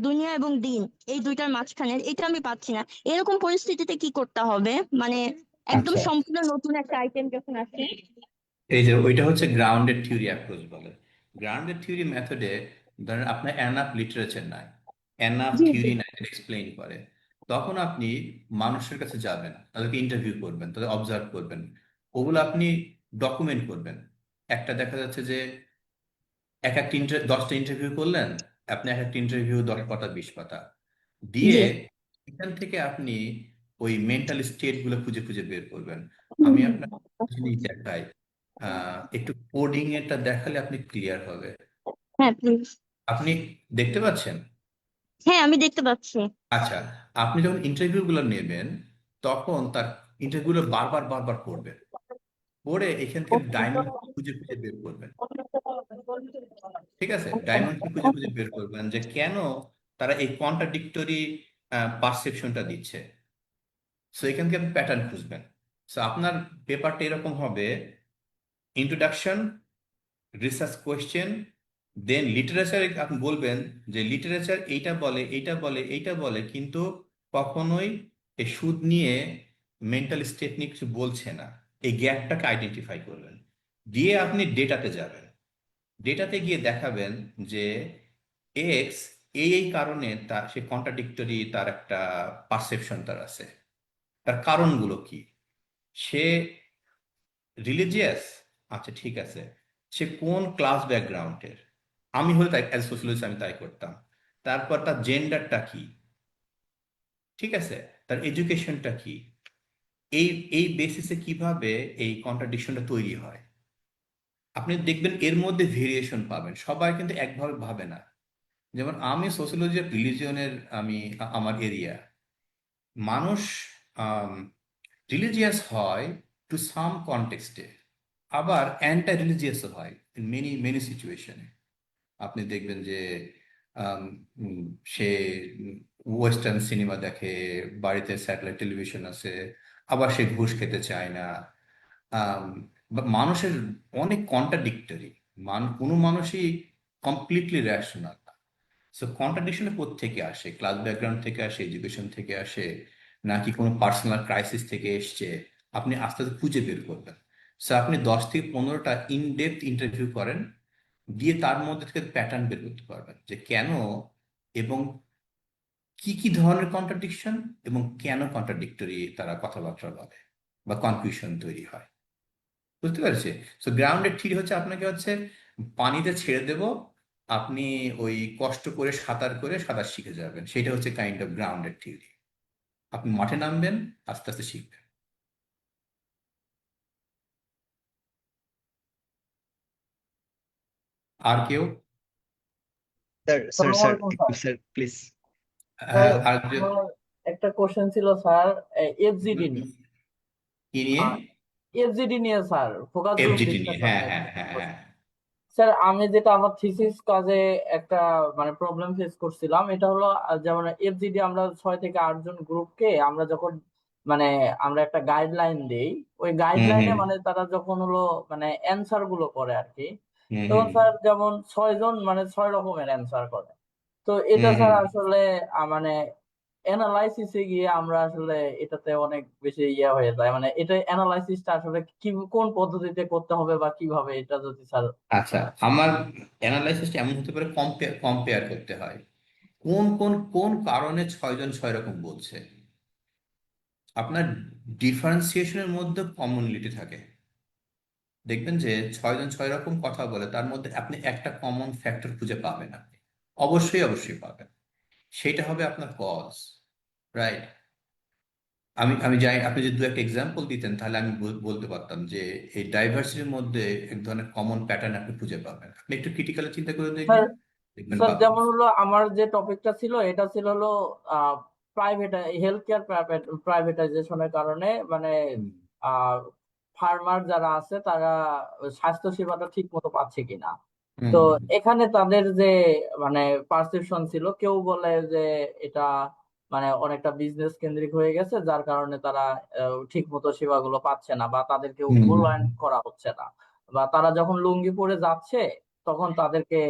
দুনিয়া এবং দিন, এই দুইটার মাঝখানে এটা আমি পাচ্ছি না। এরকম পরিস্থিতিতে কি করতে হবে, মানে একদম আচ্ছা, সম্পূর্ণ নতুন একটা আইটেম যখন আসে। এই যে ওইটা হচ্ছে গ্রাউন্ডেড থিওরি অ্যাপ্রোচ বলে। গ্রাউন্ডেড থিওরি মেথডে ধরেন আপনার এনাফ লিটারেচার নাই, এনাফ জি জি। থিওরি নাই এক্সপ্লেইন করে, তখন আপনি মানুষের কাছে যাবেন, তাদেরকে ইন্টারভিউ করবেন, তাদের অবজার্ভ করবেন, ওগুলো আপনি ডকুমেন্ট করবেন। একটা দেখা যাচ্ছে যে এক একটা 10টা ইন্টারভিউ করলেন, আপনি এক একটা ইন্টারভিউ 10 পাতা 20 পাতা দিয়ে জি। এখান থেকে আপনি ওই মেন্টাল স্টেট গুলো খুঁজে খুঁজে বের করবেন। হুম আমি হুম। আপনার জিনিস দেখাই, একটু কোডিং এটা দেখালে আপনি ক্লিয়ার হবে। হ্যাঁ প্লিজ। আপনি দেখতে পাচ্ছেন? হ্যাঁ, আমি দেখতে পাচ্ছি। আচ্ছা, আপনি যখন ইন্টারভিউ গুলো নেবেন তখন তার ইন্টারভিউ গুলো বারবার বারবার পড়বেন, পড়ে এখান থেকে ডায়মন্ড খুঁজে খুঁজে বের করবেন। ঠিক আছে, ডায়মন্ড খুঁজে খুঁজে বের করবেন যে কেন তারা এই কন্ট্রাডিক্টরি পারসেপশনটা দিচ্ছে। সো এখান থেকে আপনি প্যাটার্ন খুঁজবেন। সো আপনার পেপারটা এরকম হবে: ইন্ট্রোডাকশন, রিসার্চ কোয়েশ্চেন, দেন লিটারেচার। আপনি বলবেন যে লিটারেচার এইটা বলে, এইটা বলে, এইটা বলে, কিন্তু কখনোই এই সুদ নিয়ে মেন্টাল স্টেট নিয়ে কিছু বলছে না। এই গ্যাপটাকে আইডেন্টিফাই করবেন, দিয়ে আপনি ডেটাতে যাবেন। ডেটাতে গিয়ে দেখাবেন যে এক্স এই এই কারণে তার সে কন্ট্রাডিক্টরি, তার একটা পারসেপশন তার আছে, তার কারণগুলো কি। সে রিলিজিয়াস, আচ্ছা ঠিক আছে, সে কোন ক্লাস ব্যাকগ্রাউন্ডের, আমি হলে তাই অ্যাজ সোশ্যালিস্ট আমি তাই করতাম। তারপর তার জেন্ডারটা কি, ঠিক আছে, তার এডুকেশনটা কি, এই এই বেসিসে কিভাবে এই কন্ট্রাডিকশনটা তৈরি হয়। আপনি দেখবেন এর মধ্যে ভেরিয়েশন পাবেন, সবাই কিন্তু একভাবে ভাবে না। যেমন আমি সোসিওলজি অফ রিলিজিয়নের আমার এরিয়া, মানুষ রিলিজিয়াস হয় টু সাম কনটেক্সটে, আবার অ্যান্টি রিলিজিয়াসও হয় ইন মেনি মেনি সিচুয়েশনে। আপনি দেখবেন যে আম, উম, সে ওয়েস্টার্ন সিনেমা দেখে, বাড়িতে স্যাটেলাইট টেলিভিশন আছে, আবার সে ঘুষ খেতে চায় না। আম, বা মানুষের অনেক কন্ট্রাডিক্টরি, কোনো মানুষই কমপ্লিটলি রেশনাল। সো কন্ট্রাডিকশনে কোত্থেকে আসে? ক্লাস ব্যাকগ্রাউন্ড থেকে আসে, এডুকেশন থেকে আসে, নাকি কোনো পার্সোনাল ক্রাইসিস থেকে এসছে? আপনি আস্তে আস্তে খুঁজে বের করবেন। সো আপনি 10 থেকে 15টা ইনডেপথ ইন্টারভিউ করেন, দিয়ে তার মধ্যে থেকে প্যাটার্ন বের করতে পারবেন যে কেন এবং কি কি ধরনের কন্ট্রাডিকশন এবং কেন কন্ট্রাডিক্টরি তারা কথাবার্তা বলে বা কনফিউশন তৈরি হয়। বুঝতে পেরেছি? সো গ্রাউন্ডেড থিওরি হচ্ছে আপনাকে হচ্ছে পানিতে ছেড়ে দেব, আপনি ওই কষ্ট করে সাঁতার করে সাঁতার শিখে যাবেন, সেটা হচ্ছে কাইন্ড অফ গ্রাউন্ডেড থিওরি। আপনি মাঠে নামবেন, আস্তে আস্তে শিখবেন। আর কেউ? স্যার স্যার আসসালামু স্যার আলাইকুম একটু স্যার। Sir please. স্যার আর আমার একটা কোশ্চেন ছিল স্যার, এফজিডি নিয়ে। কি নিয়ে? এফজিডি নিয়ে স্যার, ফোকাস গ্রুপ এফজিটি নিয়ে, ডিসকাশন হ্যাঁ নিয়ে হ্যাঁ একটা হ্যাঁ হ্যাঁ। question। স্যার আমি যেটা আমার থিসিস কাজে একটা মানে প্রবলেম ফেস করছিলাম, এটা হলো যেমন এফজিডি আমরা 6 থেকে 8 জন গ্রুপকে আমরা যখন মানে আমরা একটা গাইডলাইন দেই, ওই হুম গাইডলাইনে হুম মানে তারা যখন হলো মানে অ্যান্সার গুলো করে আর কি, হুম তখন হুম স্যার যেমন 6 জন মানে 6 রকমের অ্যান্সার করে। তো এটা হুম স্যার হুম। আসলে মানে অ্যানালাইসিসে গিয়ে আমরা আসলে এটাতে অনেক বেশি ইয়ে হয়ে যায়, মানে এটা অ্যানালাইসিসটা আসলে কি কোন পদ্ধতিতে করতে হবে বা কিভাবে, এটা যদি স্যার। আচ্ছা, আমার অ্যানালাইসিসটা এমন হতে পারে, কম্পেয়ার কম্পেয়ার করতে হয় কোন কোন কোন কারণে 6 জন 6 রকম বলছে। আপনার ডিফারেন্সিয়েশনের মধ্যে কমনলিটি থাকে। দেখবেন যে 6 জন 6 রকম কথা বলে, তার মধ্যে আপনি একটা কমন ফ্যাক্টর খুঁজে পাবেন, আপনি অবশ্যই অবশ্যই পাবেন। সেটা হবে আপনার কজ, রাইট? আমি আমি যাই, আপনি যদি 2 একটা এক্সাম্পল দিতেন তাহলে আমি বলতে পারতাম যে এই ডাইভার্সিটির মধ্যে এক ধরনের কমন প্যাটার্ন আপনি খুঁজে পাবেন। আপনি একটু ক্রিটিক্যালি চিন্তা করে স্যার দেখবেন, দেখবেন স্যার পাবেন। যেমন হলো আমার যে টপিকটা ছিল এটা ছিল হলো প্রাইভেট হেলথ কেয়ার প্রাইভেটাইজেশনের কারণে মানে হুম ফার্মার যারা আছে তারা স্বাস্থ্য সেবাটা ঠিক মতো পাচ্ছে কিনা। তো হুম এখানে তাদের যে মানে পারসেপশন ছিল, কেউ বলে যে এটা মানে অনেকটা বিজনেস কেন্দ্রিক হয়ে গেছে, যার কারণে তারা ঠিক মতো সেবাগুলো পাচ্ছে না বা তাদেরকে হুম মূল্যায়ন করা হচ্ছে না, বা তারা যখন লুঙ্গি পরে যাচ্ছে তখন তাদেরকে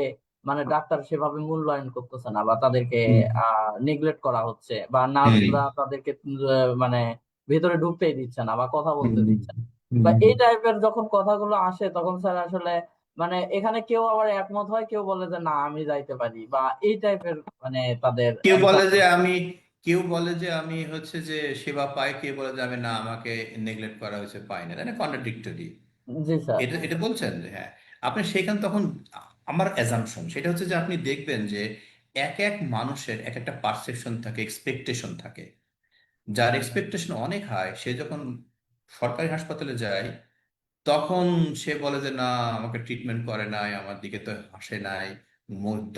মানে ডাক্তার সেভাবে মূল্যায়ন করতেছে না, বা তাদেরকে হুম নেগলেক্ট করা হচ্ছে, বা হুম নার্সরা তাদেরকে মানে ভেতরে ঢুকতেই দিচ্ছে না বা কথা বলতে হুম দিচ্ছে না। বা হুম। এই টাইপের যখন কথাগুলো আসে তখন স্যার আসলে মানে এখানে কেউ আবার একমত হয়, কেউ বলে যে না আমি যাইতে পারি, বা এই টাইপের মানে তাদের কেউ বলে অ্যান্সার। যে আমি কেউ বলে যে আমি হচ্ছে যে সেবা পাই, কেউ বলে যে আমি না, আমাকে নেগলেক্ট করা হয়েছে, পাই না, তাই না? কন্ট্রাডিক্টরি। জি স্যার। এটা এটা বলছেন যে হ্যাঁ, আপনি সেখানে তখন আমার অ্যাজাম্পশন সেটা হচ্ছে যে আপনি দেখবেন যে এক এক মানুষের এক একটা পারসেপশন থাকে, এক্সপেকটেশন থাকে। যার এক্সপেকটেশন অনেক হাই, সে যখন সরকারি হাসপাতালে যায় তখন সে বলে যে না, আমাকে ট্রিটমেন্ট করে নাই, আমার দিকে তো হাসে নাই,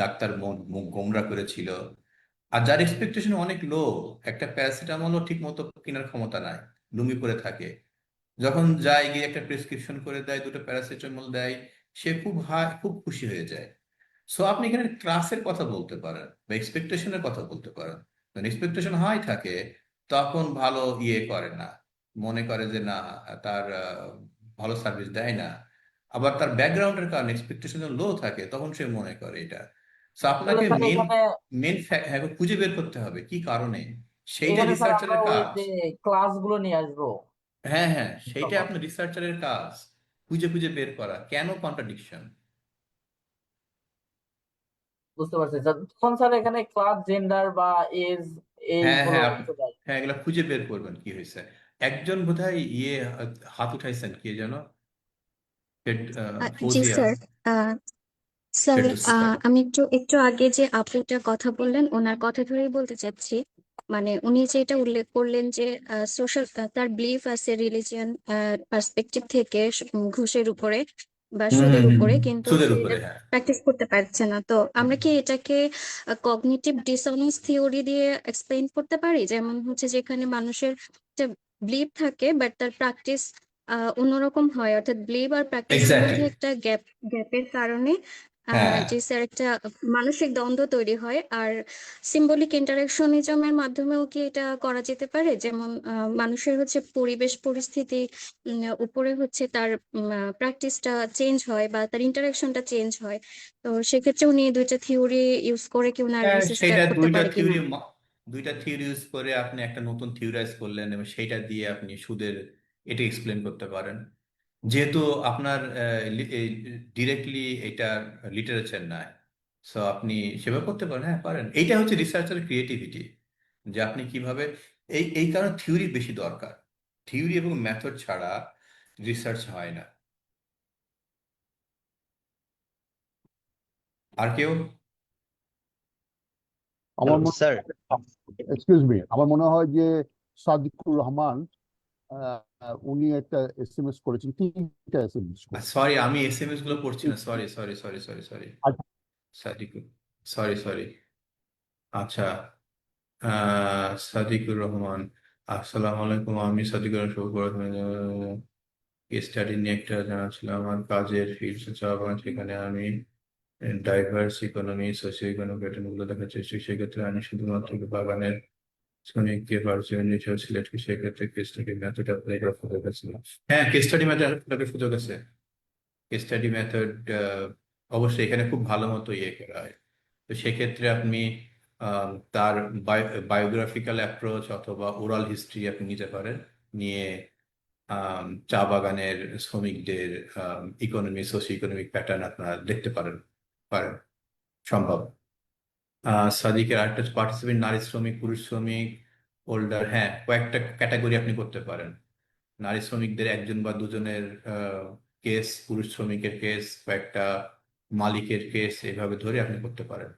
ডাক্তার মুখ গোমরা করেছিল। আর যার এক্সপেকটেশন অনেক লো, একটা প্যারাসিটামলও ঠিক মতো কেনার ক্ষমতা নাই, লুঙ্গি পরে থাকে, যখন যায় গিয়ে একটা প্রেসক্রিপশন করে দেয়, 2টা প্যারাসিটামল দেয়, সে খুব খুব খুশি হয়ে যায়। সো আপনি এখানে ক্লাসের কথা বলতে পারেন বা এক্সপেকটেশনের কথা বলতে পারেন। যখন এক্সপেকটেশন হাই থাকে তখন ভালো ইয়ে করে না, মনে করে যে না, তার ভালো সার্ভিস দেয় না। আবার তার ব্যাকগ্রাউন্ডের কারণে এক্সপেকটেশন লো থাকে, তখন সে মনে করে এটা। সো তাহলে আপনাকে স্যার মেন এখানে মেন খুঁজে বের করতে হবে কি কারণে, সেইটা এখানে স্যার আমরা রিসার্চারের ওই কাজ। যে ক্লাসগুলো নিয়ে আসবো হ্যাঁ হ্যাঁ, সেইটা তখন। আপনার রিসার্চারের কাজ, খুঁজে খুঁজে বের করা কেন কন্ট্রাডিকশন। বুঝতে পারছি স্যার, তখন স্যার এখানে ক্লাস, জেন্ডার বা এজ হ্যাঁ এইগুলো হ্যাঁ চলে আসবে। হ্যাঁ, এগুলা খুঁজে বের করবেন কি হয়েছে। একজন বোধহয় হাত উঠাইছেন, কে যেন? জি ফৌজিয়া, স্যার। আহ, স্যার ফেরদৌসী স্যার। আমি একটু একটু আগে যে আপুটার কথা বললেন ওনার কথা ধরেই বলতে চাচ্ছি। মানে উনি যেটা উল্লেখ করলেন যে সোশ্যাল তার বিলিফ আছে রিলিজিয়ান পার্সপেক্টিভ থেকে ঘুষের উপরে, বা হুম সুদের হুম হুম উপরে, হুম। কিন্তু সুদের সে উপরে, এটা হ্যাঁ। প্র্যাকটিস করতে পারছে না। তো আমরা কি এটাকে কগনিটিভ ডিসঅনেন্স থিওরি দিয়ে এক্সপ্লেইন করতে পারি? যেমন হচ্ছে যেখানে মানুষের বিলিভ থাকে বাট তার প্র্যাকটিস অন্যরকম হয়, অর্থাৎ বিলিভ আর প্র্যাকটিসের এক্স্যাক্টলি, মধ্যে একটা গ্যাপের কারণে হ্যাঁ। যে স্যার একটা মানসিক দ্বন্দ্ব তৈরি হয়। আর সিম্বলিক ইন্টারাকশনিজমের মাধ্যমেও কি এটা করা যেতে পারে? যেমন মানুষের হচ্ছে পরিবেশ পরিস্থিতি উপরে হচ্ছে তার প্র্যাকটিসটা চেঞ্জ হয় বা তার ইন্টারাকশনটা চেঞ্জ হয়। তো সেক্ষেত্রে উনি দুইটা থিওরি ইউজ করে কি উনার হ্যাঁ, রিসার্চটা সেইটা করতে পারে কিনা? দুইটা থিওরি ইউজ করে আপনি একটা নতুন থিওরাইজ করলেন এবং সেইটা দিয়ে আপনি সুদের এটা এক্সপ্লেন করতে পারেন। যেহেতু আপনার ডিরেক্টলি এটা লিটারেচার নাই, সো আপনি সেভাবে করতে পারেন, হ্যাঁ পারেন। এইটা হচ্ছে রিসার্চারের ক্রিয়েটিভিটি, যে আপনি কিভাবে এই কারণে থিওরি বেশি দরকার। থিওরি এবং মেথড ছাড়া রিসার্চ হয় না। আর কেউ? আমার হ্যালো মনে স্যার। এক্সকিউজ মি, আমার মনে হয় যে সাদিকুর রহমান উনি একটা এসএমএস করেছেন, তিনটা এসএমএস করেছেন। সরি, আমি এসএমএস গুলো পড়ছি না, sorry sorry sorry sorry sorry আচ্ছা, সাদিকুর, সরি সরি। আচ্ছা, সাদিকুর রহমান, আসসালামু আলাইকুম। আমি সাদিকুর রহমান, কেস স্টাডি নিয়ে একটা জানা ছিল। আমার কাজের ফিল্ড চা বাগান, সেখানে আমি ডাইভার্স ইকোনমি, সোশিও ইকোনমিক প্যাটার্নগুলো দেখার চেষ্টা করি। সেক্ষেত্রে আমি শুধুমাত্র বাগানের শ্রমিককে পার্সোনাল হিসেবে সিলেক্ট করি। সেক্ষেত্রে কেস স্টাডি মেথড অ্যাপ্লাই করার সুযোগ আছে। হ্যাঁ, কেস স্টাডি মেথড সুযোগ আছে। কেস স্টাডি মেথড অবশ্যই এখানে খুব ভালো মতো ইয়ে করা হয়। তো সেক্ষেত্রে আপনি তার বায়োগ্রাফিক্যাল অ্যাপ্রোচ অথবা ওরাল হিস্ট্রি আপনি নিতে পারেন, নিয়ে চা বাগানের শ্রমিকদের ইকোনমি, সোশিও ইকোনমিক প্যাটার্ন আপনারা দেখতে পারেন পারেন সম্ভব। সাদিকের আরেকটা পার্টিসিপেন্ট নারী শ্রমিক, পুরুষ শ্রমিক, হোল্ডার, হ্যাঁ কয়েকটা ক্যাটাগরি আপনি করতে পারেন। নারী শ্রমিকদের একজন বা দুজনের কেস, পুরুষ শ্রমিকের কেস, কয়েকটা মালিকের কেস, এইভাবে ধরে আপনি করতে পারেন।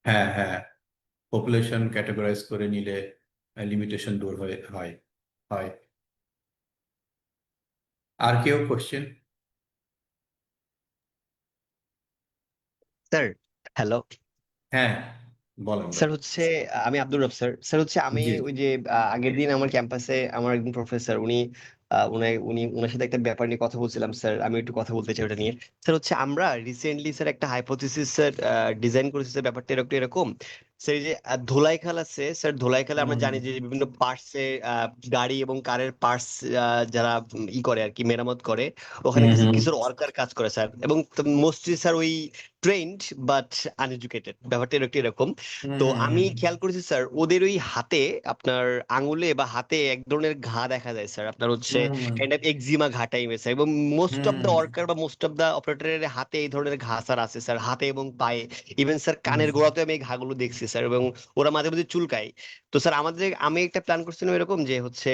হ্যাঁ হ্যাঁ, পপুলেশন ক্যাটাগরাইজ করে নিলে লিমিটেশন দূর হয় হয়। আর কেউ কোশ্চেন? স্যার, হ্যালো হ্যাঁ, বলেন স্যার। বলেন। হচ্ছে আমি আব্দুর রব স্যার। স্যার হচ্ছে আমি জি। ওই যে আগের দিন আমার ক্যাম্পাসে আমার একজন প্রফেসর, উনি উনার সাথে একটা ব্যাপার নিয়ে কথা বলছিলাম স্যার। আমি একটু কথা বলতে চাই ওটা নিয়ে। স্যার হচ্ছে আমরা রিসেন্টলি স্যার একটা হাইপোথিসিস স্যার ডিজাইন করেছি স্যার। ব্যাপারটা এরকম এরকম স্যার, এই যে ধোলাইখাল আছে স্যার, ধোলাইখালে আমরা জানি যে বিভিন্ন পার্টসে গাড়ি এবং কারের পার্টস যারা করে আর কি, মেরামত করে, ওখানে হুম কিছু হুম কিছু ওয়ার্কার কাজ করে স্যার। এবং মোস্টলি স্যার ওই ট্রেন্ড বাট আনএডুকেটেড, ব্যাপারটা একটু এরকম। হুম তো হুম আমি হুম খেয়াল করেছি স্যার, ওদের ওই হাতে আপনার আঙুলে বা হাতে এক ধরনের ঘা দেখা যায় স্যার। আপনার হচ্ছে হুম হুম কাইন্ড অফ এক্সিমা ঘা টাইপের স্যার। এবং most of the hmm worker বা মোস্ট অফ দ্য অপারেটরের হাতে এই ধরনের ঘা স্যার আছে স্যার, হাতে এবং পায়ে। ইভেন স্যার হুম কানের গোড়াতে আমি এই ঘাগুলো দেখছি স্যার। এবং ওরা মাঝে মাঝে চুলকায়। তো স্যার আমি একটা প্ল্যান করছিলাম এরকম যে হচ্ছে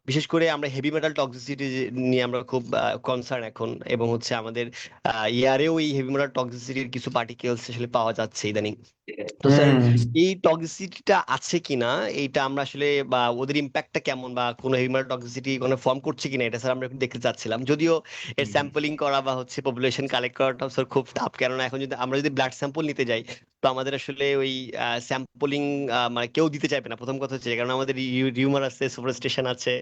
বিশেষ করে আমরা হেভি মেটাল টক্সিসিটি নিয়ে আমরা খুব কনসার্ন এখন। এবং হচ্ছে আমাদের ইয়ারেও এই হেভি মেটাল টক্সিসিটির কিছু পার্টিকেলস আসলে পাওয়া যাচ্ছে ইদানিং। তো স্যার হুম এই টক্সিসিটিটা আছে কিনা, এইটা আমরা আসলে বা ওদের ইম্প্যাক্টটা কেমন, বা কোনো হিউম্যান টক্সিসিটি কোনো ফর্ম করছে কিনা, এটা স্যার আমরা একটু দেখতে চাচ্ছিলাম। যদিও এর হুম স্যাম্পলিং করা বা হচ্ছে পপুলেশন কালেক্ট করাটা স্যার খুব টাফ। কেননা এখন যদি আমরা ব্লাড স্যাম্পল নিতে যাই, তো আমাদের আসলে ওই স্যাম্পলিং মানে কেউ দিতে চাইবে না, প্রথম কথা হচ্ছে। কারণ আমাদের রিউমার আছে, সুপারস্টিশন আছে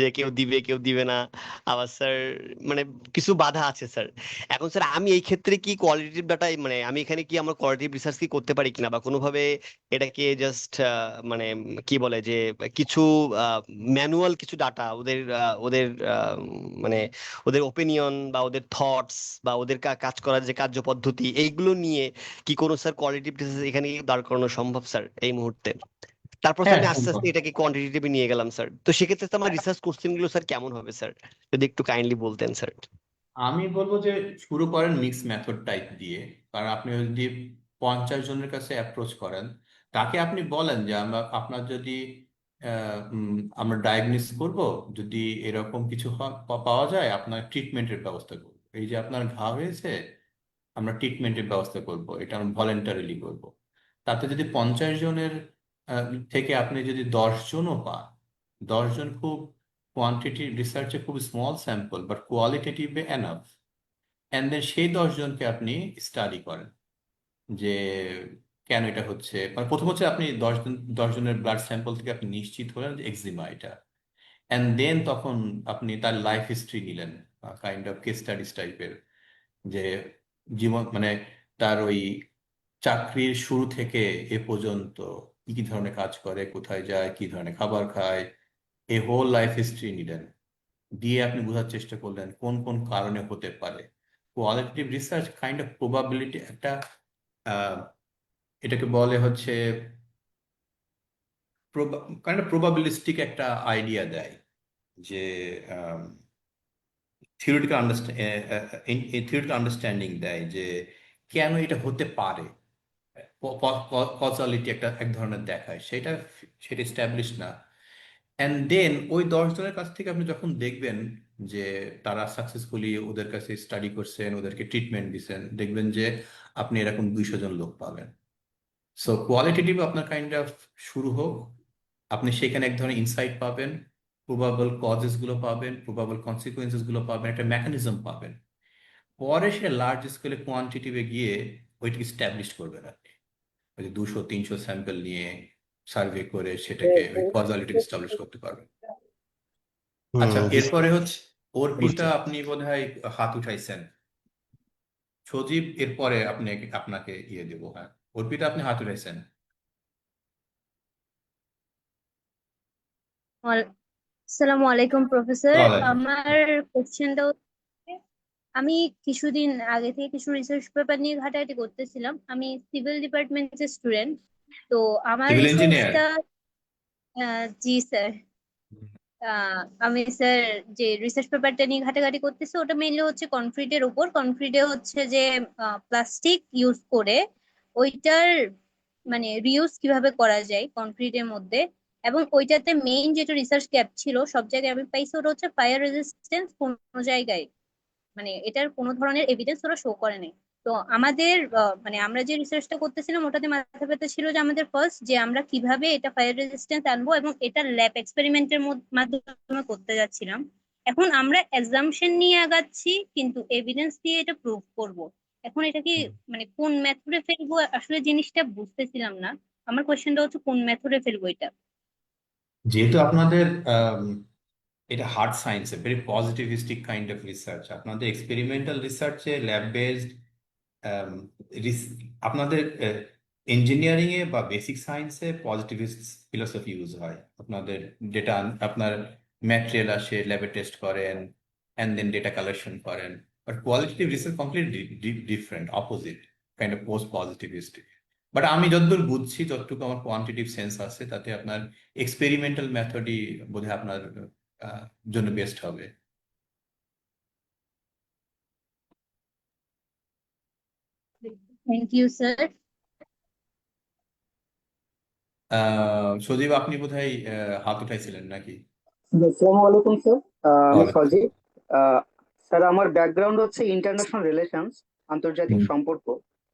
যে কেউ দিবে কেউ দিবে না। আবার স্যার মানে কিছু বাধা আছে স্যার। এখন স্যার আমি এই ক্ষেত্রে কি কোয়ালিটিভ ডাটা, মানে আমি এখানে কি আমার কোয়ালিটিভ রিসার্চ কি করতে পারি কিনা, বা কোনোভাবে এটাকে জাস্ট মানে কি বলে যে কিছু ম্যানুয়াল কিছু ডাটা ওদের ওদের মানে ওদের ওপিনিয়ন বা ওদের থটস বা ওদের কাজ করার যে কার্য পদ্ধতি, এইগুলো নিয়ে কি কোনো স্যার কোয়ালিটিভ রিসার্চ এখানে কি দাঁড় করানো সম্ভব স্যার এই মুহূর্তে? তারপর স্যার হ্যাঁ আমি আস্তে সম্ভব। আস্তে এটাকে কোয়ান্টিটেটিভে নিয়ে গেলাম স্যার। তো সেক্ষেত্রে তো আমার রিসার্চ কোশ্চেন গুলো স্যার কেমন হবে স্যার, যদি একটু কাইন্ডলি বলতেন স্যার। আমি বলবো যে শুরু করেন মিক্স মেথড টাইপ দিয়ে। কারণ আপনি যদি 50 জনের কাছে অ্যাপ্রোচ করেন, তাকে আপনি বলেন যে আপনার যদি আমরা ডায়াগনোস করব, যদি এরকম কিছু পাওয়া যায়, আপনার ট্রিটমেন্টের ব্যবস্থা করব। এই যে আপনার ঘা হয়েছে, আমরা ট্রিটমেন্টের ব্যবস্থা করব, এটা আমরা ভলেন্টারিলি করব। তাতে যদি 50 জনের থেকে আপনি যদি 10 জনও পান, 10 জন খুব কোয়ান্টিটি রিসার্চে খুব স্মল স্যাম্পল বাট কোয়ালিটেটিভে এনাফ, অ্যান্ড দেন সেই 10 জনকে আপনি স্টাডি করেন যে কেন এটা হচ্ছে। মানে প্রথম হচ্ছে আপনি 10 জনের ব্লাড স্যাম্পল থেকে আপনি নিশ্চিত হলেন যে এক্সিমা এটা, অ্যান্ড দেন তখন আপনি তার লাইফ হিস্ট্রি নিলেন, কাইন্ড অফ কেস স্টাডিজ টাইপের, যে জীবন মানে তার ওই চাকরির শুরু থেকে এ পর্যন্ত কি কি ধরনের কাজ করে, কোথায় যায়, কি ধরনের খাবার খায়, এই হোল লাইফ হিস্ট্রি নিলেন। দিয়ে আপনি বোঝার চেষ্টা করলেন কোন কোন কারণে হতে পারে। Qualitative research kind of probability একটা, আহ, এটাকে বলে হচ্ছে কাইন্ড অফ প্রবাবিলিস্টিক একটা আইডিয়া দেয় যে থিওরিটিক্যাল আন্ডারস্ট্যান্ডিং দেয় যে কেন এটা হতে পারে। কজালিটি এক ধরনের দেখায়, সেটা সেটা এস্টাবলিশ না। অ্যান্ড দেন ওই 10 জনের কাছ থেকে আপনি যখন দেখবেন যে তারা সাকসেসফুলি ওদের কাছে স্টাডি করছেন, ওদেরকে ট্রিটমেন্ট দিচ্ছেন, দেখবেন যে আপনি এরকম 200 জন লোক পাবেন। সো কোয়ালিটেটিভ আপনার কাইন্ড অফ শুরু হোক, আপনি সেখানে এক ধরনের ইনসাইট পাবেন, প্রবাবল কজেস গুলো পাবেন, প্রবাবল কনসিকুয়েন্সেস গুলো পাবেন, একটা মেকানিজম পাবেন। পরে সেটা লার্জ স্কেলে কোয়ান্টিটিভে গিয়ে ওইটাকে স্ট্যাবলিশ করবেন আপনি, ওই যে 200-300 স্যাম্পল নিয়ে সার্ভে করে সেটাকে ওই কজালিটি স্টাবলিশ করতে পারবেন। আচ্ছা, এরপরে হচ্ছে অর্পিতা, আপনি বোধহয় হাত উঠাইছেন। সজীব এরপরে আপনাকে ইয়ে দেবো। হ্যাঁ, অর্পিতা আপনি হাত উঠাইছেন। আসসালামু আলাইকুম প্রফেসর। ওয়ালাইকুম। আমার কোশ্চেনটা হচ্ছে, আমি কিছুদিন আগে থেকে কিছু রিসার্চ পেপার নিয়ে ঘাটাঘাটি করতেছিলাম। আমি সিভিল ডিপার্টমেন্টের স্টুডেন্ট। তো আমার সিভিল ইঞ্জিনিয়ার। রিসার্চটা, জি স্যার, আমি স্যার যে রিসার্চ পেপারটা নিয়ে ঘাটাঘাটি করতেছি ওটা মেইনলি হচ্ছে কনক্রিটের উপর। কনক্রিটে হচ্ছে যে প্লাস্টিক ইউজ করে ওইটার মানে রিউজ কিভাবে করা যায় কনক্রিটের মধ্যে। এবং ওইটাতে মেইন যেটা রিসার্চ গ্যাপ ছিল সব জায়গায় আমি পাইছি, ওটা হচ্ছে ফায়ার রেজিস্ট্যান্স কোনো জায়গায় মানে এটার কোনো ধরনের এভিডেন্স ওরা শো করে নাই। তো আমাদের মানে আমরা যে রিসার্চটা করতেছিলাম ওটাতে মাথা ব্যথা ছিল যে আমাদের ফার্স্ট যে আমরা কিভাবে এটা ফায়ার রেজিস্ট্যান্স আনবো, এবং এটা ল্যাব এক্সপেরিমেন্টের মাধ্যমে করতে যাচ্ছিলাম। এখন আমরা অ্যাজাম্পশন নিয়ে আগাচ্ছি কিন্তু এভিডেন্স দিয়ে এটা প্রুভ করব। এখন এটা কি মানে কোন মেথডে ফেলবো আসলে জিনিসটা বুঝতেছিলাম না। আমার কোয়েশ্চেনটা হচ্ছে কোন মেথডে ফেলবো এটা। যেহেতু আপনাদের এটা hard science, very positivistic kind of research, আপনাদের এক্সপেরিমেন্টাল রিসার্চে ল্যাব বেসড, আপনাদের ইঞ্জিনিয়ারিং এ বা বেসিক সায়েন্সে পজিটিভিস্ট ফিলোসফি ইউজ হয়। আপনাদের ডেটা, আপনার ম্যাটেরিয়াল আসে, ল্যাবে টেস্ট করেন, অ্যান্ড দেন ডেটা কালেকশন করেন। But qualitative research completely different, opposite kind of post positivistic. But আমি যতদূর বুঝছি, যতটুকু আমার কোয়ান্টিটিভ সেন্স আছে, তাতে আপনার এক্সপেরিমেন্টাল মেথডই বোধহয় আপনার জন্য বেস্ট হবে। Thank you sir. সজীব, আপনি বোধহয় হাত উঠাইছিলেন নাকি? আসসালামু আলাইকুম স্যার। আমি ওয়ালাইকুম। সজীব। স্যার আমার ব্যাকগ্রাউন্ড হচ্ছে ইন্টারন্যাশনাল রিলেশনস, আন্তর্জাতিক হুম। সম্পর্ক।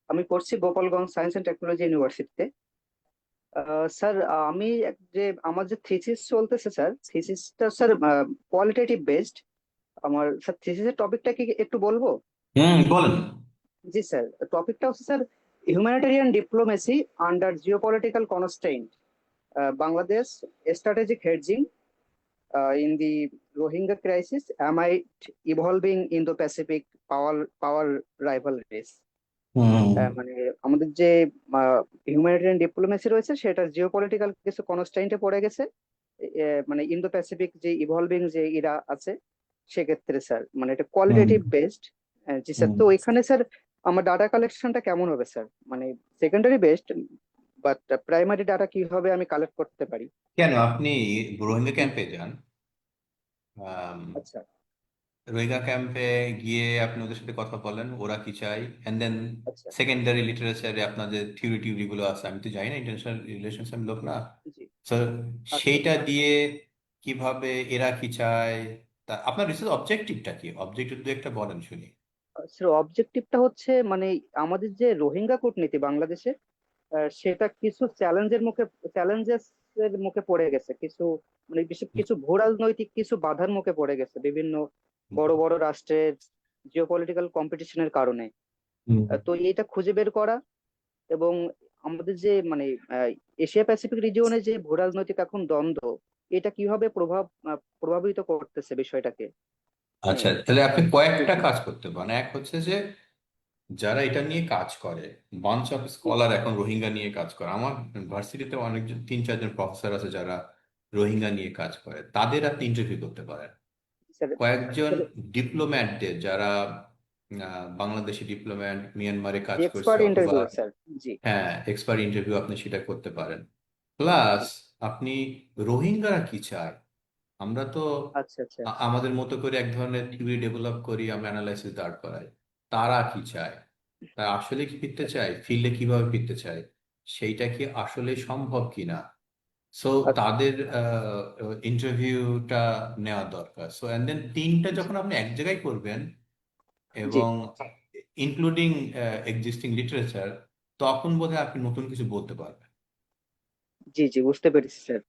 আমি পড়ছি গোপালগঞ্জ সায়েন্স অ্যান্ড টেকনোলজি ইউনিভার্সিটিতে। স্যার আমার যে থিসিস চলতেছে স্যার, থিসিসটা স্যার কোয়ালিটেটিভ বেসড। আমার স্যার থিসিসের টপিকটা কি একটু বলবো? বলেন। জি স্যার, টপিকটা হচ্ছে sir humanitarian diplomacy under geopolitical constraint, Bangladesh strategic hedging in the Rohingya crisis amid evolving Indo-Pacific power rivalries. মানে আমাদের যে হিউম্যানিটেরিয়ান ডিপ্লোমেসি রয়েছে সেটা জিওপলিটিক্যাল কিছু কনস্ট্রেইন্টে পড়ে গেছে। মানে ইন্দো প্যাসিফিক যে ইভলভিং যে ইরা আছে সেক্ষেত্রে স্যার মানে এটা কোয়ালিটেটিভ বেসড। জি স্যার, তো ওইখানে স্যার আমার ডাটা কালেকশনটা কেমন হবে স্যার? মানে secondary based, but primary data কিভাবে আমি কালেক্ট করতে পারি? কেন আপনি রোহিঙ্গা ক্যাম্পে যান, আচ্ছা রোহিঙ্গা ক্যাম্পে গিয়ে আপনি ওদের সাথে কথা বলেন ওরা কি চায়, এন্ড দেন আচ্ছা। সেকেন্ডারি লিটারেচারে আপনাদের থিওরি গুলো আছে, আমি তো জানি না, ইন্টারন্যাশনাল রিলেশনস আমি লোক না। জি তো আচ্ছা সেইটা আচ্ছা। দিয়ে কিভাবে এরা কি চায়, তা আপনার রিসার্চ অবজেক্টিভটা কি, অবজেক্টিভ দু একটা বলেন শুনি। স্যার অবজেক্টিভটা হচ্ছে মানে আমাদের যে রোহিঙ্গা কূটনীতি বাংলাদেশে, সেটা কিছু চ্যালেঞ্জেস এর মুখে পড়ে গেছে। কিছু মানে বিশেষ কিছু ভূ রাজনৈতিক কিছু বাধার মুখে পড়ে গেছে বিভিন্ন বড় বড় রাষ্ট্রের জিওপলিটিক্যাল কম্পিটিশনের কারণে। তো এটা খুঁজে বের করা এবং আমাদের যে মানে এশিয়া প্যাসিফিক রিজিয়নে যে ভূ রাজনৈতিক এখন দ্বন্দ্ব, এটা কিভাবে প্রভাবিত করতেছে বিষয়টাকে। আচ্ছা, হ্যাঁ, তাহলে আপনি কয়েকটা কাজ করতে পারেন। এক হচ্ছে যে যারা এটা নিয়ে কাজ করে, বাঞ্চ অফ স্কলার এখন রোহিঙ্গা নিয়ে কাজ করে। আমার ভার্সিটিতে অনেকজন, 3-4 জন প্রফেসর আছে যারা রোহিঙ্গা নিয়ে কাজ করে, তাদের আপনি ইন্টারভিউ করতে পারেন। স্যার। কয়েকজন স্যার, ডিপ্লোম্যাটদের, যারা বাংলাদেশি ডিপ্লোম্যাট মিয়ানমারে কাজ করছে, এক্সপার্ট অথবা ইন্টারভিউ স্যার। জি। হ্যাঁ এক্সপার্ট ইন্টারভিউ, আপনি সেটা করতে পারেন। প্লাস আপনি রোহিঙ্গারা কি চায়, আমরা তো আচ্ছা আচ্ছা। আমাদের মতো করে এক ধরনের থিওরি ডেভেলপ করি, আমরা অ্যানালাইসিস দাঁড় করাই। তারা কি চায়, তারা আসলে কি ফিরতে চায়, ফিরলে কিভাবে ফিরতে চায়, সেইটা কি আসলে সম্ভব কিনা। সো আচ্ছা। তাদের ইন্টারভিউটা নেওয়া দরকার। সো অ্যান্ড দেন 3টা যখন আপনি এক জায়গায় করবেন, জি এবং ইনক্লুডিং এক্সিস্টিং লিটারেচার, তখন বোধহয় আপনি নতুন কিছু বলতে পারবেন। জি জি, বুঝতে পেরেছি স্যার।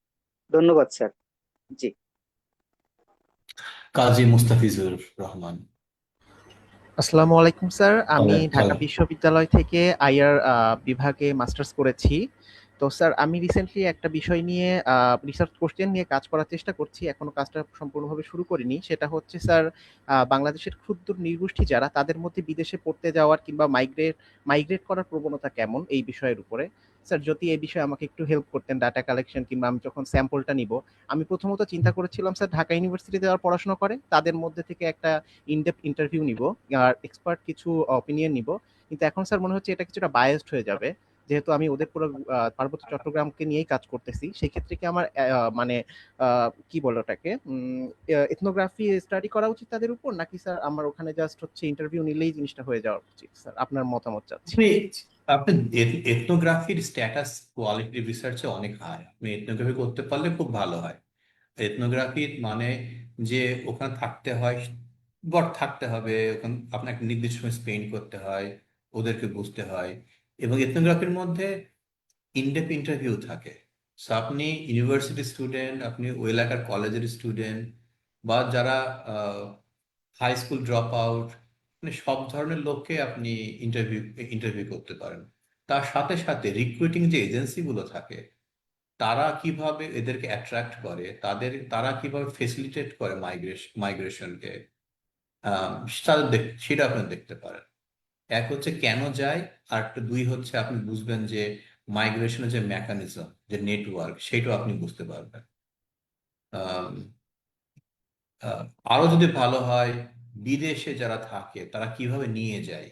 ধন্যবাদ স্যার। জি। কাজী মুস্তাফিজুর রহমান। আসসালামু আলাইকুম স্যার, আমি ঢাকা ওয়ালাইকুম। বিশ্ববিদ্যালয় থেকে আইআর বিভাগে মাস্টার্স করেছি। তো স্যার আমি রিসেন্টলি একটা বিষয় নিয়ে রিসার্চ কোশ্চেন নিয়ে কাজ করার চেষ্টা করছি, এখনো কাজটা সম্পূর্ণভাবে শুরু করিনি। সেটা হচ্ছে স্যার, বাংলাদেশের ক্ষুদ্র নৃগোষ্ঠী যারা, তাদের মধ্যে বিদেশে পড়তে যাওয়ার কিংবা মাইগ্রেট করার প্রবণতা কেমন, এই বিষয়ের উপরে। স্যার যদি এই বিষয়ে আমাকে একটু হেল্প করতেন, ডাটা কালেকশন কিংবা আমি যখন স্যাম্পলটা নিব, আমি প্রথমত চিন্তা করেছিলাম স্যার ঢাকা ইউনিভার্সিটিতে যারা পড়াশোনা করে তাদের মধ্যে থেকে একটা ইনডেপথ ইন্টারভিউ নিব আর এক্সপার্ট কিছু অপিনিয়ন নিব। কিন্তু এখন স্যার মনে হচ্ছে এটা কিছুটা বায়াসড হয়ে যাবে, যেহেতু আমি ওদের পুরো পার্বত্য চট্টগ্রামকে নিয়েই কাজ করতেছি। সেই ক্ষেত্রে কি আমার মানে কি বলে ওটাকে, এথনোগ্রাফি স্টাডি করা উচিত তাদের উপর, নাকি স্যার আমার ওখানে জাস্ট হচ্ছে ইন্টারভিউ নিলেই জিনিসটা হয়ে যাওয়া উচিত? স্যার আপনার মতামত চাচ্ছি। আপনি আপনি এথনোগ্রাফির স্ট্যাটাস কোয়ালিটিভ রিসার্চে অনেক হাই, আপনি এথনোগ্রাফি করতে পারলে খুব ভালো হয়। এথনোগ্রাফি মানে যে ওখানে থাকতে হয়, থাকতে হবে ওখানে, আপনাকে নির্দিষ্ট সময় স্পেন্ড করতে হয়, ওদেরকে বুঝতে হয়। এবং এথনোগ্রাফির মধ্যে ইনডেপ ইন্টারভিউ থাকে। সো আপনি ইউনিভার্সিটি স্টুডেন্ট, আপনি ওই এলাকার কলেজের স্টুডেন্ট, বা যারা হাই স্কুল ড্রপ আউট, মানে সব ধরনের লোককে আপনি ইন্টারভিউ করতে পারেন। তার সাথে সাথে রিক্রুটিং যে এজেন্সিগুলো থাকে, তারা কিভাবে এদেরকে অ্যাট্রাক্ট করে, তারা কিভাবে ফেসিলিটেট করে মাইগ্রেশনকে, সেটা আপনি দেখতে পারেন। এক হচ্ছে কেন যায়, আর একটা 2 হচ্ছে আপনি বুঝবেন যে মাইগ্রেশনের যে মেকানিজম, যে নেটওয়ার্ক, সেটাও আপনি বুঝতে পারবেন। আম, আহ, আরো যদি ভালো হয়, বিদেশে যারা থাকে তারা কিভাবে নিয়ে যায়।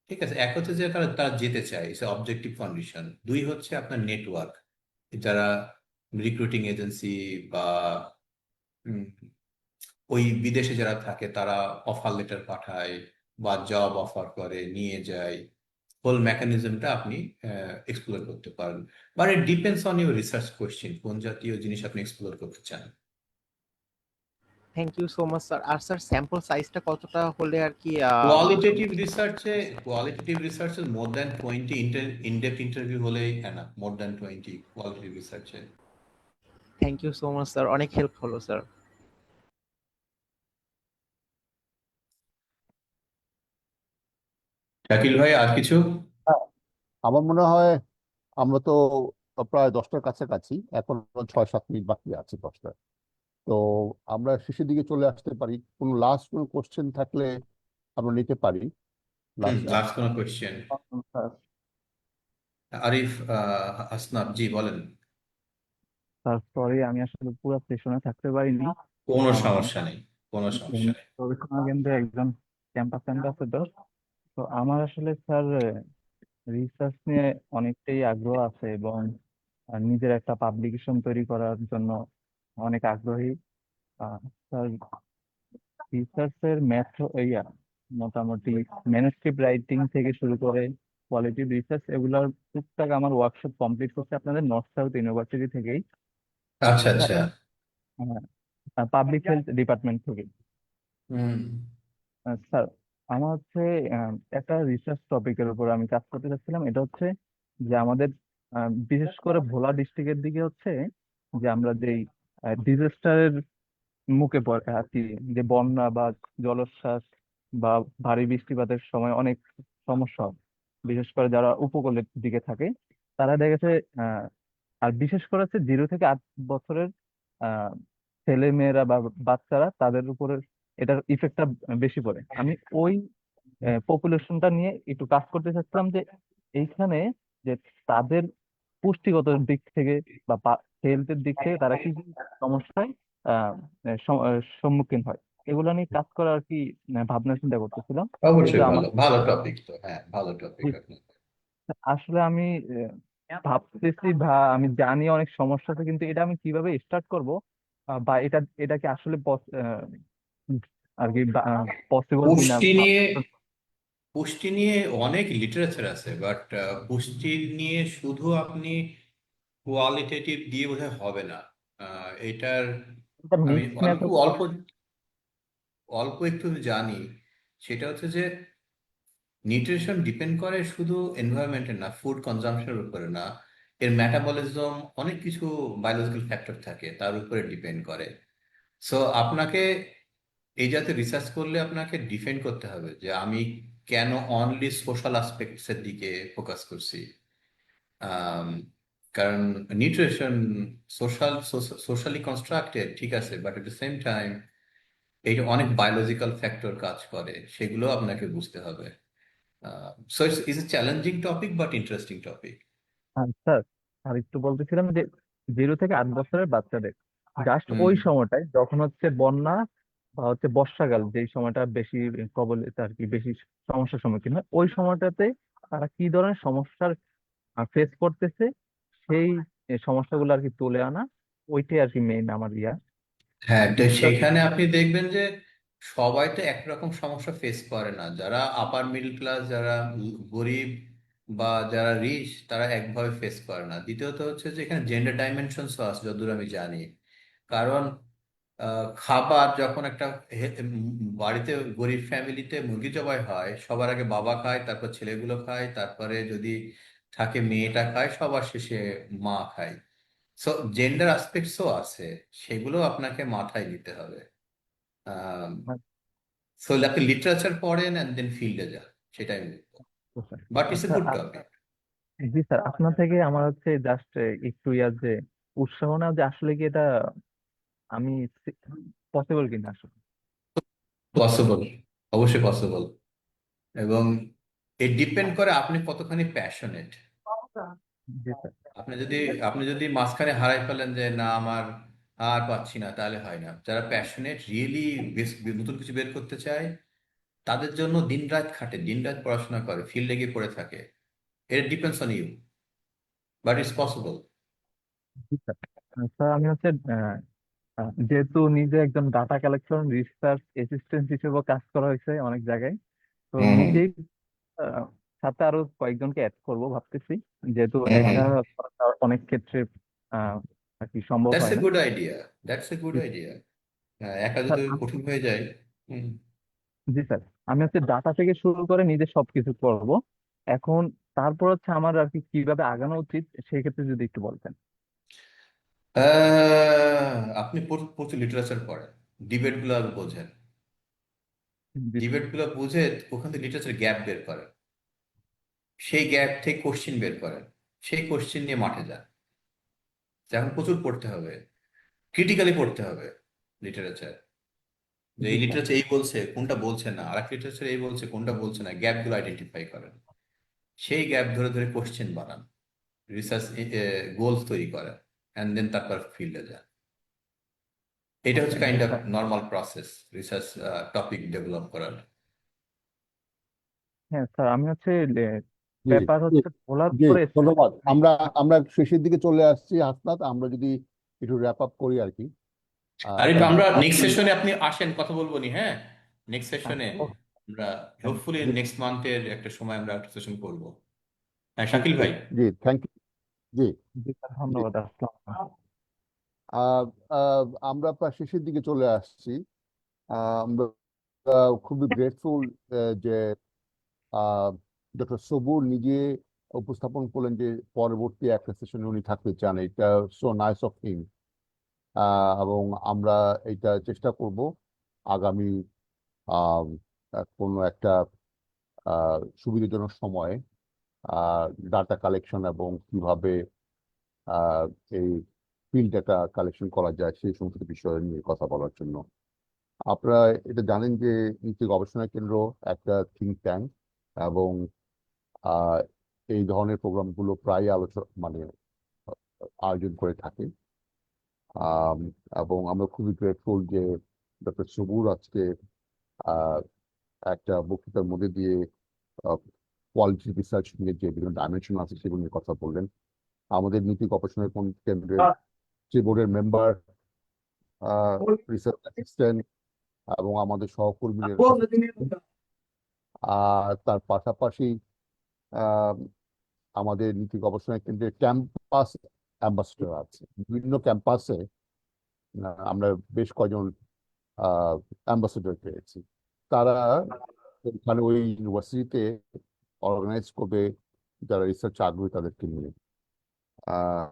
ঠিক আছে, এক হচ্ছে যে তারা তারা যেতে চায়, অবজেক্টিভ কন্ডিশন। 2 হচ্ছে আপনার নেটওয়ার্ক, যারা রিক্রুটিং এজেন্সি বা উম, ওই বিদেশে যারা থাকে তারা অফার লেটার পাঠায় বা জব অফার করে নিয়ে যায়। হোল মেকানিজমটা আপনি এক্সপ্লোর করতে পারেন। But it depends on your research question, কোন জাতীয় জিনিস আপনি এক্সপ্লোর করতে চান। Thank you so much sir. আর স্যার স্যাম্পল সাইজটা কতটা হলে আর কি কোয়ালিটেটিভ রিসার্চে মোর দ্যান 20 ইনডেপথ ইন্টারভিউ হলেই এনাফ। মোর দ্যান 20 কোয়ালিটেটিভ রিসার্চে। Thank you so much sir, অনেক হেল্প হলো স্যার। শাকিল ভাই, আর কিছু? হ্যাঁ, আমার মনে হয় আমরা তো প্রায় 10টার কাছাকাছি, এখন 6-7 মিনিট বাকি আছে 10টা। তো আমরা শেষের দিকে চলে আসতে পারি, কোনো লাস্ট কোনো কোশ্চেন থাকলে আমরা নিতে পারি। লাস্ট লাস্ট কোনো কোয়েশ্চেন? আরিফ আসনাব জি, বলেন। স্যার সরি, আমি আসলে পুরো সেশনে থাকতে পারিনি। কোনো আহ, সমস্যা নেই, কোনো সমস্যা নেই। গবেষণা কেন্দ্রে একজন ক্যাম্পাসে আছে। তো তো আমার আসলে স্যার রিসার্চ নিয়ে অনেকটাই আগ্রহ আছে এবং নিজের একটা পাবলিকেশন তৈরি করার জন্য অনেক আগ্রহী। স্যার রিসার্চের মোটামুটি ম্যানুস্ক্রিপ্ট রাইটিং থেকে শুরু করে কোয়ালিটিভ রিসার্চ, এগুলোর টুকটাক আমার ওয়ার্কশপ কমপ্লিট করছে আপনাদের নর্থ সাউথ ইউনিভার্সিটি থেকেই। আচ্ছা আচ্ছা। পাবলিক হেলথ ডিপার্টমেন্ট থেকে। হুম। স্যার আমার হচ্ছে একটা রিসার্চ টপিকের উপর আমি কাজ করতে চাচ্ছিলাম। এটা হচ্ছে যে আমাদের বিশেষ করে ভোলা ডিস্ট্রিক্টের দিকে হচ্ছে যে আমরা যেই ডিজাস্টারের মুখে পড়ে আর কি, যে বন্যা বা জলোচ্ছ্বাস বা ভারী বৃষ্টিপাতের সময় অনেক সমস্যা হয়। বিশেষ করে যারা উপকূলের দিকে থাকে তারা দেখেছে, আর বিশেষ করে হচ্ছে 0 থেকে 8 বছরের আহ ছেলে মেয়েরা বা বাচ্চারা, তাদের উপরে এটার ইফেক্টটা বেশি পড়ে। আমি ওই পপুলেশনটা নিয়ে একটু কাজ করতে চাচ্ছিলাম, যে এইখানে যে তাদের পুষ্টিগত দিক থেকে বা হেলথের দিক থেকে তারা কি কি সমস্যায় আহ সম্মুখীন হয়, এগুলো নিয়ে কাজ করার আর কি ভাবনা চিন্তা করতেছিলাম। যেহেতু অবশ্যই আমার ভালো ভালো টপিক তো, হ্যাঁ ভালো টপিক আপনি। আসলে আমি ভাবতেছি, আমি জানি অনেক সমস্যা আছে, কিন্তু এটা আমি কিভাবে স্টার্ট করব, বা এটা কি আসলে আর কি পসিবল কিনা পুষ্টি নিয়ে পুষ্টি নিয়ে অনেক লিটারেচার আছে, বাট পুষ্টি নিয়ে শুধু আপনি কোয়ালিটেটিভ দিয়ে বোধহয় হবে না। এটার আমি মিক্স আমি মেথড। খুব অল্প অল্প একটু জানি। সেটা হচ্ছে যে নিউট্রিশন ডিপেন্ড করে শুধু এনভায়রনমেন্টের না, ফুড কনজাম্পশনের উপরে না, এর মেটাবলিজম, অনেক কিছু বায়োলজিক্যাল ফ্যাক্টর থাকে তার উপরে ডিপেন্ড করে। সো আপনাকে এই জাতীয় রিসার্চ করলে আপনাকে ডিফেন্ড করতে হবে যে আমি কেন অনলি সোশ্যাল অ্যাসপেক্টস এর দিকে ফোকাস করছি। আম, কারণ নিউট্রিশন সোশ্যালি কনস্ট্রাক্টেড, ঠিক আছে, but at the same time এই অনেক বায়োলজিক্যাল ফ্যাক্টর কাজ করে, সেগুলো আপনাকে বুঝতে হবে। So it's a challenging topic but interesting topic. Sir, আর একটু বলতেছিলাম যে 0 থেকে 8 বছরের বাচ্চাদের জাস্ট হুম। ওই সময়টায় যখন হচ্ছে বন্যা বা হচ্ছে বর্ষাকাল, যেই সময়টা বেশি কবলিত আর কি, বেশি সমস্যার সম্মুখীন হয়, ওই সময়টাতে তারা কি ধরনের সমস্যার ফেস করতেছে, সেই সমস্যাগুলো আর কি তুলে আনা, ওইটাই আর কি মেইন আমার হ্যাঁ, তো রিসার্চ। সেখানে আপনি দেখবেন যে সবাই তো একরকম সমস্যা ফেস করে না। যারা আপার মিডল ক্লাস, যারা গরিব বা যারা রিচ, তারা একভাবে ফেস করে না। দ্বিতীয়ত হচ্ছে যে এখানে জেন্ডার ডাইমেনশনসও আছে যতদূর আমি জানি। কারণ খাবার যখন একটা বাড়িতে গরিব ফ্যামিলিতে মুরগি জবাই হয়, সবার আগে বাবা খায়, তারপর ছেলেগুলো খায়, তারপরে যদি থাকে মেয়েটা খায়, সবার শেষে মা খায়। সো জেন্ডার অ্যাসপেক্টসও আছে, সেগুলো আপনাকে মাথায় নিতে হবে। সো আপনি লিটারেচার পড়েন অ্যান্ড দেন ফিল্ডে যান, সেটাই আমি বলবো। বাট ইটস এ আচ্ছা, গুড টপিক। জি স্যার, আপনার থেকে আমার হচ্ছে জাস্ট একটু যে উৎসাহ না, যে আসলে কি এটা আমি পসিবল কিনা আসলে। পসিবল, অবশ্যই পসিবল। এবং এ ডিপেন্ড করে আপনি কতখানি প্যাশনেট। জি স্যার। আপনি যদি আপনি যদি মাঝখানে হারাই ফেলেন যে না আমার আর পাচ্ছি না, তাহলে হয় না। যারা প্যাশনেট, রিয়েলি নতুন কিছু বের করতে চায়, তাদের জন্য দিনরাত খাটে, দিনরাত পড়াশোনা করে, ফিল্ডে গিয়ে পড়ে থাকে। it depends on you, but it's possible. G sir. Sir, আমি হচ্ছে যেহেতু নিজে একজন ডাটা কালেকশন রিসার্চ অ্যাসিস্ট্যান্ট হিসেবে কাজ করা হয়েছে অনেক জায়গায়, তো হুম নিজেই আহ, সাথে আরো কয়েকজনকে অ্যাড করব ভাবতেছি, যেহেতু হুম একা হুম। করাটা অনেক ক্ষেত্রে আহ, আর কি সম্ভব দ্যাটস হয় এ না। Good idea, that's a good idea. একা স্যার যদি কঠিন হয়ে যায়। হুম। জি স্যার, আমি হচ্ছে ডাটা থেকে শুরু করে নিজে সবকিছু করব এখন। তারপর হচ্ছে আমার আর কি কিভাবে আগানো উচিত, সেই ক্ষেত্রে যদি একটু বলতেন। আপনি প্রচুর লিটারেচার পড়েন, ডিবেট গুলো আগে বোঝেন। জি স্যার। ডিবেট গুলো বুঝে ওখান থেকে লিটারেচার গ্যাপ বের করেন, সেই গ্যাপ থেকে কোশ্চিন বের করেন, সেই কোশ্চিন নিয়ে মাঠে যান। এখন প্রচুর পড়তে হবে, ক্রিটিক্যালি পড়তে হবে লিটারেচার। যে জি এই স্যার। লিটারেচার এই বলছে, কোনটা বলছে না, আর এক লিটারেচার এই বলছে, কোনটা বলছে না, গ্যাপ গুলো আইডেন্টিফাই করেন। সেই গ্যাপ ধরে ধরে কোশ্চেন বানান, রিসার্চ গোলস তৈরি করেন, অ্যান্ড দেন তারপর ফিল্ডে যান। এটা হচ্ছে kind of sir, normal process research topic develop করার। হ্যাঁ স্যার, আমি হচ্ছে জি পেপার জি হচ্ছে খোলার জি, পরে ধন্যবাদ। আমরা আমরা শেষের দিকে চলে আসছি হাসনাত, আমরা যদি একটু র্যাপ আপ করি আর কি। আর আমরা নেক্সট আপনি সেশনে আপনি আসেন, কথা বলবো নি, হ্যাঁ? নেক্সট সেশনে আমরা হোপফুলি জি নেক্সট মান্থের একটা সময় আমরা একটা সেশন করবো। হ্যাঁ জি শাকিল ভাই। জি, থ্যাংক ইউ। জি জি স্যার, জি। ধন্যবাদ। আসসালামু আলাইকুম। আহ, আমরা প্রায় শেষের দিকে চলে আসছি। আমরা খুবই গ্রেটফুল যে ডক্টর সবুর নিজে উপস্থাপন করলেন যে পরবর্তী একটা সেশনে উনি থাকতে চান। এটা সো নাইস অফ হিম। এবং আমরা এটা চেষ্টা করব আগামী আহ, কোনো একটা সুবিধাজনক সময়ে ডাটা কালেকশন এবং কিভাবে আহ, এই ফিল্ড ডাটা কালেকশন করা যায় সেই সমস্ত বিষয় নিয়ে কথা বলার জন্য। আপনারা এটা জানেন যে নীতি গবেষণা কেন্দ্র একটা থিঙ্ক ট্যাঙ্ক এবং আহ, এই ধরনের প্রোগ্রামগুলো প্রায় মানে আয়োজন করে থাকে। আম, এবং আমরা খুবই গ্রেটফুল যে ডক্টর সবুর আজকে আহ, একটা বক্তৃতার মধ্যে দিয়ে কোয়ালিটি রিসার্চ নিয়ে যে বিভিন্ন ডাইমেনশন আছে সেগুলো নিয়ে কথা বললেন। আমাদের নীতি গবেষণা কেন্দ্রের যে বোর্ডের মেম্বার, রিসার্চ অ্যাসিস্ট্যান্ট এবং আমাদের সহকর্মীদের তার পাশাপাশি আহ, আমাদের নীতি গবেষণা কেন্দ্রের ক্যাম্পাস অ্যাম্বাসেডর আছে। বিভিন্ন ক্যাম্পাসে আমরা বেশ কয়জন অ্যাম্বাসেডর পেয়েছি। তারা এখানে ওই ইউনিভার্সিটিতে অর্গানাইজ করবে যারা রিসার্চ আগ্রহী তাদেরকে নিয়ে। আহ,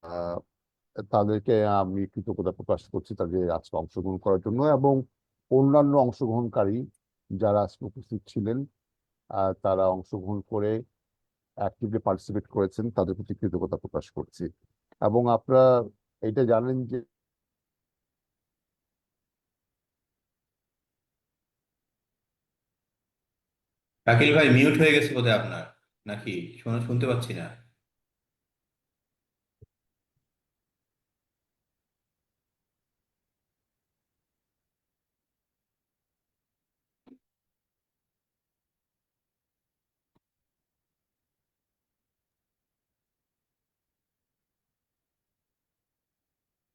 আহ, তাদেরকে আমি কৃতজ্ঞতা প্রকাশ করছি তাদের আজকে অংশগ্রহণ করার জন্য, এবং অন্যান্য অংশগ্রহণকারী যারা আজকে উপস্থিত ছিলেন তারা অংশগ্রহণ করে অ্যাক্টিভলি পার্টিসিপেট করেছেন, তাদের প্রতি কৃতজ্ঞতা প্রকাশ করছি। এবং আপনারা এটা জানেন যে শাকিল ভাই মিউট হয়ে গেছে বোধহয় আপনার, নাকি? শুনতে পাচ্ছি না।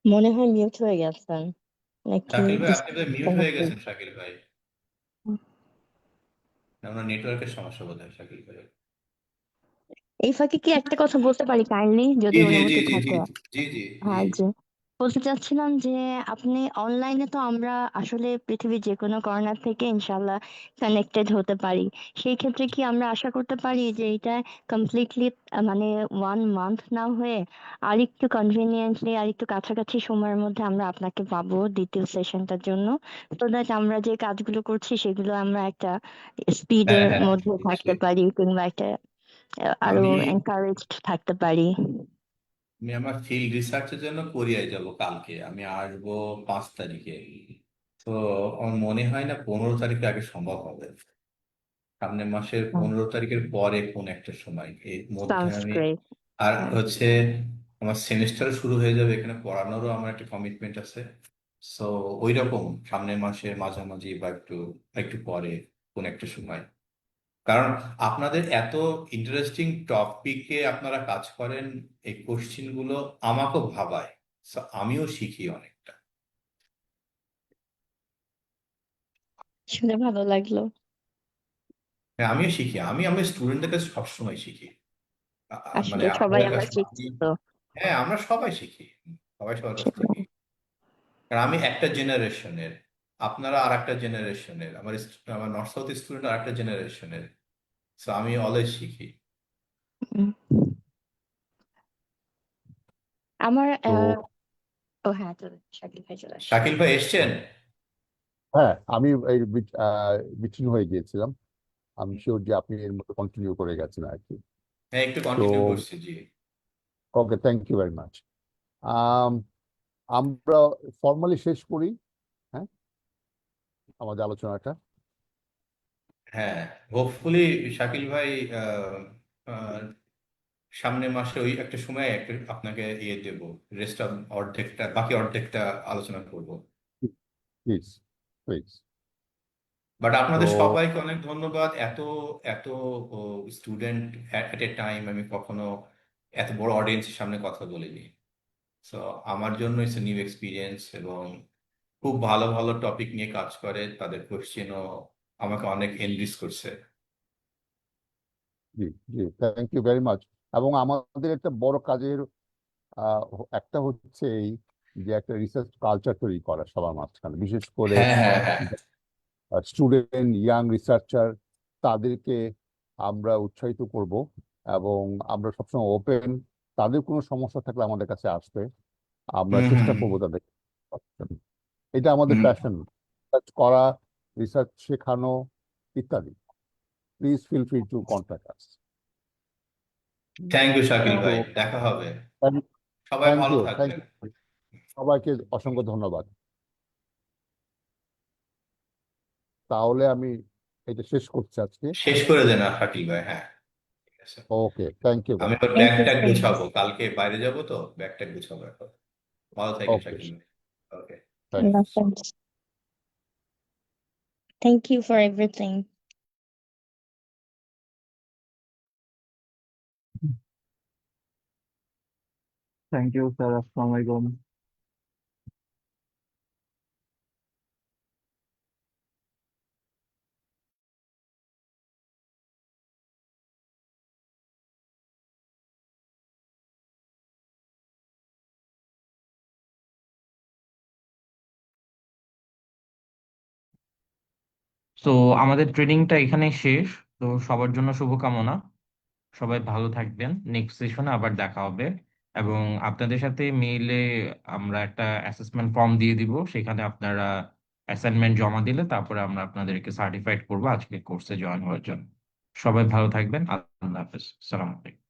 মনে হয় মিউট হয়ে গেছেন নাকি শাকিল ভাই আপনি বোধহয় মিউট হয়ে ডিসকানেক্টেড। গেছেন, শাকিল ভাই। আপনার নেটওয়ার্কের সমস্যা বোধহয়, শাকিল ভাই। এই ফাঁকে কি একটা কথা বলতে পারি কাইন্ডলি, যদি জি জি জি অনুমতি জি জি থাকে? জি জি জি। হ্যাঁ, যে বলতে চাচ্ছিলাম যে আপনি অনলাইনে তো আমরা আসলে পৃথিবীর যে কোনো কর্নার থেকে ইনশাল্লাহ কানেক্টেড হতে পারি। সেই ক্ষেত্রে কি আমরা আশা করতে পারি যে এটা কমপ্লিটলি মানে 1 মান্থ না হয়ে আরেকটু কনভিনিয়েন্টলি আরেকটু কাছাকাছি সময়ের মধ্যে আমরা আপনাকে পাবো দ্বিতীয় সেশনটার জন্য, তো দ্যাট আমরা যে কাজগুলো করছি সেগুলো আমরা একটা হ্যাঁ স্পিডের হ্যাঁ মধ্যে বুঝছি। থাকতে পারি, কিংবা একটা আরো আমি এনকারেজড থাকতে পারি। আমি আমার ফিল্ড রিসার্চের জন্য কোরিয়ায় যাব কালকে। আমি আসবো 5 তারিখে। তো আমার মনে হয় না 15 তারিখের আগে সম্ভব হবে। সামনের মাসের 15 তারিখের পরে কোন একটা সময় এর মধ্যে সাউন্ডস আমি, গ্রেট। আর হচ্ছে আমার সেমিস্টার শুরু হয়ে যাবে, এখানে পড়ানোরও আমার একটা কমিটমেন্ট আছে। সো ওই রকম সামনের মাসের মাঝামাঝি বা একটু একটু পরে কোন একটা সময়। কারণ আপনাদের এত ইন্টারেস্টিং টপিকে আপনারা কাজ করেন, এই কোশ্চিন গুলো আমাকেও ভাবায়। So, আমিও শিখি অনেকটা। শুনে ভালো লাগলো। হ্যাঁ আমিও শিখি, আমি আমার স্টুডেন্টদের কাছে সবসময় শিখি। মানে আসলে সবাই আপনাদের আমরা কাছে শিখছি তো। হ্যাঁ আমরা সবাই শিখি, সবাই সবার কাছ থেকে। কারণ আমি একটা জেনারেশনের, আপনারা আর একটা জেনারেশনের, আমার নর্থ সাউথ স্টুডেন্ট আর একটা জেনারেশনের। সো আমি অলওয়েজ শিখি। উম, আমার তো ও হ্যাঁ, চলে শাকিল ভাই চলে আসছে। শাকিল ভাই এসছেন? হ্যাঁ, আমি এই বিচ্ছিন্ন হয়ে গিয়েছিলাম। আমি শিওর যে আপনি এর মধ্যে কন্টিনিউ করে গেছেন আর কি। হ্যাঁ একটু তো কন্টিনিউ করছি, জি। ওকে, থ্যাংক ইউ ভেরি মাচ। আমরা ফর্মালি শেষ করি, হ্যাঁ, আমাদের আলোচনাটা। হ্যাঁ হোপফুলি শাকিল ভাই আহ, আহ, সামনের মাসে ওই একটা সময় একটা আপনাকে ইয়ে দেব, রেস্ট অর্ধেকটা, বাকি অর্ধেকটা আলোচনা করব। Please please. বাট তো আপনাদের সবাইকে অনেক ধন্যবাদ। এত এত স্টুডেন্ট এট এ টাইম আমি কখনো এত বড় অডিয়েন্সের সামনে কথা বলিনি। সো আমার জন্য ইটস নিউ এক্সপিরিয়েন্স, এবং খুব ভালো ভালো টপিক নিয়ে কাজ করে, তাদের কোশ্চেনও আমাকে অনেক এনরিচ করছে। জি জি, থ্যাংক ইউ ভেরি মাচ। এবং আমাদের একটা বড় কাজের একটা হচ্ছে এই যে একটা রিসার্চ কালচার তৈরি করা সবার মাঝখানে, বিশেষ করে হ্যাঁ হ্যাঁ হ্যাঁ স্টুডেন্ট ইয়াং রিসার্চার, তাদেরকে আমরা উৎসাহিত করব এবং আমরা সবসময় ওপেন। তাদের কোনো সমস্যা থাকলে আমাদের কাছে আসবে। আমরা হুম চেষ্টা হুম করবো তাদের এটা আমাদের হুম প্যাশন, রিসার্চ করা, রিসার্চ শেখানো ইত্যাদি। Please feel free to contact us. Thank you Shakil তো ভাই, দেখা হবে। থ্যাংক সবাই ভালো ইউ, থাকবেন। সবাইকে অসংখ্য ধন্যবাদ। তাহলে আমি এটা শেষ করছি আজকে। শেষ করে দেন শাকিল ভাই, হ্যাঁ ঠিক আছে। ওকে, থ্যাংক ইউ আমি গাইস। আবার thank bag you tag so much. গুছাবো, কালকে বাইরে যাব তো ব্যাগ ট্যাগ গুছাবো এখন। ভালো থাকেন ওকে, শাকিল ভাই। ওকে। থ্যাংক আল্লাহ ইউ। হাফেজ। Thank you for everything. Thank you sir, আসসালামু আলাইকুম। তো আমাদের ট্রেনিংটা এখানে শেষ। তো সবার জন্য শুভকামনা। সবাই ভালো থাকবেন, নেক্সট সেশনে আবার দেখা হবে। এবং আপনাদের সাথে মেইলে আমরা একটা অ্যাসেসমেন্ট ফর্ম দিয়ে দিব, সেখানে আপনারা অ্যাসাইনমেন্ট জমা দিলে তারপরে আমরা আপনাদেরকে সার্টিফাইড করবো আজকে কোর্সে জয়েন হওয়ার জন্য। সবাই ভালো থাকবেন, আল্লাহ হাফেজ, সালাম আলাইকুম।